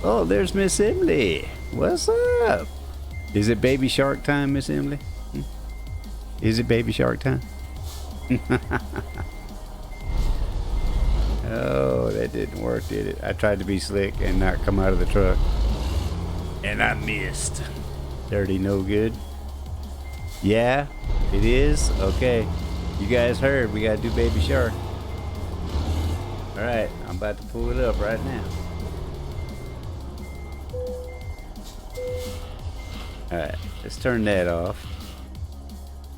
Oh, there's Miss Emily. What's up? Is it baby shark time, Miss Emily? Is it baby shark time? Oh, that didn't work, did it? I tried to be slick and not come out of the truck. And I missed. Dirty no good. Yeah, it is? Okay. You guys heard, we gotta do baby shark. Alright, I'm about to pull it up right now. Alright, let's turn that off.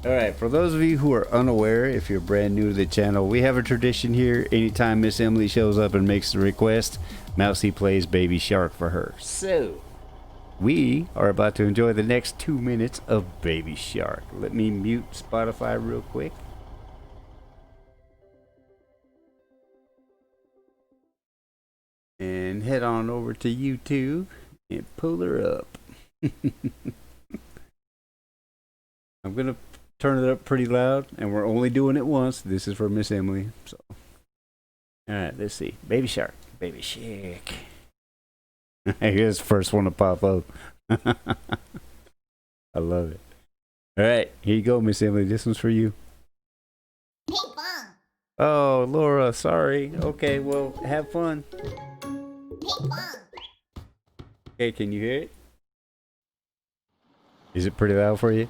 Alright, for those of you who are unaware, if you're brand new to the channel, we have a tradition here. Anytime Miss Emily shows up and makes the request, Mousy plays Baby Shark for her. So, we are about to enjoy the next 2 minutes of Baby Shark. Let me mute Spotify real quick. And head on over to YouTube and pull her up. I'm gonna turn it up pretty loud, and we're only doing it once. This is for Miss Emily. So, all right, let's see. Baby Shark, Baby Shark. Here's the first one to pop up. I love it. All right, here you go, Miss Emily. This one's for you. Ping pong. Oh, Laura, sorry. Okay, well, have fun. Ping pong. Okay, can you hear it? Is it pretty loud for you?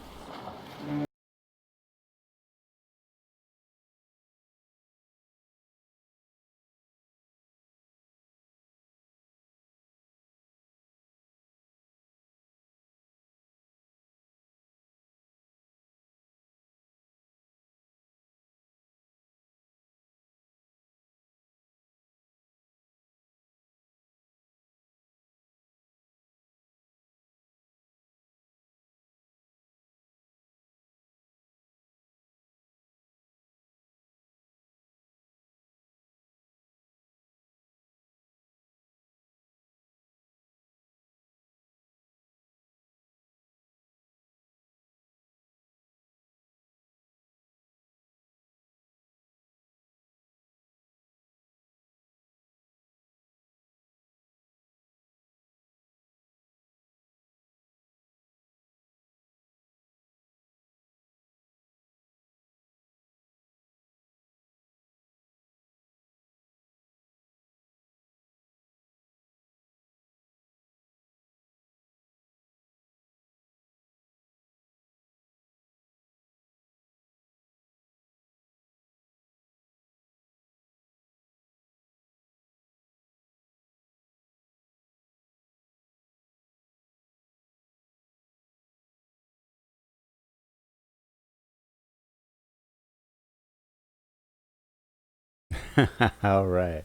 All right.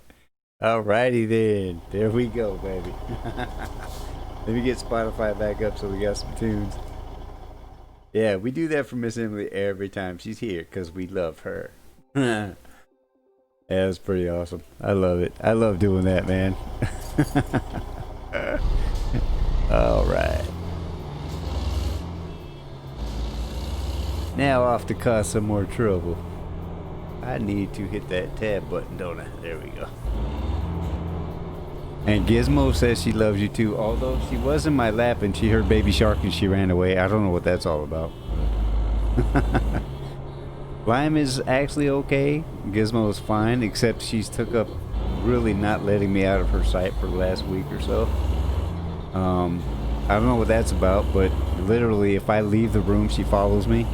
Alrighty then. There we go, baby. Let me get Spotify back up so we got some tunes. Yeah, we do that for Miss Emily every time she's here because we love her. Yeah, that's pretty awesome. I love it. I love doing that, man. All right. Now off to cause some more trouble. I need to hit that tab button, don't I? There we go. And Gizmo says she loves you too, although she was in my lap and she heard Baby Shark and she ran away. I don't know what that's all about. Lime is actually okay. Gizmo is fine, except she's took up really not letting me out of her sight for the last week or so. I don't know what that's about, but literally if I leave the room, she follows me.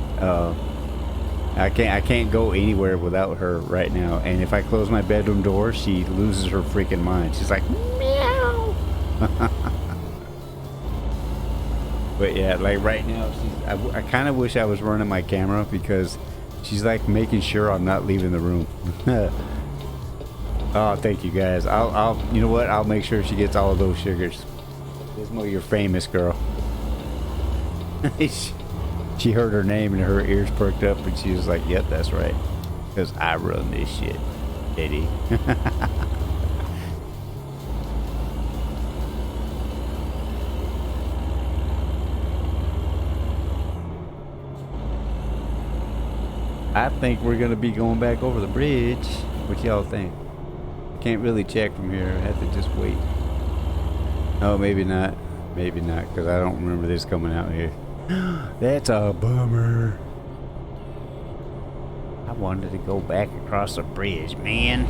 I can't go anywhere without her right now. And if I close my bedroom door, she loses her freaking mind. She's like, meow. But yeah, like right now, I kind of wish I was running my camera because she's like making sure I'm not leaving the room. Oh, thank you guys. I'll you know what? I'll make sure she gets all of those sugars. Gizmo, you're famous, girl. She heard her name and her ears perked up and she was like, yep, that's right. Because I run this shit, Eddie. I think we're going to be going back over the bridge. What y'all think? I can't really check from here. I have to just wait. Oh, maybe not. Maybe not, because I don't remember this coming out here. That's a bummer. I wanted to go back across the bridge, man.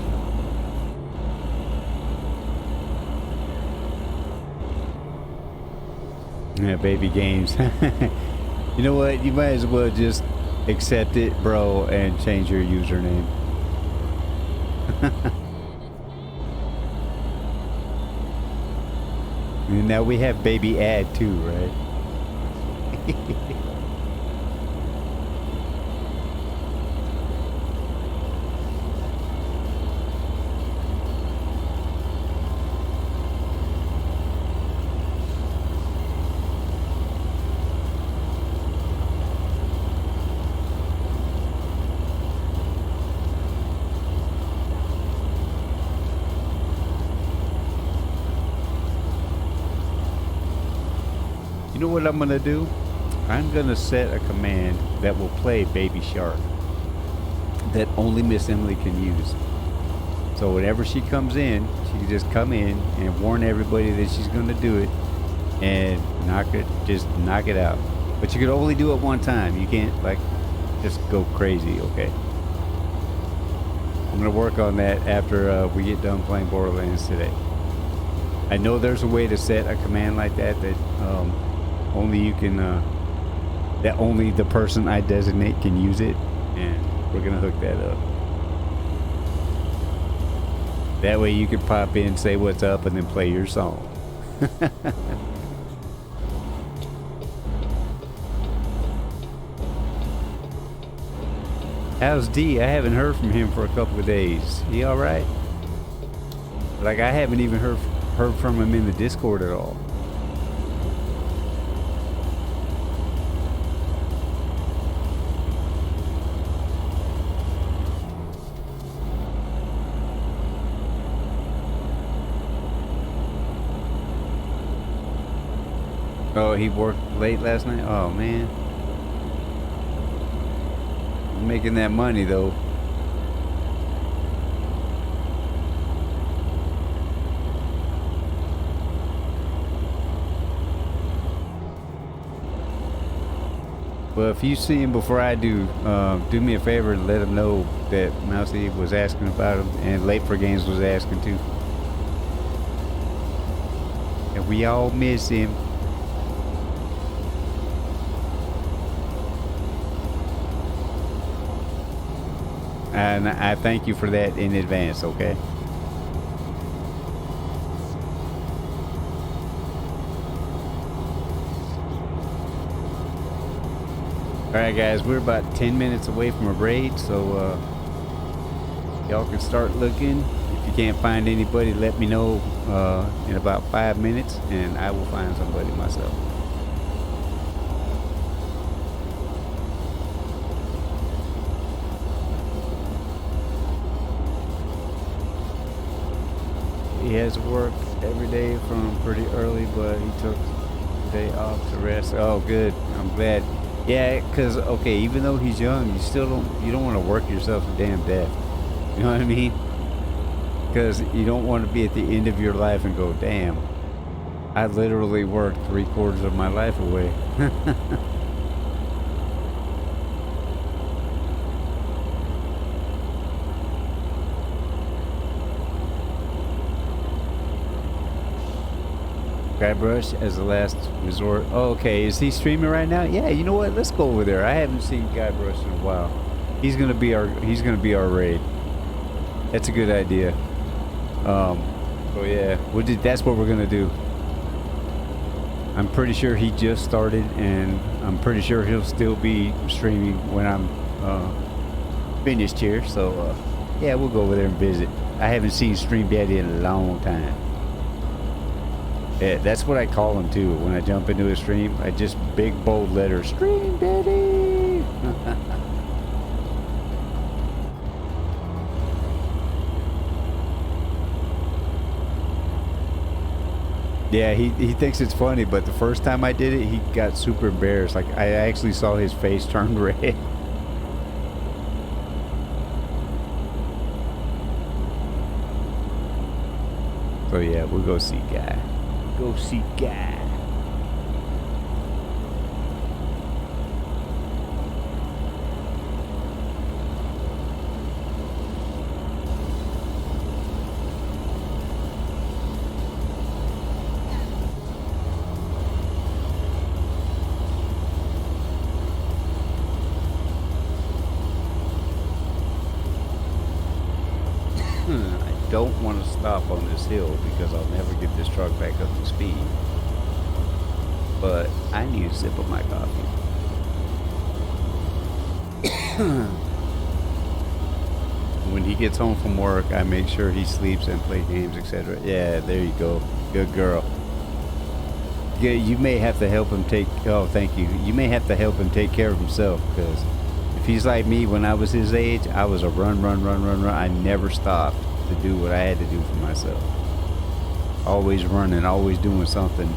Yeah, baby games. You know what? You might as well just accept it, bro, and change your username. And now we have baby ad too, right? You know what I'm gonna do? I'm gonna set a command that will play Baby Shark that only Miss Emily can use. So whenever she comes in, she can just come in and warn everybody that she's gonna do it and just knock it out. But you can only do it one time. You can't like just go crazy, okay? I'm gonna work on that after we get done playing Borderlands today. I know there's a way to set a command like that only you can, that only the person I designate can use it, and we're gonna hook that up. That way you can pop in, say what's up, and then play your song. How's D? I haven't heard from him for a couple of days. He all right? Like I haven't even heard from him in the Discord at all. Oh, he worked late last night? Oh, man. Making that money, though. Well, if you see him before I do, do me a favor and let him know that Mousy was asking about him, and Late for Games was asking too. And we all miss him. And I thank you for that in advance, okay? Alright guys, we're about 10 minutes away from a raid, so y'all can start looking. If you can't find anybody, let me know in about 5 minutes, and I will find somebody myself. He has work every day from pretty early, but he took the day off to rest. Oh, good. I'm glad. Yeah, because, okay, even though he's young, you don't want to work yourself to damn death. You know what I mean? Because you don't want to be at the end of your life and go, damn, I literally worked 3/4 of my life away. Guybrush as a last resort. Oh, okay, is he streaming right now? Yeah, you know what? Let's go over there. I haven't seen Guybrush in a while. He's gonna be our raid. That's a good idea. So yeah, that's what we're gonna do. I'm pretty sure he just started, and I'm pretty sure he'll still be streaming when I'm finished here. So yeah, we'll go over there and visit. I haven't seen Stream Daddy in a long time. Yeah, that's what I call him too. When I jump into a stream, I just big bold letters, Stream Daddy. Yeah, he thinks it's funny, but the first time I did it, he got super embarrassed. Like I actually saw his face turn red. So yeah, we'll go see Guy. Go see Guy. I don't want to stop on this hill because I'll never get this truck back up to speed. But I need a sip of my coffee. When he gets home from work, I make sure he sleeps and plays games, etc. Yeah, there you go. Good girl. Yeah, you may have to help him take... Oh, thank you. You may have to help him take care of himself, because if he's like me when I was his age, I was a run. I never stopped to do what I had to do for myself. Always running, always doing something.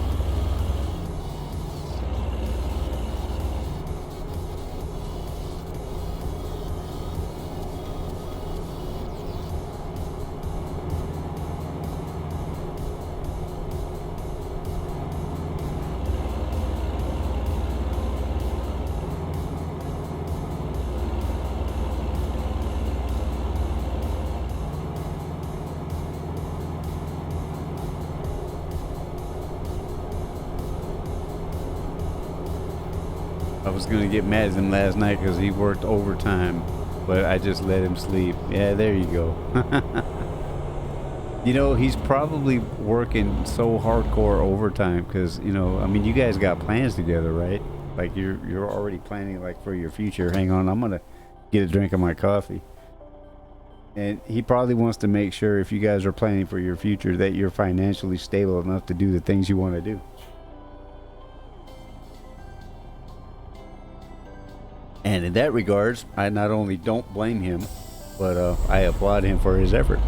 I was gonna get mad at him last night because he worked overtime, but I just let him sleep. Yeah, there you go. You know, he's probably working so hardcore overtime because, you know, I mean, you guys got plans together, right? Like you're already planning like for your future. Hang on, I'm gonna get a drink of my coffee. And he probably wants to make sure if you guys are planning for your future that you're financially stable enough to do the things you want to do. And in that regards, I not only don't blame him, but I applaud him for his effort.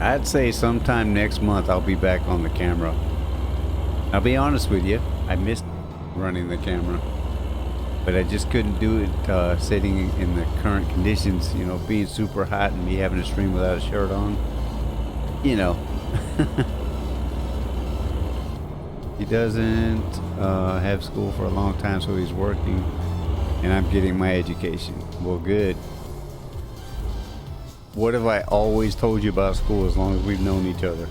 I'd say sometime next month I'll be back on the camera. I'll be honest with you, I missed running the camera, but I just couldn't do it sitting in the current conditions, you know, being super hot and me having to stream without a shirt on. You know. He doesn't have school for a long time, so he's working, and I'm getting my education. Well, good. What have I always told you about school as long as we've known each other?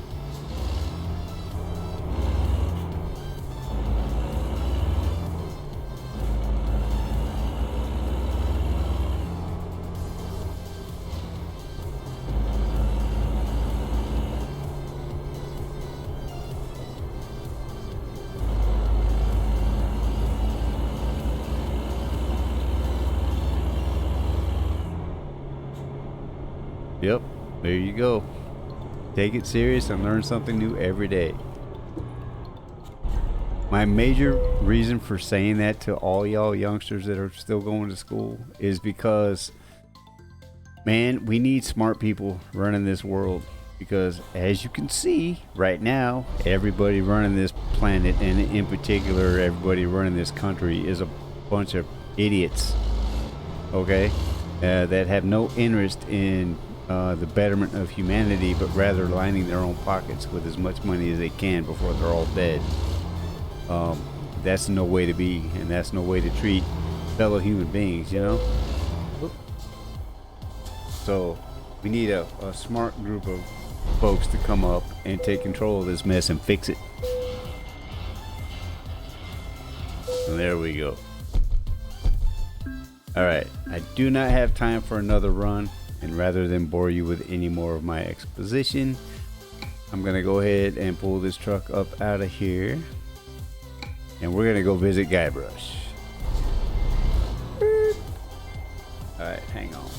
Yep, there you go. Take it serious and learn something new every day. My major reason for saying that to all y'all youngsters that are still going to school is because, man, we need smart people running this world. Because as you can see right now, everybody running this planet, and in particular everybody running this country, is a bunch of idiots. Okay? That have no interest in the betterment of humanity, but rather lining their own pockets with as much money as they can before they're all dead. That's no way to be, and that's no way to treat fellow human beings, you know? So we need a smart group of folks to come up and take control of this mess and fix it. And there we go. Alright, I do not have time for another run. And rather than bore you with any more of my exposition, I'm going to go ahead and pull this truck up out of here. And we're going to go visit Guybrush. Alright, hang on.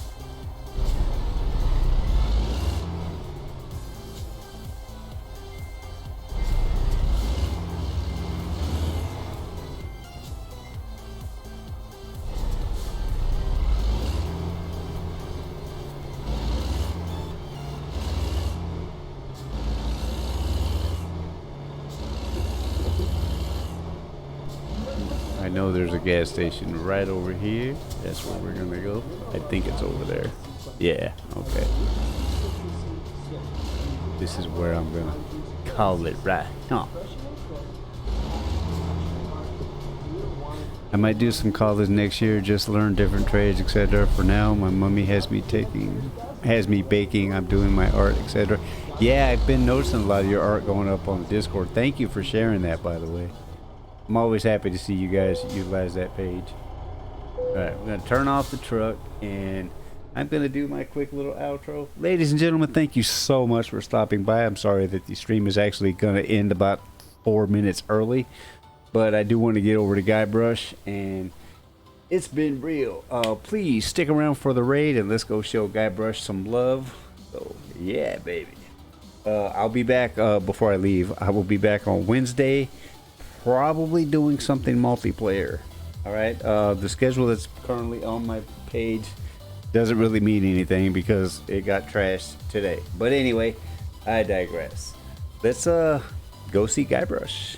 I know there's a gas station right over here. That's where we're gonna go. I think it's over there. Yeah, okay. This is where I'm gonna call it right. Huh. I might do some college next year, just learn different trades, etc. For now, my mummy has me baking. I'm doing my art, etc. Yeah, I've been noticing a lot of your art going up on the Discord. Thank you for sharing that, by the way. I'm always happy to see you guys utilize that page. Alright, we're going to turn off the truck and I'm going to do my quick little outro. Ladies and gentlemen, thank you so much for stopping by. I'm sorry that the stream is actually going to end about 4 minutes early, but I do want to get over to Guybrush, and it's been real. Please stick around for the raid and let's go show Guybrush some love. So, yeah, baby. I'll be back before I leave. I will be back on Wednesday. Probably doing something multiplayer. Alright, the schedule that's currently on my page doesn't really mean anything because it got trashed today. But anyway, I digress. Let's go see Guybrush.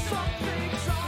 Some things are